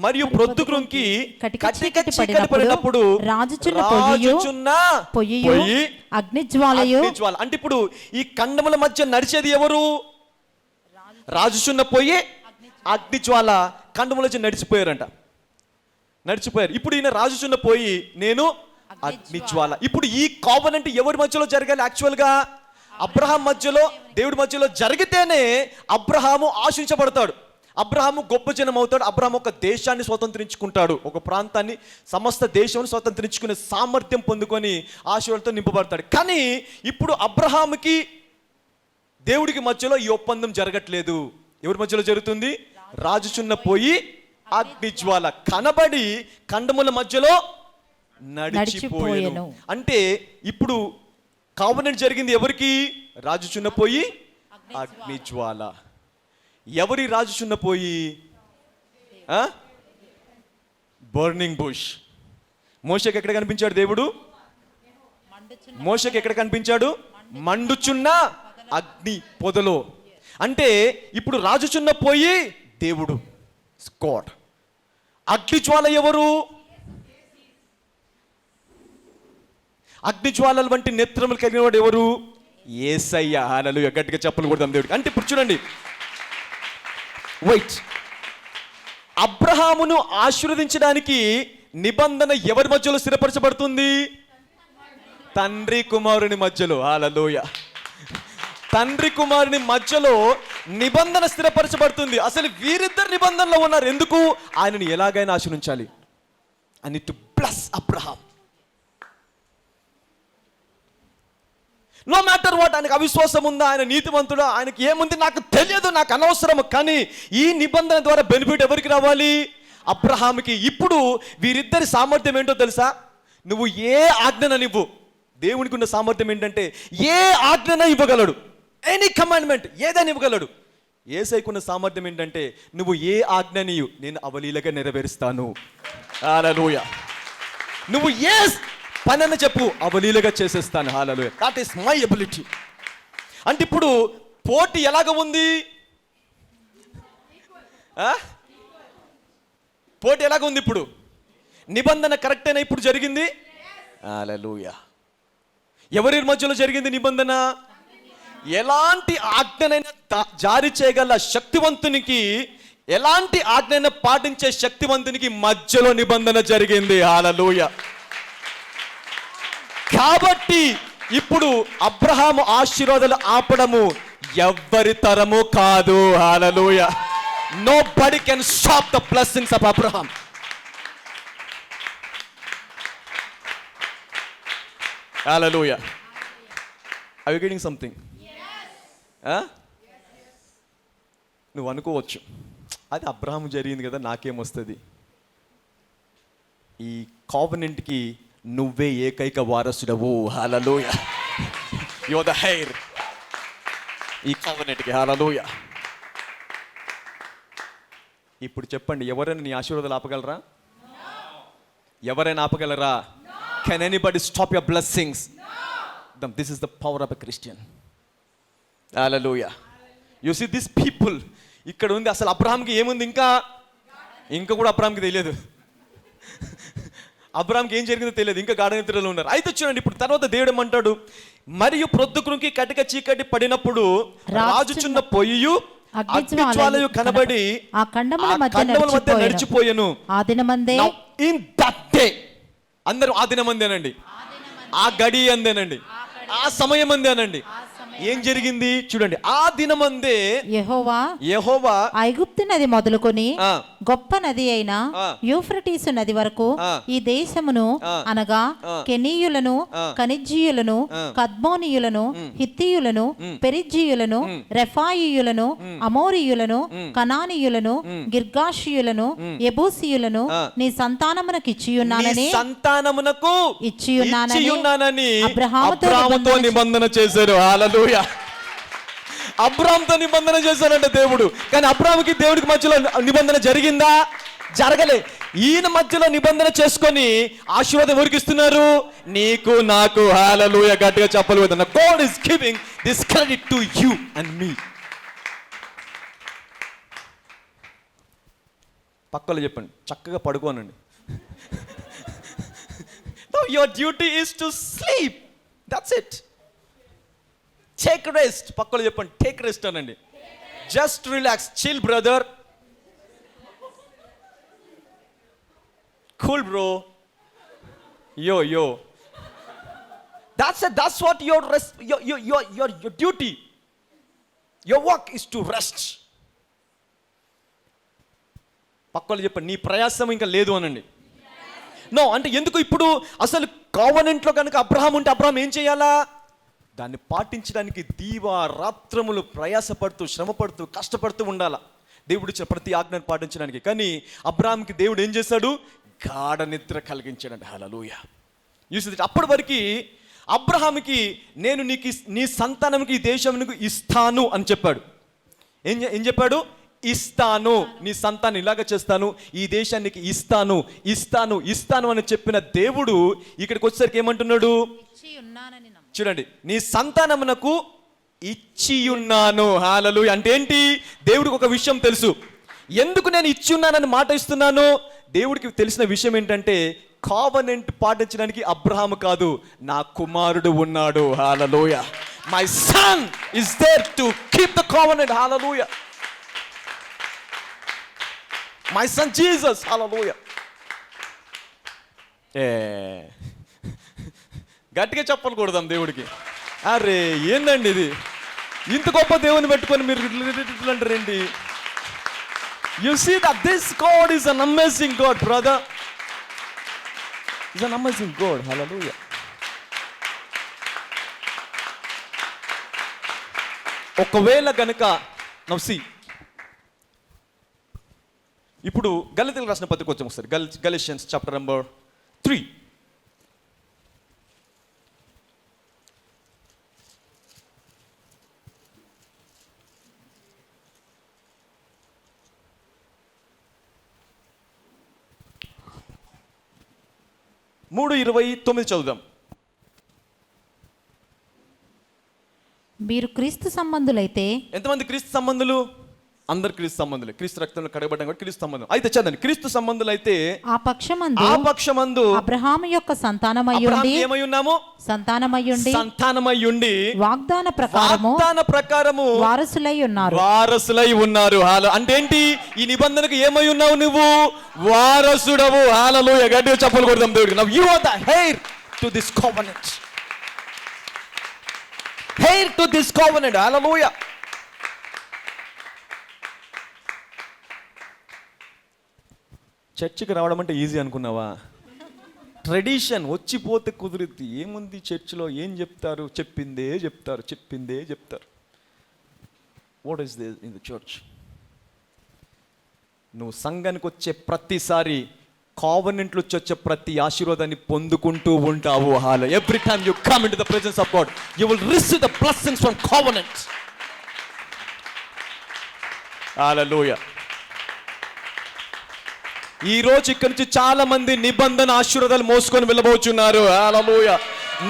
మరియు ప్రొద్దుగుంకి కటికటి పడినప్పుడు రాజుచున్న పొయ్యి అగ్నిజ్వాల. అంటే ఇప్పుడు ఈ కండముల మధ్య నడిచేది ఎవరు? రాజుచున్న పొయ్యి అగ్నిజ్వాల. కండముల మధ్య నడిచిపోయారు. ఇప్పుడు ఈయన రాజుచున్న పొయ్యి, నేను అగ్నిజ్వాల. ఇప్పుడు ఈ కావనెంట్ ఎవరి మధ్యలో జరగాలి? యాక్చువల్గా అబ్రహాం మధ్యలో, దేవుడి మధ్యలో జరిగితేనే అబ్రహాము ఆశించబడతాడు. అబ్రహాము గొప్ప జనం అవుతాడు. అబ్రహాం ఒక దేశాన్ని స్వతంత్రించుకుంటాడు, ఒక ప్రాంతాన్ని, సమస్త దేశాన్ని స్వతంత్రించుకునే సామర్థ్యం పొందుకొని ఆశీర్వాదంతో నింపబడతాడు. కానీ ఇప్పుడు అబ్రహాముకి దేవుడికి మధ్యలో ఈ ఒప్పందం జరగట్లేదు. ఎవరి మధ్యలో జరుగుతుంది? రాజుచున్న పోయి అగ్నిజ్వాల కనబడి కండముల మధ్యలో నడిచిపోయాను. అంటే ఇప్పుడు కావనెంట్ జరిగింది ఎవరికి? రాజుచున్న పోయి అగ్నిజ్వాల. ఎవరి రాజుచున్న పోయి? Burning bush. మోషేకి ఎక్కడ కనిపించాడు దేవుడు? మోషేకి ఎక్కడ కనిపించాడు? మండుచున్న అగ్ని పొదలో. అంటే ఇప్పుడు రాజుచున్న పోయి దేవుడు, గాడ్. అగ్నిజ్వాల ఎవరు? అగ్నిజ్వాలల వంటి నేత్రములు కలిగిన వాడు ఎవరు? యేసయ్య. హల్లెలూయా. గట్టిగా చప్పలు కొడదాం దేవుడికి. అంటే ఇప్పుడు చూడండి, వెయిట్. అబ్రహామును ఆశీర్వదించడానికి నిబంధన ఎవరి మధ్యలో స్థిరపరచబడుతుంది? తండ్రి కుమారుని మధ్యలో. హల్లెలూయా. తండ్రి కుమారుని మధ్యలో నిబంధన స్థిరపరచబడుతుంది. అసలు వీరిద్దరు నిబంధనలో ఉన్నారు. ఎందుకు? ఆయనను ఎలాగైనా ఆశీర్వదించాలి. I need to bless Abraham. No matter what. ఆయనకు అవిశ్వాసం ఉందా, ఆయన నీతివంతుడా, ఆయనకి ఏముంది నాకు తెలియదు, నాకు అనవసరము. కానీ ఈ నిబంధన ద్వారా బెనిఫిట్ ఎవరికి రావాలి? అబ్రహాముకి. ఇప్పుడు వీరిద్దరి సామర్థ్యం ఏంటో తెలుసా? నువ్వు ఏ ఆజ్ఞనివ్వు. దేవునికి ఉన్న సామర్థ్యం ఏంటంటే ఏ ఆజ్ఞన ఇవ్వగలడు. ఎనీ కమాండ్మెంట్ ఏదైనా ఇవ్వగలడు. యేసయ్యకున్న సామర్థ్యం ఏంటంటే నువ్వు ఏ ఆజ్ఞనియు, నేను అవలీలగా నెరవేరుస్తాను. హల్లెలూయా. నువ్వు ఏ పనని చెప్పు, అవలీలగా చేసేస్తాను. Hallelujah. That is my ability. అంటే ఇప్పుడు పోటీ ఎలాగ ఉంది? పోటీ ఎలాగ ఉంది? ఇప్పుడు నిబంధన కరెక్టేనా ఇప్పుడు జరిగింది? హల్లెలూయా. ఎవరి మధ్యలో జరిగింది నిబంధన? ఎలాంటి ఆజ్ఞనైనా జారీ చేయగల శక్తివంతునికి, ఎలాంటి ఆజ్ఞైనా పాటించే శక్తివంతునికి మధ్యలో నిబంధన జరిగింది. హల్లెలూయా. కాబట్టి ఇప్పుడు అబ్రహాము ఆశీర్వాదాలు ఆపడము ఎవ్వరి తరము కాదు. హల్లెలూయా. Nobody can stop the blessings of Abraham. Hallelujah. Are you getting something? Yes. నువ్వు అనుకోవచ్చు, అది అబ్రహాము జరిగింది కదా, నాకేమొస్తుంది? ఈ కావెనెంట్కి నువ్వే ఏకైక వారసుడవు. Hallelujah. You are the heir. ఈ కావెనెంట్కి. హల్లెలూయా. ఇప్పుడు చెప్పండి, ఎవరైనా నీ ఆశీర్వాదాలు ఆపగలరా? ఎవరైనా ఆపగలరా? Can anybody stop your blessings? This is the power of a Christian. Hallelujah. You see this people. ఇక్కడ ఉంది అసలు అబ్రహాంకి ఏముంది? ఇంకా కూడా అబ్రహాంకి తెలియదు. అబ్రహాంకి ఏం జరిగిందో తెలియదు, ఇంకా గాఢ నిద్రలో ఉన్నారు. అయితే చూడండి, ఇప్పుడు తర్వాత దేవుడు ఏమంటాడు? మరియు ప్రొద్దుకునికి కటిక చీకటి పడినప్పుడు రాజుచున్న పొయ్యి అగ్నిజ్వాలయు కనబడి ఆ కండముల మధ్య నడిచిపోయెను. ఆ దినమందే, ఇన్ దట్ డే, అందరూ ఆ దినమందేనండి, ఆ గడి అందేనండి, ఆ సమయం అందేనండి. ఏం జరిగింది చూడండి. ఆ దినమందే యెహోవా ఐగుప్తు నది మొదలుకొని గొప్ప నది అయిన యూఫ్రటీసు నది వరకు ఈ దేశమును అనగా కెనీయులను, కనిజ్జీయులను, కద్మోనీయులను, హిత్తీయులను, పెరిజ్జీయులను, రెఫాయియులను, అమోరీయులను, కనానీయులను, గిర్గాషీయులను, యెబూసీయులను నీ సంతానమునకు ఇచ్చియున్నానని అబ్రాహాముతో నిబంధన చేశారు. హల్లెలూయా. అబ్రాహాముతో నిబంధన చేశారంట దేవుడు. కానీ అబ్రాహాముకి దేవుడికి మధ్యలో నిబంధన జరిగిందా? జరగలే. ఈయన మధ్యలో నిబంధన చేసుకొని ఆశీర్వాదం ఎవరికి ఇస్తున్నారు? నీకు, నాకు. హల్లెలూయా. గట్టిగా చెప్పలు వదన. God is giving this credit to you and me. పక్కలో చెప్పండి, చక్కగా పడుకోనండి. No, your duty is to sleep. That's it. Take rest. పక్కలో చెప్పండి, టేక్ రెస్ట్ అనండి. Just relax, chill brother, cool bro, yo. That's it. That's what your rest, your duty, your work is to rest. పక్కలో చెప్పండి, నీ ప్రయాసం ఇంకా లేదు అనండి. నో అంటే ఎందుకు? ఇప్పుడు అసలు కావెనెంట్లో కనుక అబ్రహాం ఉంటే అబ్రహాం ఏం చేయాలా? దాన్ని పాటించడానికి దీవా రాత్రములు ప్రయాసపడుతూ, శ్రమపడుతూ, కష్టపడుతూ ఉండాలా దేవుడు ఇచ్చిన ప్రతి ఆజ్ఞను పాటించడానికి. కానీ అబ్రహాంకి దేవుడు ఏం చేశాడు? గాఢ నిద్ర కలిగించాడండి. హల్లెలూయా. చూసి అప్పటి వరకు అబ్రహాంకి నేను నీకు, నీ సంతానంకి ఈ దేశంకు ఇస్తాను అని చెప్పాడు. ఏం చెప్పాడు? ఇస్తాను, నీ సంతానం ఇలాగ చేస్తాను, ఈ దేశానికి ఇస్తాను అని చెప్పిన దేవుడు ఇక్కడికి వచ్చేసరికి ఏమంటున్నాడు? చూడండి, నీ సంతానమునకు ఇచ్చియున్నాను. హల్లెలూయా. అంటే ఏంటి? దేవుడికి ఒక విషయం తెలుసు. ఎందుకు నేను ఇచ్చియున్నానని మాట ఇస్తున్నాను? దేవుడికి తెలిసిన విషయం ఏంటంటే, కావెనెంట్ పాటించడానికి అబ్రహాము కాదు, నా కుమారుడు ఉన్నాడు. Hallelujah. My son is there to keep the covenant. Hallelujah. My son Jesus. Hallelujah. గట్టిగా చెప్పకూడదాం దేవుడికి. అరే ఏందండి ఇది? ఇంత గొప్ప దేవుని పెట్టుకొని మీరు ఇట్లా అంటారేంటి? You see that this God is an amazing God brother. Is an amazing God. Hallelujah. ఒకవేళ గనుక నౌ సీ, ఇప్పుడు గలతీయులకు రాసిన పత్రిక వచ్చాము ఒకసారి. Galatians chapter number 3. మూడు 29 చదువుదాం. మీరు క్రీస్తు సంబంధులైతే. ఎంతమంది క్రీస్తు సంబంధులు? అందరు క్రీస్తు సంబంధులే, క్రీస్తు రక్తంలో కడగబడ్డం కూడా క్రీస్తు సంబంధం. అయితే చదండి, క్రీస్తు సంబంధులు అయితే ఆ పక్షమందు అబ్రహాము యొక్క సంతానమయ్యుండి ఏమై ఉన్నాము? సంతానమయ్యుండి వాగ్దాన ప్రకారము వారసులై ఉన్నారు. అంటే ఏంటి? ఈ నిబంధనకు ఏమై ఉన్నావు నువ్వు? వారసుడవు. హల్లెలూయా, గట్టిగా చప్పలు కొడదాం దేవుడికి. Now you are the heir to this covenant. Heir to this covenant. Hallelujah. చర్చికి రావడం అంటే ఈజీ అనుకున్నావా? ట్రెడిషన్ వచ్చిపోతే కుదిరిద్ది. ఏముంది చర్చిలో? ఏం చెప్తారు? చెప్పిందే చెప్తారు. What is this in the church? నువ్వు సంఘానికి వచ్చే ప్రతిసారి కావెనెంట్లు వచ్చే ప్రతి ఆశీర్వాదాన్ని పొందుకుంటూ ఉంటావు. Every time you come into the presence of God you will receive the blessings from covenants. Hallelujah. ఈ రోజు ఇక్కడి నుంచి చాలా మంది నిబంధన ఆశీర్వాదాలు మోసుకొని వెళ్ళబోచున్నారు. హల్లెలూయా.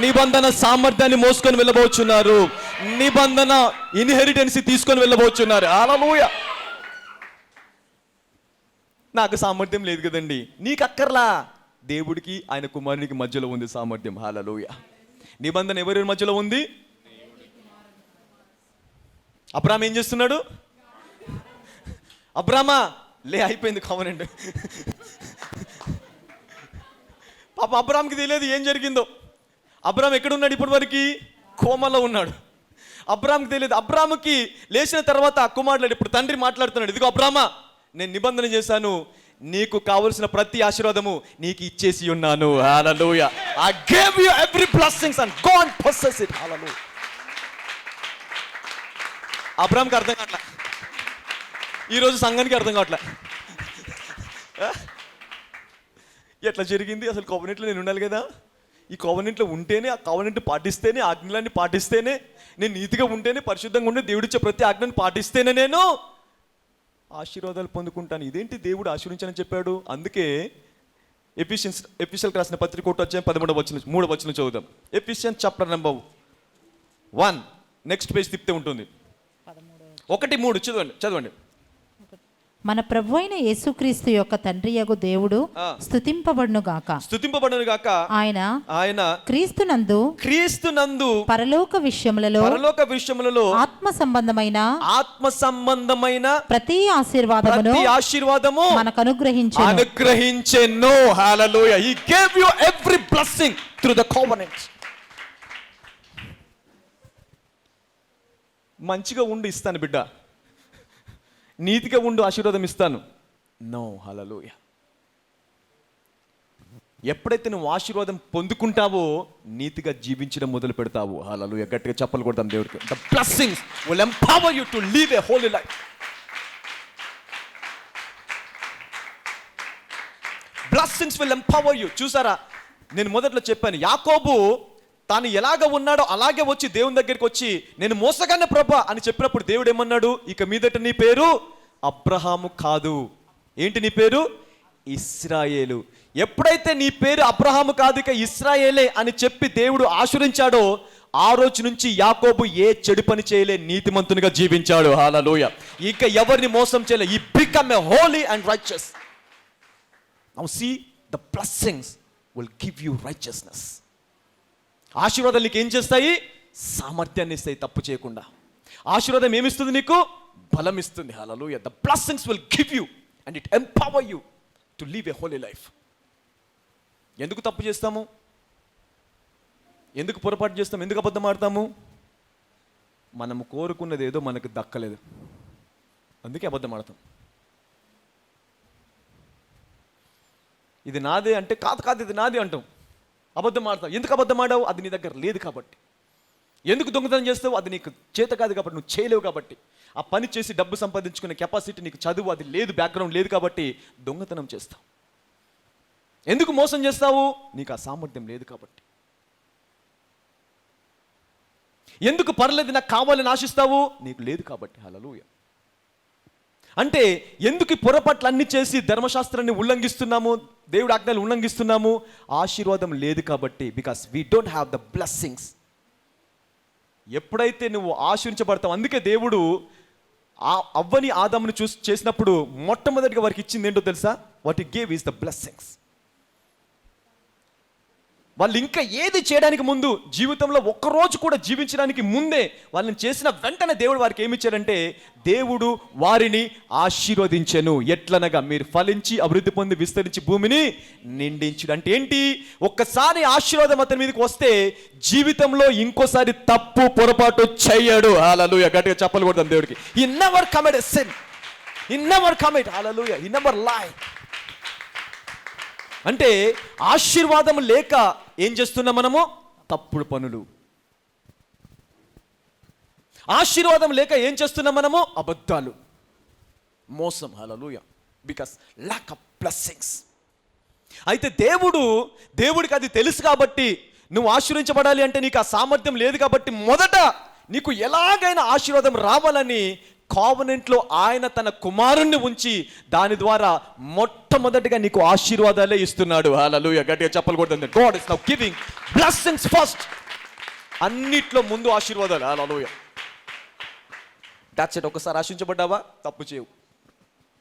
నిబంధన సామర్థ్యాన్ని మోసుకొని వెళ్ళబోచున్నారు. నిబంధన ఇన్హెరిటెన్స్ తీసుకొని వెళ్ళబోచున్నారు. హల్లెలూయా. నాకు సామర్థ్యం లేదు కదండి. నీకు అక్కర్లా, దేవుడికి ఆయన కుమారునికి మధ్యలో ఉంది సామర్థ్యం. హల్లెలూయా. నిబంధన ఎవరి మధ్యలో ఉంది? అబ్రాహాం ఏం చేస్తున్నాడు? అబ్రామా లే, అయిపోయింది కావనండి. పాప అబ్రామ్కి తెలియదు ఏం జరిగిందో. అబ్రామ్ ఎక్కడున్నాడు ఇప్పటి వరకు? కోమలో ఉన్నాడు. అబ్రామ్కి తెలియదు. అబ్రాముకి లేచిన తర్వాత కుమారుడు ఇప్పుడు తండ్రి మాట్లాడుతున్నాడు, ఇదిగో అబ్రామా, నేను నిబంధన చేశాను, నీకు కావలసిన ప్రతి ఆశీర్వాదము నీకు ఇచ్చేసి ఉన్నాను. హల్లెలూయా. I gave you every blessings and go and possess it. హల్లెలూయా. అబ్రామ్కి అర్థం కావట్లే, ఈరోజు సంఘానికి అర్థం కావట్లే. ఎట్లా జరిగింది అసలు? కోవెనెంట్లో నేను ఉండాలి కదా. ఈ కోవెనెంట్లో ఉంటేనే, ఆ కోవెనెంట్ పాటిస్తేనే, ఆజ్ఞలన్నీ పాటిస్తేనే, నేను నీతిగా ఉంటేనే, పరిశుద్ధంగా ఉంటే, దేవుడిచ్చే ప్రతి ఆజ్ఞను పాటిస్తేనే నేను ఆశీర్వాదాలు పొందుకుంటాను. ఇదేంటి దేవుడు ఆశీర్వించాలని చెప్పాడు? అందుకే ఎఫెసీయులకు రాసిన పత్రిక 13వ వచనం చదువుదాం. Ephesians chapter number 1 next page తిప్పితే ఉంటుంది. 1:3 చదవండి. మన ప్రభు అయిన యేసుక్రీస్తు యొక్క తండ్రియగు దేవుడు స్తుతింపబడును గాక. ఆయన క్రీస్తునందు పరలోక విషయములలో ఆత్మ సంబంధమైన ప్రతి ఆశీర్వాదము మనకు అనుగ్రహించెను. హల్లెలూయా. He gave you every blessing through the covenant. మంచిగా ఉండి ఇస్తాను బిడ్డ, నీతిగా ఉండు ఆశీర్వాదం ఇస్తాను. నో. హల్లెలూయా. ఎప్పుడైతే నువ్వు ఆశీర్వాదం పొందుకుంటావో నీతిగా జీవించడం మొదలు పెడతావు. హల్లెలూయా. గట్టిగా చప్పలు కొడతాం దేవుడికి. The blessings will empower you to live a holy life. Blessings will empower you. చూసారా, నేను మొదట్లో చెప్పాను, యాకోబు తాను ఎలాగ ఉన్నాడో అలాగే వచ్చి దేవుని దగ్గరికి వచ్చి, నేను మోసగానే ప్రభా అని చెప్పినప్పుడు దేవుడు ఏమన్నాడు? ఇక మీదట నీ పేరు అబ్రహాము కాదు, ఏంటి నీ పేరు? ఇశ్రాయేలు. ఎప్పుడైతే నీ పేరు అబ్రహాము కాదు ఇక ఇశ్రాయేలే అని చెప్పి దేవుడు ఆశీర్వదించాడో ఆ రోజు నుంచి యాకోబు ఏ చెడు పని చేయలే, నీతిమంతునిగా జీవించాడు. హల్లెలూయా. ఇక ఎవరిని మోసం చేయలే. He became a holy and righteous. Now see, the blessings will give you righteousness. ఆశీర్వాదాలు నీకు ఏం చేస్తాయి? సామర్థ్యాన్ని ఇస్తాయి తప్పు చేయకుండా. ఆశీర్వాదం ఏమిస్తుంది? నీకు బలం ఇస్తుంది. హల్లెలూయా. The blessings will give you and it empower you to live a holy life. ఎందుకు తప్పు చేస్తాము? ఎందుకు పొరపాటు చేస్తాము? ఎందుకు అబద్ధం ఆడతాము? మనము కోరుకున్నది ఏదో మనకు దక్కలేదు, అందుకే అబద్ధం ఆడతాం. ఇది నాదే అంటే కాదు ఇది నాదే అంటాం, అబద్ధం ఆడతావు. ఎందుకు అబద్ధం ఆడావు? అది నీ దగ్గర లేదు కాబట్టి. ఎందుకు దొంగతనం చేస్తావు? అది నీకు చేత కాదు కాబట్టి, నువ్వు చేయలేవు కాబట్టి. ఆ పని చేసి డబ్బు సంపాదించుకునే కెపాసిటీ నీకు, చదువు అది లేదు, బ్యాక్గ్రౌండ్ లేదు కాబట్టి దొంగతనం చేస్తావు. ఎందుకు మోసం చేస్తావు? నీకు ఆ సామర్థ్యం లేదు కాబట్టి. ఎందుకు పర్లేదు నాకు కావాలని ఆశిస్తావు? నీకు లేదు కాబట్టి. హల్లెలూయా. అంటే ఎందుకు పొరపాట్లు అన్ని చేసి ధర్మశాస్త్రాన్ని ఉల్లంఘిస్తున్నాము, దేవుడి ఆజ్ఞలు ఉల్లంఘిస్తున్నాము? ఆశీర్వాదం లేదు కాబట్టి. Because we don't have the blessings. ఎప్పుడైతే నువ్వు ఆశీర్వించబడతావు, అందుకే దేవుడు ఆ అవ్వని ఆదాముని చేసినప్పుడు మొట్టమొదటిగా వారికి ఇచ్చింది ఏంటో తెలుసా? What he gave is the blessings. వాళ్ళు ఇంకా ఏది చేయడానికి ముందు, జీవితంలో ఒక్కరోజు కూడా జీవించడానికి ముందే వాళ్ళని చేసిన వెంటనే దేవుడు వారికి ఏమి ఇచ్చాడంటే, దేవుడు వారిని ఆశీర్వదించెను. ఎట్లనగా మీరు ఫలించి అభివృద్ధి పొంది విస్తరించి భూమిని నిండించుడు. అంటే ఏంటి? ఒక్కసారి ఆశీర్వాదం అతని మీదకి వస్తే జీవితంలో ఇంకోసారి తప్పు పొరపాటు చేయడు. హల్లెలూయా, గట్టిగా చెప్పలు కొడతాం దేవుడికి. హి never commit a sin, he never commit, hallelujah, he never లై. అంటే ఆశీర్వాదం లేక ఏం చేస్తున్నాం మనము? తప్పుడు పనులు. ఆశీర్వాదం లేక ఏం చేస్తున్నాం మనము? అబద్ధాలు, మోసం. హల్లెలూయా, బికాస్ ల్యాక్ ఆఫ్ బ్లెస్సింగ్స్. అయితే దేవుడికి అది తెలుసు కాబట్టి, నువ్వు ఆశీర్వించబడాలి అంటే నీకు ఆ సామర్థ్యం లేదు కాబట్టి, మొదట నీకు ఎలాగైనా ఆశీర్వాదం రావాలని కావనెంట్లో ఆయన తన కుమారుణ్ణి ఉంచి దాని ద్వారా మొట్టమొదటిగా నీకు ఆశీర్వాదాలే ఇస్తున్నాడు. హల్లెలూయా, గట్టిగా చెప్పలు కొడుతుంది. God is now giving blessings first. అన్నిట్లో ముందు ఆశీర్వాదాలు. Hallelujah, that's it. ఒకసారి ఆశించబడ్డావా, తప్పు చేయవు,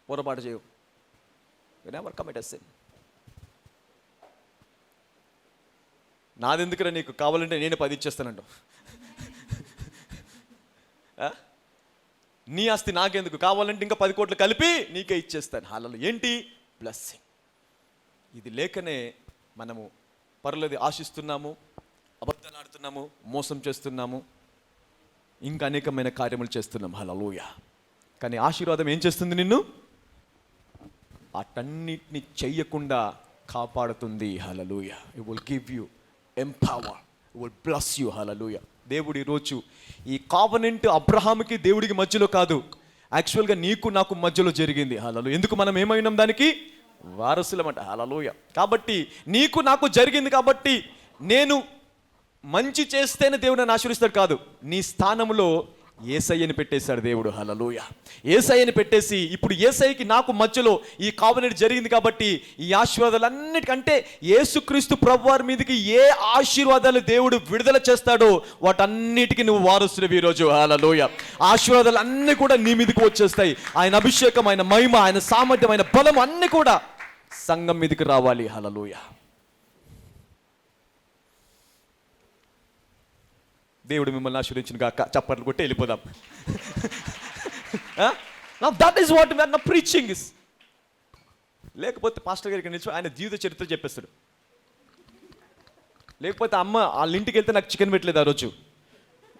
పొరపాటు చేయవు. You never commit a sin. నాదెందుకురా నీకు, కావాలంటే నేనే 10 ఇచ్చేస్తానంట. నీ ఆస్తి నాకెందుకు, కావాలంటే ఇంకా 10 కోట్లు కలిపి నీకే ఇచ్చేస్తాను. హల్లెలూయా. ఏంటి? బ్లెస్సింగ్. ఇది లేకనే మనము పరులది ఆశిస్తున్నాము, అబద్ధాలు ఆడుతున్నాము, మోసం చేస్తున్నాము, ఇంకా అనేకమైన కార్యములు చేస్తున్నాం. హల్లెలూయా. కానీ ఆశీర్వాదం ఏం చేస్తుంది? నిన్ను అటన్నిటిని చెయ్యకుండా కాపాడుతుంది. Hallelujah. It will give you empower, it will bless you. Hallelujah. దేవుడు ఈరోజు ఈ కావనెంట్ అబ్రహాముకి దేవుడికి మధ్యలో కాదు, యాక్చువల్గా నీకు నాకు మధ్యలో జరిగింది. హల్లెలూయా. ఎందుకు? మనం ఏమైనాం దానికి వారసులమంట. హల్లెలూయా. కాబట్టి నీకు నాకు జరిగింది కాబట్టి నేను మంచి చేస్తేనే దేవుడు నన్ను ఆశీర్వదిస్తాడు కాదు, నీ స్థానంలో యేసయ్యని పెట్టేశాడు దేవుడు. హల్లెలూయా. యేసయ్యని పెట్టేసి ఇప్పుడు యేసయ్యకి నాకు మధ్యలో ఈ కావనెంట్ జరిగింది కాబట్టి ఈ ఆశీర్వాదాలన్నిటికంటే యేసుక్రీస్తు ప్రభువారి మీదకి ఏ ఆశీర్వాదాలు దేవుడు విడుదల చేస్తాడో వాటన్నిటికీ నువ్వు వారసుడివి ఈరోజు. హల్లెలూయా. ఆశీర్వాదాలు అన్నీ కూడా నీ మీదకి వచ్చేస్తాయి. ఆయన అభిషేకం, ఆయన మహిమ, ఆయన సామర్థ్యం, ఆయన బలం అన్నీ కూడా సంఘం మీదకి రావాలి. హల్లెలూయా. దేవుడు మిమ్మల్ని ఆశీర్వదించును గాక. చప్పట్లు కొట్టి వెళ్ళిపోదాం. Now that is what we are now preaching is. లేకపోతే పాస్టర్ గారికి నిలిచి ఆయన జీవిత చరిత్ర చెప్పేస్తాడు. లేకపోతే అమ్మ వాళ్ళ ఇంటికి వెళ్తే నాకు చికెన్ పెట్టలేదు ఆ రోజు,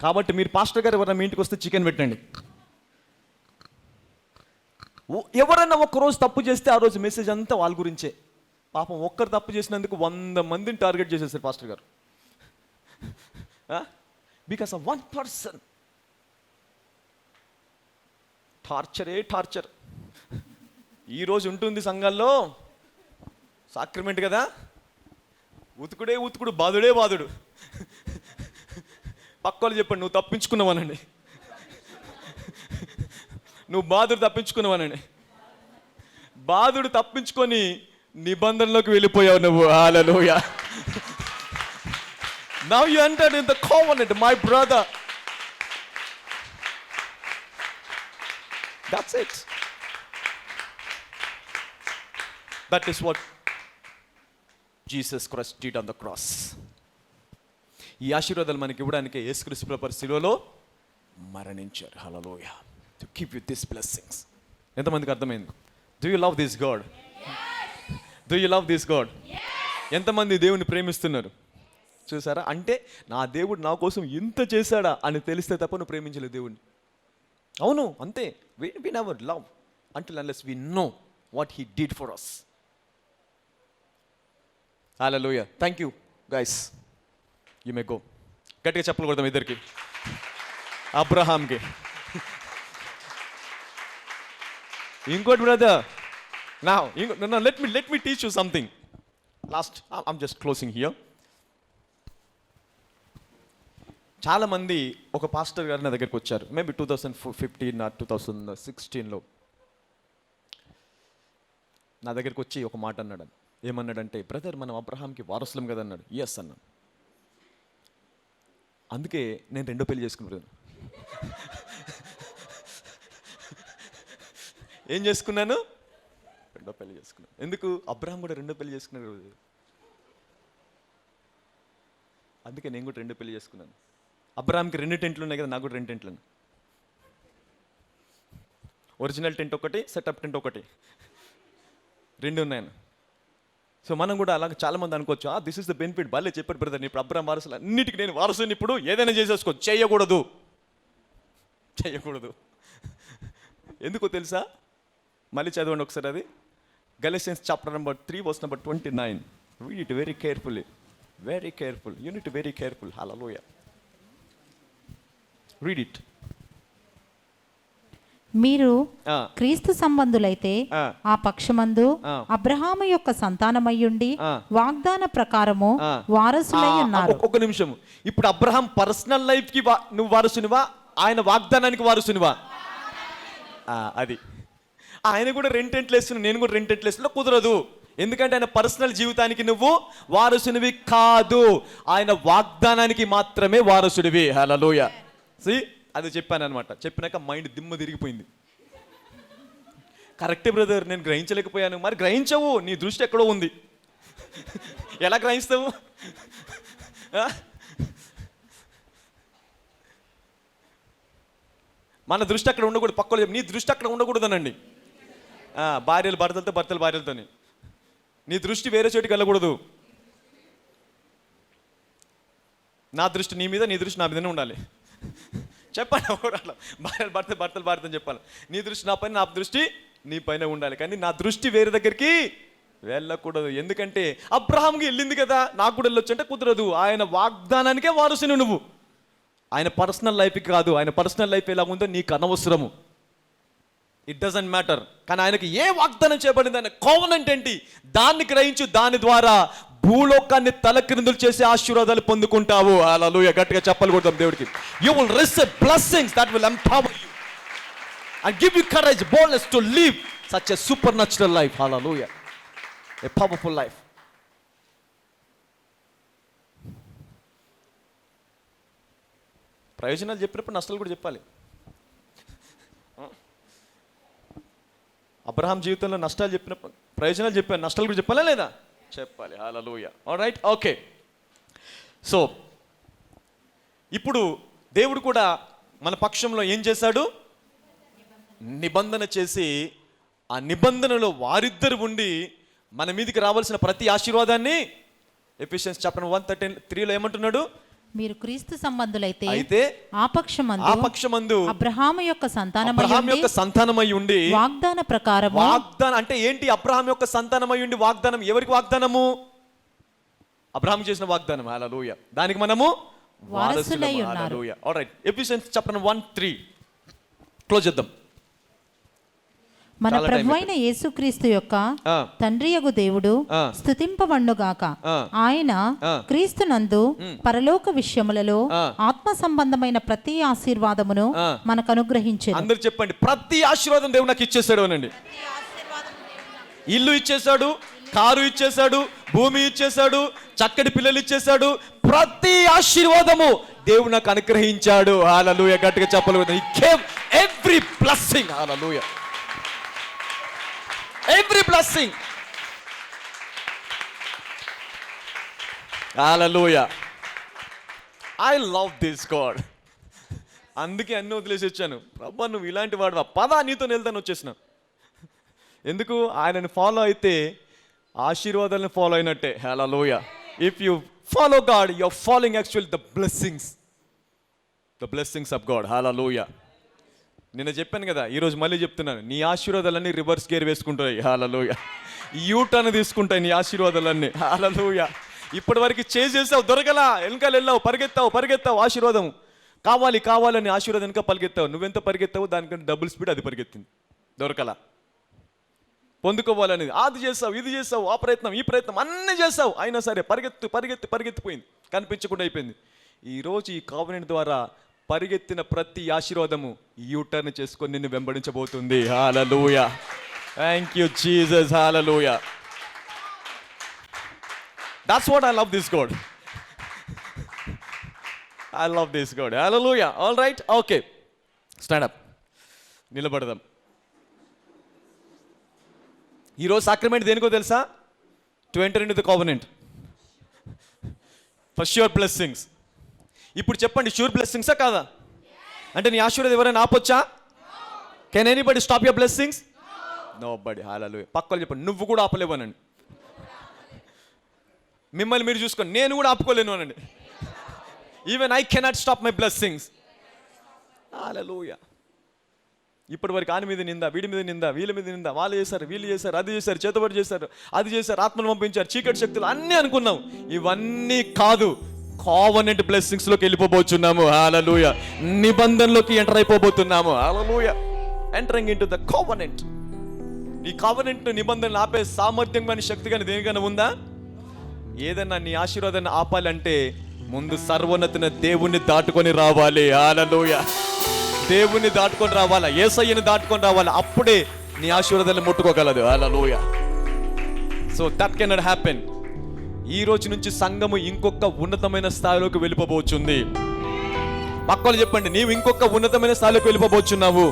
కాబట్టి మీరు పాస్టర్ గారు ఎవరైనా మీ ఇంటికి వస్తే చికెన్ పెట్టండి. ఎవరైనా ఒక్కరోజు తప్పు చేస్తే ఆ రోజు మెసేజ్ అంతా వాళ్ళ గురించే. పాపం ఒక్కరు తప్పు చేసినందుకు 100 మందిని టార్గెట్ చేసేసారు పాస్టర్ గారు. Because of one person. Torture. ఈరోజు ఉంటుంది సంఘాల్లో సాక్రమెంట్ కదా, ఉతుకుడు, బాధుడు. పక్కోళ్ళు చెప్పండి, నువ్వు తప్పించుకున్నావనండి, నువ్వు బాధుడు తప్పించుకున్నావనండి. బాధుడు తప్పించుకొని నిబంధనలోకి వెళ్ళిపోయావు నువ్వు. హల్లెలూయా. Now you entered in the covenant, my brother. That's it. That is what Jesus Christ did on the cross. ఈ ఆశీర్వాదాలు మనకి ఇవ్వడానికి యేసుక్రీస్తు ప్రభువు శిలువలో మరణించారు. హల్లెలూయా. To give you these blessings. ఎంతమందికి అర్థమైంది? Do you love this God? Yes. Do you love this God? Yes. ఎంతమంది దేవుని ప్రేమిస్తున్నారు? చూసారా? అంటే నా దేవుడు నా కోసం ఇంత చేశాడా అని తెలిస్తే తప్ప నువ్వు ప్రేమించలేదు దేవుడిని. అవును, అంతే. We never love until unless we know what he did for us. Hallelujah. Thank you guys. You may go. గట్టిగా చెప్పలు కొడదాం ఇద్దరికి, అబ్రహాంకి. ఇంకోటి brother, now let me teach you something. Last, I'm just closing here. చాలామంది ఒక పాస్టర్ గారు నా దగ్గరికి వచ్చారు, మేబీ 2015 or 2016లో నా దగ్గరికి వచ్చి ఒక మాట అన్నాడు. ఏమన్నాడంటే, బ్రదర్ మనం అబ్రహాంకి వారసులం కదా అన్నాడు. ఎస్ అన్నాను. అందుకే నేను 2వ పెళ్లి చేసుకున్నాను. ఏం చేసుకున్నాను? రెండో పెళ్లి చేసుకున్నాను. ఎందుకు? అబ్రహాం కూడా రెండో పెళ్లి చేసుకున్నాడు. అందుకే నేను కూడా రెండో పెళ్లి చేసుకున్నాను. అబ్రహాంకి 2 టెంట్లు ఉన్నాయి కదా, నాకు కూడా 2 టెంట్లు. ఒరిజినల్ టెంట్ ఒకటి, సెటప్ టెంట్ ఒకటి, 2 ఉన్నాయని. సో మనం కూడా అలాగే చాలామంది అనుకోవచ్చు, దిస్ ఇస్ ద బెనిఫిట్. బాలే చెప్పాడు బ్రదర్, ఇప్పుడు అబ్రహాం వారసులు అన్నిటికీ నేను వారసుని, ఇప్పుడు ఏదైనా చేసేసుకో. చేయకూడదు. ఎందుకో తెలుసా? మళ్ళీ చదవండి ఒకసారి అది. Galatians chapter number 3 verse number 29. Read it very carefully. Very careful. You need to be very careful. Hallelujah. Read it. మీరు క్రీస్తు సంబంధులైతే ఆ పక్షమందు అబ్రహాము యొక్క సంతానమయ్యుండి వాగ్దాన ప్రకారము వారసులై ఉన్నారు. ఒక నిమిషం. ఇప్పుడు అబ్రహాం పర్సనల్ లైఫ్ కి నువ్వు వారసునివా, ఆయన వాగ్దానానికి వారసునివా? అది. ఆయన కూడా 2 టెంట్లు వేస్తున్నా, నేను కూడా 2 టెంట్లు వేస్తున్నా. కుదరదు. ఎందుకంటే ఆయన పర్సనల్ జీవితానికి నువ్వు వారసునివి కాదు, ఆయన వాగ్దానానికి మాత్రమే వారసుడివి. హల్లెలూయా. అది చెప్పాను అనమాట. చెప్పినాక మైండ్ దిమ్మ తిరిగిపోయింది. కరెక్టే బ్రదర్, నేను గ్రహించలేకపోయాను. మరి గ్రహించవు, నీ దృష్టి ఎక్కడో ఉంది. ఎలా గ్రహిస్తావు? మన దృష్టి అక్కడ ఉండకూడదు. పక్కలో నీ దృష్టి అక్కడ ఉండకూడదనండి. భార్యలు భర్తలతో, భర్తలు భార్యలతోని. నీ దృష్టి వేరే చోటికి వెళ్ళకూడదు. నా దృష్టి నీ మీద, నీ దృష్టి నా మీదనే ఉండాలి. చెప్పాలి అట్లా. భార్యలు భర్తలు భార్యతో చెప్పాలి, నీ దృష్టి నా పైన, నా దృష్టి నీ పైన ఉండాలి. కానీ నా దృష్టి వేరే దగ్గరికి వెళ్ళకూడదు. ఎందుకంటే అబ్రహాంకి వెళ్ళింది కదా, నాకు కూడా వెళ్ళొచ్చు అంటే కుదరదు. ఆయన వాగ్దానానికే వారసుని నువ్వు, ఆయన పర్సనల్ లైఫ్కి కాదు. ఆయన పర్సనల్ లైఫ్ ఎలా ఉందో నీకు అనవసరము. It doesn't matter. కానీ ఆయనకి ఏ వాగ్దానం చేయబడింది, ఆయన కోవెనెంట్ ఏంటి, దాన్ని గ్రహించు. దాని ద్వారా భూలోకాన్ని తలక్రిందులు చేసే ఆశీర్వాదాలు పొందుకుంటావు. హల్లెలూయా. గట్టిగా చెప్పలు కొడతాం దేవుడికి. You will receive blessings that will empower you and give you courage, boldness to live such a supernatural life. Hallelujah. A powerful life. ప్రయోజనాలు చెప్పినప్పుడు నష్టాలు కూడా చెప్పాలి. అబ్రహాం జీవితంలో నష్టాలు చెప్పినప్పుడు ప్రయోజనాలు చెప్పాను, నష్టాలు కూడా చెప్పాలా లేదా? చెప్పాలి. హల్లెలూయా. Alright, okay. సో ఇప్పుడు దేవుడు కూడా మన పక్షంలో ఏం చేశాడు? నిబంధన చేసి, ఆ నిబంధనలో వారిద్దరు ఉండి మన మీదకి రావాల్సిన ప్రతి ఆశీర్వాదాన్ని ఎఫెసియన్స్ చాప్టర్ 1:3 ఏమంటున్నాడు? మీరు క్రీస్తు సంబంధులైతే అయితే ఆ పక్షమందు అబ్రహాము యొక్క సంతానమై ఉండి వాగ్దాన ప్రకారం. వాగ్దానం అంటే ఏంటి? అబ్రహాం యొక్క సంతానమై ఉండి వాగ్దానం. ఎవరికి వాగ్దానము? అబ్రహాం చేసిన వాగ్దానం. హల్లెలూయా. దానికి మనము వారసులై ఉన్నారు. హల్లెలూయా. ఆల్రైట్, ఎఫెసియన్స్ చాప్టర్ 1:3 క్లోజ్ చేద్దాం. మన ప్రభువైన యేసుక్రీస్తు యొక్క తండ్రియగు దేవుడు స్తుతింపబడుగాక. ఆయన క్రీస్తునందు పరలోక విషయములలో ఆత్మ సంబంధమైన ప్రతి ఆశీర్వాదమును మనకు అనుగ్రహించారు. అందరూ చెప్పండి, ప్రతి ఆశీర్వాదం దేవుడు నాకు ఇచ్చేసాడు అనండి. ఇల్లు ఇచ్చేసాడు, కారు ఇచ్చేసాడు, భూమి ఇచ్చేసాడు, చక్కటి పిల్లలు ఇచ్చేసాడు. ప్రతి ఆశీర్వాదము దేవుడు నాకు అనుగ్రహించాడు. హల్లెలూయా. గట్టిగా చెప్పాలి. He gave every blessing. Hallelujah. Every blessing. Hallelujah. I love this God. అందుకే అన్ని వదిలేసి వచ్చాను. ప్రభా నువ్వు ఇలాంటి వాడువా, పదా నీతో వెళ్తాను వచ్చేసిన. ఎందుకు? ఆయనను ఫాలో అయితే ఆశీర్వాదాలను ఫాలో అయినట్టే. Hallelujah. If you follow God, you are following actually the blessings of God. Hallelujah. నిన్న చెప్పాను కదా, ఈరోజు మళ్ళీ చెప్తున్నాను, నీ ఆశీర్వాదాలన్నీ రివర్స్ గేర్ వేసుకుంటాయి. హల్లెలూయా. యూటర్న్ తీసుకుంటాయి నీ ఆశీర్వాదాలన్నీ. హల్లెలూయా. ఇప్పటి వరకు చేసావు, దొరకలా, వెనకాల వెళ్ళావు, పరిగెత్తావు. ఆశీర్వాదం కావాలని ఆశీర్వాదం వెనక పరిగెత్తావు. నువ్వెంత పరిగెత్తావు దానికంటే డబుల్ స్పీడ్ అది పరిగెత్తింది. దొరకలా. పొందుకోవాలనేది అది చేసావు, ఇది చేసావు, ఆ ప్రయత్నం ఈ ప్రయత్నం అన్నీ చేసావు, అయినా సరే పరిగెత్తిపోయింది, కనిపించకుండా అయిపోయింది. ఈరోజు ఈ కావెనెంట్ ద్వారా పరిగెత్తిన ప్రతి ఆశీర్వాదము యూటర్న్ చేసుకొని నిన్ను వెంబడించబోతుంది. Hallelujah. Thank you Jesus. Hallelujah. That's what I love this God. Hallelujah. All right, okay, stand up, నిలబడదాం. ఈరోజు సాక్రమెంట్ దేనికో తెలుసా? To enter into the covenant for sure blessings. ఇప్పుడు చెప్పండి, ష్యూర్ బ్లెస్సింగ్సా కాదా? అంటే నీ ఆశీర్వాదం ఎవరైనా ఆపొచ్చా? Can anybody stop your blessings? Nobody. Hallelujah. పక్కలు చెప్పండి, నువ్వు కూడా ఆపలేవనండి. మిమ్మల్ని మీరు చూసుకోండి, నేను కూడా ఆపుకోలేను అనండి. Even I cannot stop my blessings. Hallelujah. ఇప్పటి వరకు ఆని మీద నింద, వీడి మీద నింద, వీళ్ళ మీద నింద, వాళ్ళు చేశారు, వీళ్ళు చేశారు, అది చేశారు, చేతబడి చేశారు, అది చేశారు, ఆత్మను పంపించారు, చీకటి శక్తులు అన్నీ అనుకున్నాం. ఇవన్నీ కాదు, కోవెనెంట్ బ్లెస్సింగ్స్ లోకి వెళ్ళిపోబోతున్నాము. హల్లెలూయా. నిబంధనలోకి ఎంటర్ అయిపోబోతున్నాము. Hallelujah. Entering into the covenant. ఈ కోవెనెంట్ నిబంధనలు ఆపే సామర్థ్యం కానీ శక్తి కానీ దేనికైనా ఉందా? ఏదన్నా నీ ఆశీర్వాదాన్ని ఆపాలంటే ముందు సర్వోన్నతిన దేవుణ్ణి దాటుకొని రావాలి. హల్లెలూయా. దేవుణ్ణి దాటుకొని రావాలా, యేసయ్యని దాటుకొని రావాలా, అప్పుడే నీ ఆశీర్వాదాన్ని ముట్టుకోగలదు. Hallelujah. So that cannot happen. ఈ రోజు నుంచి సంఘము ఇంకొక ఉన్నతమైన స్థాయిలోకి వెళ్ళిపోబోతుంది. పక్కలు చెప్పండి, నీవు ఇంకొక ఉన్నతమైన స్థాయిలోకి వెళ్ళిపోబోచున్నావు,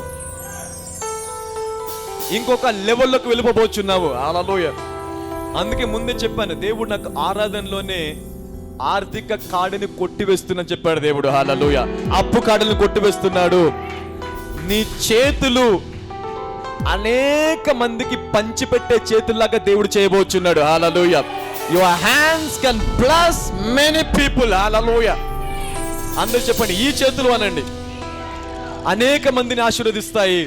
ఇంకొక లెవెల్లోకి వెళ్ళిపోబోచున్నావు. హల్లెలూయా. అందుకే ముందే చెప్పాను, దేవుడు నాకు ఆరాధనలోనే ఆర్థిక కాడిని కొట్టివేస్తున్నా చెప్పాడు దేవుడు. హల్లెలూయా. అప్పు కాడిని కొట్టివేస్తున్నాడు. నీ చేతులు అనేక మందికి పంచిపెట్టే చేతుల్లాగా దేవుడు చేయబోచున్నాడు. Hallelujah. Your hands can bless many people. Hallelujah. అందరూ చెప్పండి, ఈ చేతులు అనండి అనేక మందిని ఆశీర్వదిస్తాయి.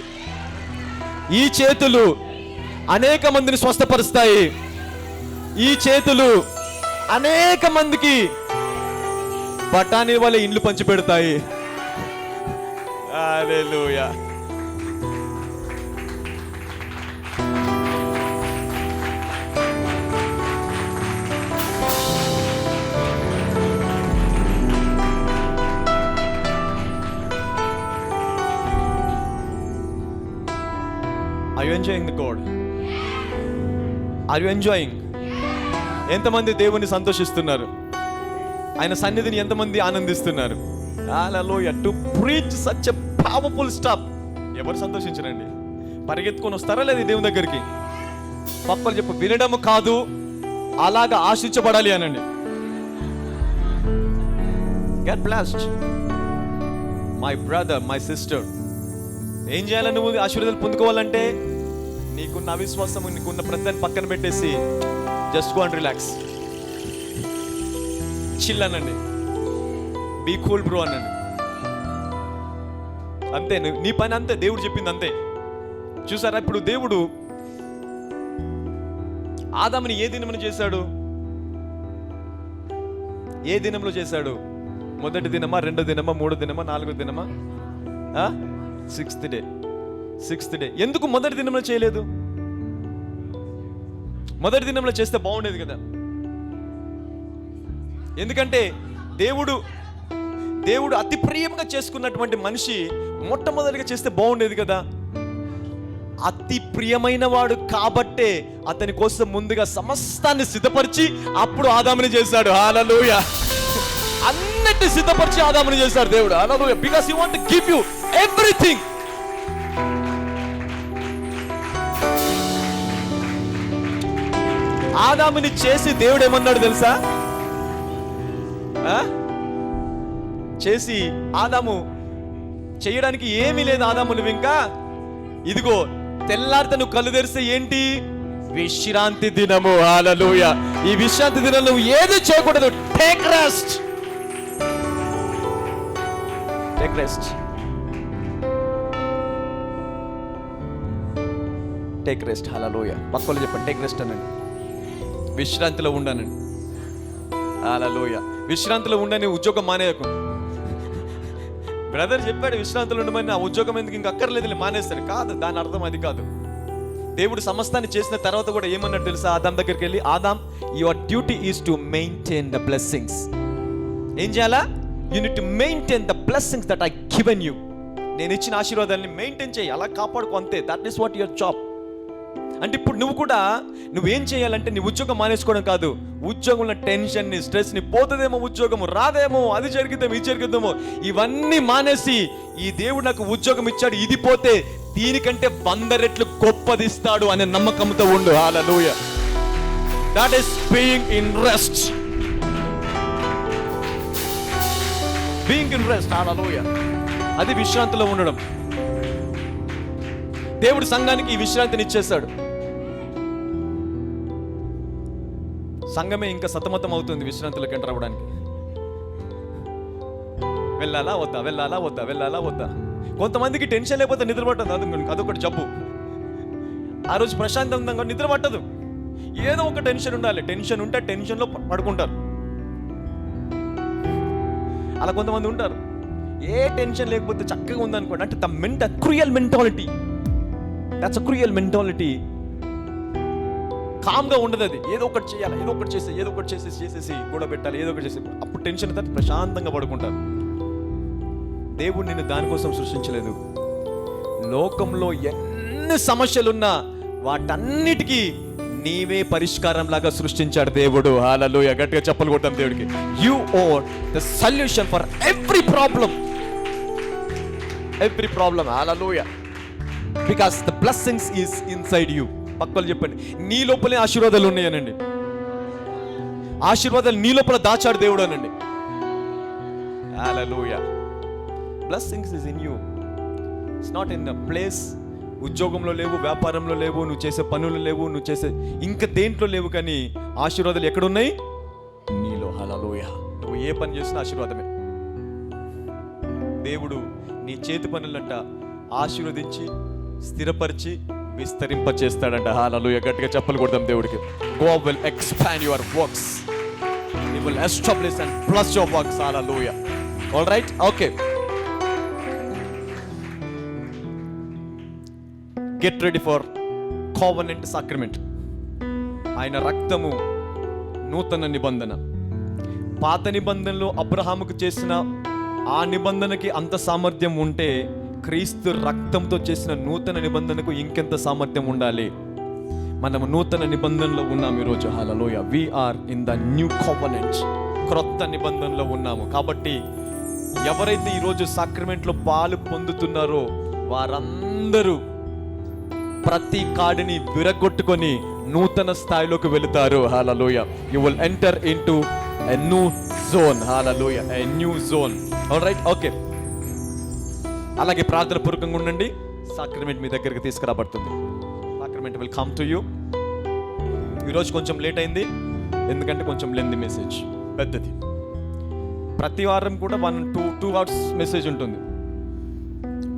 ఈ చేతులు అనేక మందిని స్వస్థపరుస్తాయి. ఈ చేతులు అనేక మందికి బఠానీ వాళ్ళ ఇండ్లు పంచి పెడతాయి. హల్లెలూయా. Are you enjoying the God? Are you enjoying? ఎంతమంది దేవుని సంతోషిస్తున్నారు? ఆయన సన్నిధిని ఎంతమంది ఆనందిస్తున్నారు? Hallelujah. To preach such a powerful stuff. ఎవరు సంతోషించరండి? పరిగెత్తుకొని వస్తారా లేదా దేవుని దగ్గరికి? పక్కలు చెప్పు, వినడం కాదు, అలాగా ఆశించబడాలి అనండి. Get blessed my brother, my sister. ఏం చేయాలి నువ్వు ఆశీర్వాదాలు పొందుకోవాలంటే? నీకున్న అవిశ్వాసము, నీకున్న ప్రతిదాన్ని పక్కన పెట్టేసి just go and relax, chill అనండి, బీ కూల్ బ్రో అనండి. అంతే, నీ పని అంతే, దేవుడు చెప్పింది అంతే. చూసారా, ఇప్పుడు దేవుడు ఆదాముని ఏ దినమున చేశాడు? ఏ దినంలో చేశాడు? మొదటి దినమా, రెండో దినమా, మూడో దినమా, నాలుగో దినమా? Sixth day. Sixth day. ఎందుకు మొదటి దినంలో చేయలేదు? మొదటి దినంలో చేస్తే బాగుండేది కదా. ఎందుకంటే దేవుడు అతి ప్రియంగా చేసుకున్నటువంటి మనిషి మొట్టమొదటిగా చేస్తే బాగుండేది కదా. అతి ప్రియమైన వాడు కాబట్టే అతని కోసం ముందుగా సమస్తాన్ని సిద్ధపరిచి అప్పుడు ఆదాముని చేశాడు. హల్లెలూయా. అన్నిటిని సిద్ధపరిచి ఆదాముని చేశాడు దేవుడు. Hallelujah. Because he want to give you everything. ఆదాముని చేసి దేవుడు ఏమన్నాడు తెలుసా? చేసి ఆదాము చేయడానికి ఏమీ లేదు. ఆదాము నువ్వు ఇంకా ఇదిగో తెల్లారితే నువ్వు కళ్ళు తెరిస్తే ఏంటి? విశ్రాంతి దినము. హల్లెలూయా. ఈ విశ్రాంతి దినం నువ్వు ఏది చేయకూడదు. Take rest. Take rest. Take rest. Hallelujah. పక్కలో చెప్పండి, టేక్ రెస్ట్ అనండి. విశ్రాంతిలో ఉండనండి. హల్లెలూయా. విశ్రాంతిలో ఉండని ఉద్యోగం మానేయకు. బ్రదర్ చెప్పాడు విశ్రాంతిలో ఉండమని, నా ఉద్యోగం ఎందుకు ఇంక అక్కర్లేదు మానేస్తాడు. కాదు, దాని అర్థం అది కాదు. దేవుడు సమస్తాన్ని చేసిన తర్వాత కూడా ఏమన్నాడు తెలుసా? ఆదాం దగ్గరికి వెళ్ళి, Adam, your duty is to maintain the blessings. ఏం చేయాలా? You need to maintain the blessings that I given you. నేను ఇచ్చిన ఆశీర్వాదాన్ని మెయింటైన్ చేయి, అలా కాపాడుకో, అంతే. That is what your job. అంటే ఇప్పుడు నువ్వేం చేయాలంటే నీ ఉద్యోగం మానేసుకోవడం కాదు. ఉద్యోగంలో టెన్షన్ని, స్ట్రెస్ని, పోతుందేమో ఉద్యోగము, రాదేమో, అది జరిగిద్దేమో, ఇది జరిగిద్దేమో, ఇవన్నీ మానేసి ఈ దేవుడు నాకు ఉద్యోగం ఇచ్చాడు, ఇది పోతే దీనికంటే 100 రెట్లు గొప్పదిస్తాడు అనే నమ్మకంతో ఉండు. Hallelujah. That is being in rest. Being in rest. Hallelujah. అది విశ్రాంతిలో ఉండడం. దేవుడు సంఘానికి ఈ విశ్రాంతిని ఇచ్చేస్తాడు. సంఘమే ఇంకా సతమతం అవుతుంది విశ్రాంతిలోకి ఎంటర్ అవ్వడానికి. వెళ్ళాలా వద్దా, వెళ్ళాలా వద్దా, వెళ్ళాలా వద్దా. కొంతమందికి టెన్షన్ లేకపోతే నిద్ర పట్టదు. అదొకటి జబ్బు. ఆ రోజు ప్రశాంతంగా నిద్ర పట్టదు. ఏదో ఒక టెన్షన్ ఉండాలి. టెన్షన్ ఉంటే టెన్షన్లో పడుకుంటారు. అలా కొంతమంది ఉంటారు. ఏ టెన్షన్ లేకపోతే చక్కగా ఉందనుకోండి, అంటే cruel mentality. That's a cruel mentality. కామ్గా ఉండదు. అది ఏదో ఒకటి చేయాలి, ఏదో ఒకటి చేసేసి కూడా పెట్టాలి, ఏదో ఒకటి చేసి అప్పుడు టెన్షన్ అయితే ప్రశాంతంగా పడుకుంటారు. దేవుడు నిన్ను దానికోసం సృష్టించలేదు. లోకంలో ఎన్ని సమస్యలున్నా వాటన్నిటికీ నీవే పరిష్కారం లాగా సృష్టించాడు దేవుడు. హల్లెలూయా. గట్టిగా చప్పలు కొడతాం దేవుడికి. You are the solution for every problem. Hallelujah. Because the blessings is inside you. పక్కలు చెప్పండి, నీ లోపలే ఆశీర్వాదాలు ఉన్నాయనండి. ఆశీర్వాదాలు నీ లోపల దాచాడు దేవుడు అనండి. Hallelujah. Blessings is in you. It's not in the place. ఉద్యోగంలో లేవు, వ్యాపారంలో లేవు, నువ్వు చేసే పనులు లేవు, నువ్వు చేసే ఇంకా దేంట్లో లేవు, కానీ ఆశీర్వాదాలు ఎక్కడున్నాయి? నీలో. హల్లెలూయా. నువ్వు ఏ పని చేసినా ఆశీర్వాదమే. దేవుడు నీ చేతి పనులంట ఆశీర్వదించి స్థిరపరిచి విస్తరింప చేస్తాడంట. హల్లెలూయా. గట్టిగా చప్పలు కొడదాం దేవుడికి. God will expand your works. He will establish and bless your works. Hallelujah. All right? Okay. Get ready for covenant sacrament. ఆయన రక్తము నూతన నిబంధన. పాత నిబంధనలో అబ్రహాముకు చేసిన ఆ నిబంధనకి అంత సామర్థ్యం ఉంటే క్రీస్తు రక్తంతో చేసిన నూతన నిబంధనకు ఇంకెంత సామర్థ్యం ఉండాలి. మనము నూతన నిబంధనలో ఉన్నాము ఈరోజు. Hallelujah. We are in the new covenant. క్రొత్త నిబంధనలో ఉన్నాము. కాబట్టి ఎవరైతే ఈరోజు సాక్రమెంట్లో పాలు పొందుతున్నారో వారందరూ ప్రతి కాడిని విరగొట్టుకొని నూతన స్థాయిలోకి వెళుతారు. Hallelujah. You will enter into a new zone. Hallelujah. A new zone. Alright. Okay. అలాగే ప్రార్థన పూర్వకంగా ఉండండి. సాక్రమెంట్ మీ దగ్గరికి తీసుకురాబడుతుంది. Sacrament will come to you. ఈరోజు కొంచెం లేట్ అయింది, ఎందుకంటే కొంచెం లెంది మెసేజ్, పెద్దది. ప్రతి వారం కూడా 1-2 అవర్స్ మెసేజ్ ఉంటుంది.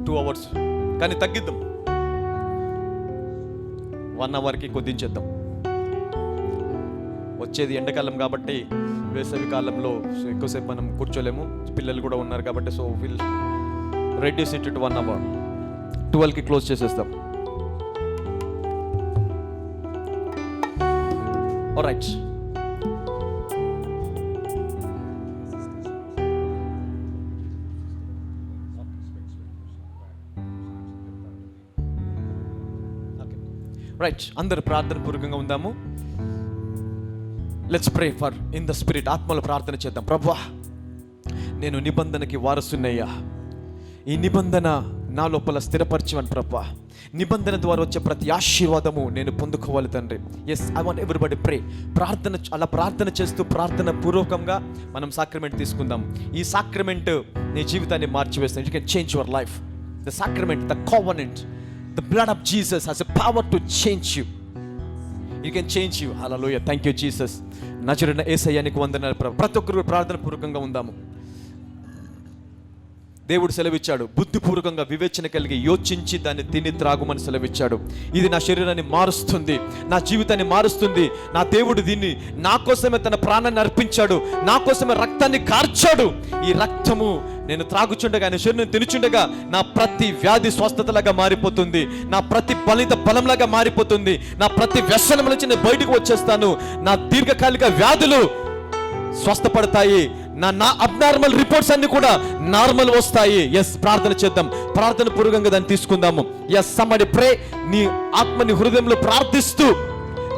2 అవర్స్ కానీ తగ్గిద్దాం. 1 అవర్కి కొద్దించేద్దాం. వచ్చేది ఎండాకాలం కాబట్టి వేసవి కాలంలో ఎక్కువసేపు మనం కూర్చోలేము. పిల్లలు కూడా ఉన్నారు కాబట్టి so will reduce it to 1 hour. 12కి క్లోజ్ చేసేస్తాం. ఆల్రైట్. రైట్. అందరు ప్రార్థన పూర్వకంగా ఉందాము. Let's pray for in the spirit. ఆత్మలో ప్రార్థన చేద్దాం. ప్రభువా, నేను నిబంధనకి వారసున్నయ్యా. ఈ నిబంధన నా లోపల స్థిరపరచమని ప్రభువా. నిబంధన ద్వారా వచ్చే ప్రతి ఆశీర్వాదము నేను పొందుకోవాలి తండ్రి. ఎస్, ఐ వాంట్ ఎవ్రీబడి ప్రే. అలా ప్రార్థన చేస్తూ ప్రార్థన పూర్వకంగా మనం సాక్రమెంట్ తీసుకుందాం. ఈ సాక్రమెంట్ నీ జీవితాన్ని మార్చివేస్తాను. You can change your life. The sacrament, the covenant, the blood of Jesus has a power to change you. You can change you. Hallelujah. Thank you Jesus. నజరేయుడైన యేసయ్యానికి వందనాలు ప్రభు. ప్రతి ఒక్కరు ప్రార్థన పూర్వకంగా ఉందాము. దేవుడు సెలవిచ్చాడు, బుద్ధిపూర్వకంగా వివేచన కలిగి యోచించి దాన్ని తిని త్రాగుమని సెలవిచ్చాడు. ఇది నా శరీరాన్ని మారుస్తుంది, నా జీవితాన్ని మారుస్తుంది. నా దేవుడు దీన్ని నా కోసమే తన ప్రాణాన్ని అర్పించాడు, నా కోసమే రక్తాన్ని కార్చాడు. ఈ రక్తము నేను త్రాగుచుండగా, ఆయన శరీరం తినుచుండగా నా ప్రతి వ్యాధి స్వస్థతలాగా మారిపోతుంది, నా ప్రతి బలంలాగా మారిపోతుంది, నా ప్రతి వ్యసనం నుంచి నేను బయటకు వచ్చేస్తాను. నా దీర్ఘకాలిక వ్యాధులు స్వస్థపడతాయి, నా అబ్నార్మల్ రిపోర్ట్స్ అన్ని కూడా నార్మల్ వస్తాయి. ఎస్, ప్రార్థన చేద్దాం. ప్రార్థన పూర్వకంగా దాన్ని తీసుకుందాము. Yes, somebody pray. నీ ఆత్మని హృదయంలో ప్రార్థిస్తూ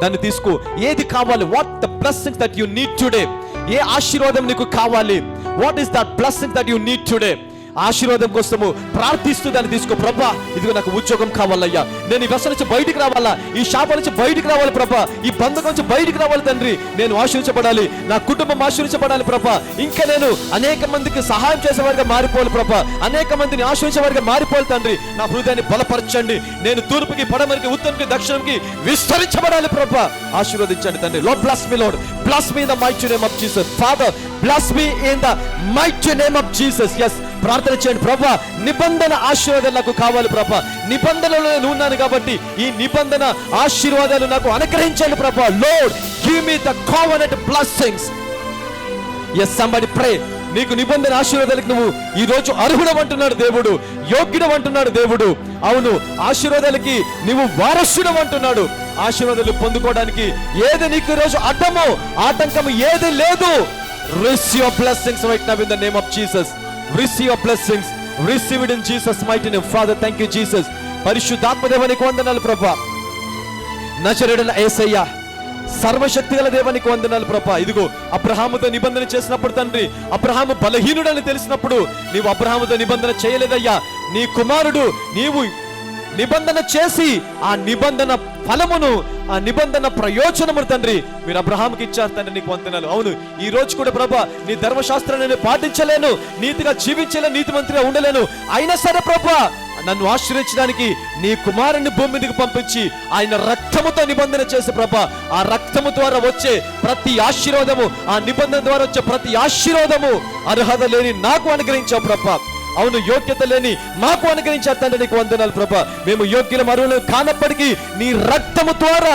దాన్ని తీసుకో. ఏది కావాలి? What the blessings that you need today? ఏ ఆశీర్వాదం నీకు కావాలి? What is that blessing that you need today? ఆశీర్వాదం కోసము ప్రార్థిస్తూ దాన్ని తీసుకో. ప్రభా ఇదిగో నాకు ఉద్యోగం కావాలయ్యా, నేను ఈ వ్యసనం నుంచి బయటికి రావాలా, ఈ శాపం నుంచి బయటికి రావాలి ప్రభా, ఈ బంధకం నుంచి బయటికి రావాలి తండ్రి, నేను ఆశీర్వించబడాలి, నా కుటుంబం ఆశీర్వించబడాలి ప్రభా, ఇంకా నేను అనేక మందికి సహాయం చేసేవారిగా మారిపోవాలి ప్రభా, అనేక మందిని ఆశీర్వించేవారిగా మారిపోవాలి తండ్రి. నా హృదయాన్ని బలపరచండి, నేను తూర్పుకి పడమరికి ఉత్తరానికి దక్షిణంకి విస్తరించబడాలి ప్రభా, ఆశీర్వదించండి తండ్రి. Lord bless me, Lord bless me in the mighty name of Jesus. Father bless me in the mighty name of Jesus. Yes, ప్రార్థన చేయండి. ప్రభా నిబంధన ఆశీర్వాదాలు నాకు కావాలి ప్రభా, నిబంధనలో నేను ఉన్నాను కాబట్టి ఈ నిబంధన ఆశీర్వాదాలు నాకు అనుగ్రహించండి ప్రభా. Lord give me the covenant blessings. Yes, somebody pray. నీకు నిబంధన ఆశీర్వాదాలకు నువ్వు ఈ రోజు అర్హుడం అంటున్నాడు దేవుడు, యోగ్యుడం అంటున్నాడు దేవుడు. అవును, ఆశీర్వాదాలకి నువ్వు వారసుడం అంటున్నాడు. ఆశీర్వాదాలు పొందుకోవడానికి ఏది నీకు ఈ రోజు అడ్డమో ఆటంకము ఏది లేదు. Receive your blessings right now in the name of Jesus. Receive your blessings. Receive it in Jesus mighty name. Father, thank you Jesus. పరిశుద్ధాత్మ దేవానికి వందనాలు ప్రభా, నజరేయుడైన యేసయ్య, సర్వశక్తి గల దేవానికి వందనాలు ప్రభా. ఇదిగో అబ్రహాముతో నిబంధన చేసినప్పుడు తండ్రి, అబ్రహాము బలహీనుడని తెలిసినప్పుడు నీవు అబ్రహాముతో నిబంధన చేయలేదయ్యా. నీ కుమారుడు నీవు నిబంధన చేసి ఆ నిబంధన ఫలమును, ఆ నిబంధన ప్రయోజనమును తండ్రి మీరు అబ్రహాముకి ఇచ్చారు తండ్రి, నీకు వందనాలు. అవును, ఈ రోజు కూడా ప్రభా నీ ధర్మశాస్త్రాన్ని నేను పాటించలేను, నీతిగా జీవించలేను, నీతిమంతుడిగా ఉండలేను, అయినా సరే ప్రభా నన్ను ఆశ్రయించడానికి నీ కుమారుని భూమి మీదకి పంపించి ఆయన రక్తముతో నిబంధన చేసి ప్రభా, ఆ రక్తము ద్వారా వచ్చే ప్రతి ఆశీర్వాదము, ఆ నిబంధన ద్వారా వచ్చే ప్రతి ఆశీర్వాదము అర్హత లేని నాకు అనుగ్రహించావు ప్రభా. అవును, యోగ్యత లేని మాకు అనుగ్రహించారు తండ్రి, నీకు వందనాలు ప్రభా. మేము యోగ్యులం అర్హులం కానప్పటికీ నీ రక్తము ద్వారా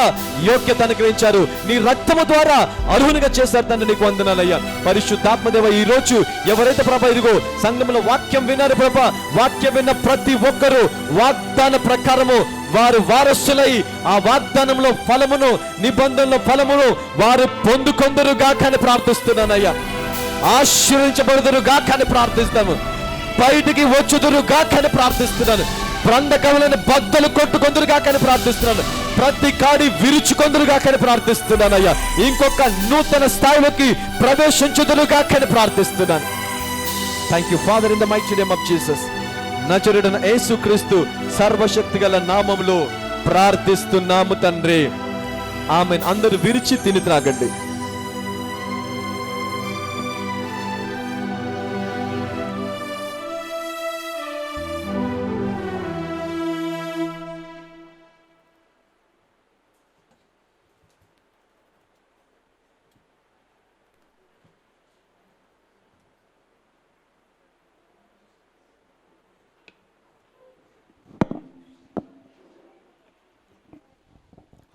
యోగ్యత అనుగ్రహించారు, నీ రక్తము ద్వారా అర్హునిగా చేశారు తండ్రి, నీకు వందనాలయ్యా. పరిశుద్ధాత్మదేవ, ఈ రోజు ఎవరైతే ప్రభా ఇదిగో సంఘంలో వాక్యం విన్నారు ప్రభా, వాక్యం విన్న ప్రతి ఒక్కరూ వాగ్దాన ప్రకారము వారు వారసులై ఆ వాగ్దానంలో ఫలమును, నిబంధనలో ఫలమును వారు పొందుకొందురుగా కానీ ప్రార్థిస్తున్నానయ్యా. ఆశీర్వించబడుదురుగా కానీ ప్రార్థిస్తాము, బయటికి వచ్చుదురుగా కానీ ప్రార్థిస్తున్నాను, బంధకములను బద్దలు కొట్టుకొందురుగా కానీ ప్రార్థిస్తున్నాను, ప్రతి కాడి విరుచుకొందురుగా కానీ ప్రార్థిస్తున్నానయ్యా. ఇంకొక నూతన స్థాయిలోకి ప్రవేశించుదురుగా కానీ ప్రార్థిస్తున్నాను. Thank you father in the mighty name of Jesus. నజరేయుడైన యేసుక్రీస్తు సర్వశక్తి గల నామములో ప్రార్థిస్తున్నాము తండ్రి, ఆమేన్. అందరూ విరిచి తిని త్రాగండి.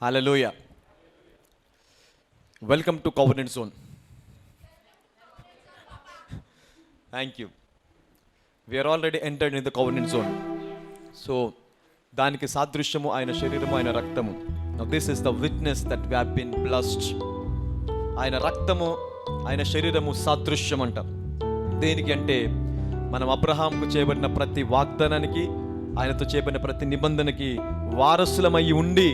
Hallelujah. Welcome to Covenant Zone. Thank you. We are already entered in the Covenant Zone. So, దానికి సాదృశ్యము ఆయన శరీరము, ఆయన రక్తము. Now this is the witness that we have been blessed. ఆయన రక్తము, ఆయన శరీరము సాదృశ్యం అంట. దేనికి అంటే మనం అబ్రహాముకు చేయబడిన ప్రతి వాగ్దానానికి, ఆయనతో చేయబడిన ప్రతి నిబంధనకి వారసులమై ఉండి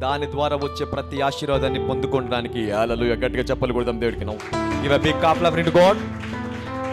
దాని ద్వారా వచ్చే ప్రతి ఆశీర్వాదాన్ని పొందుకోవడానికి. హల్లెలూయా, గట్టిగా చెప్పలు కొడదాం దేవుడికి. Now give a big clap to God.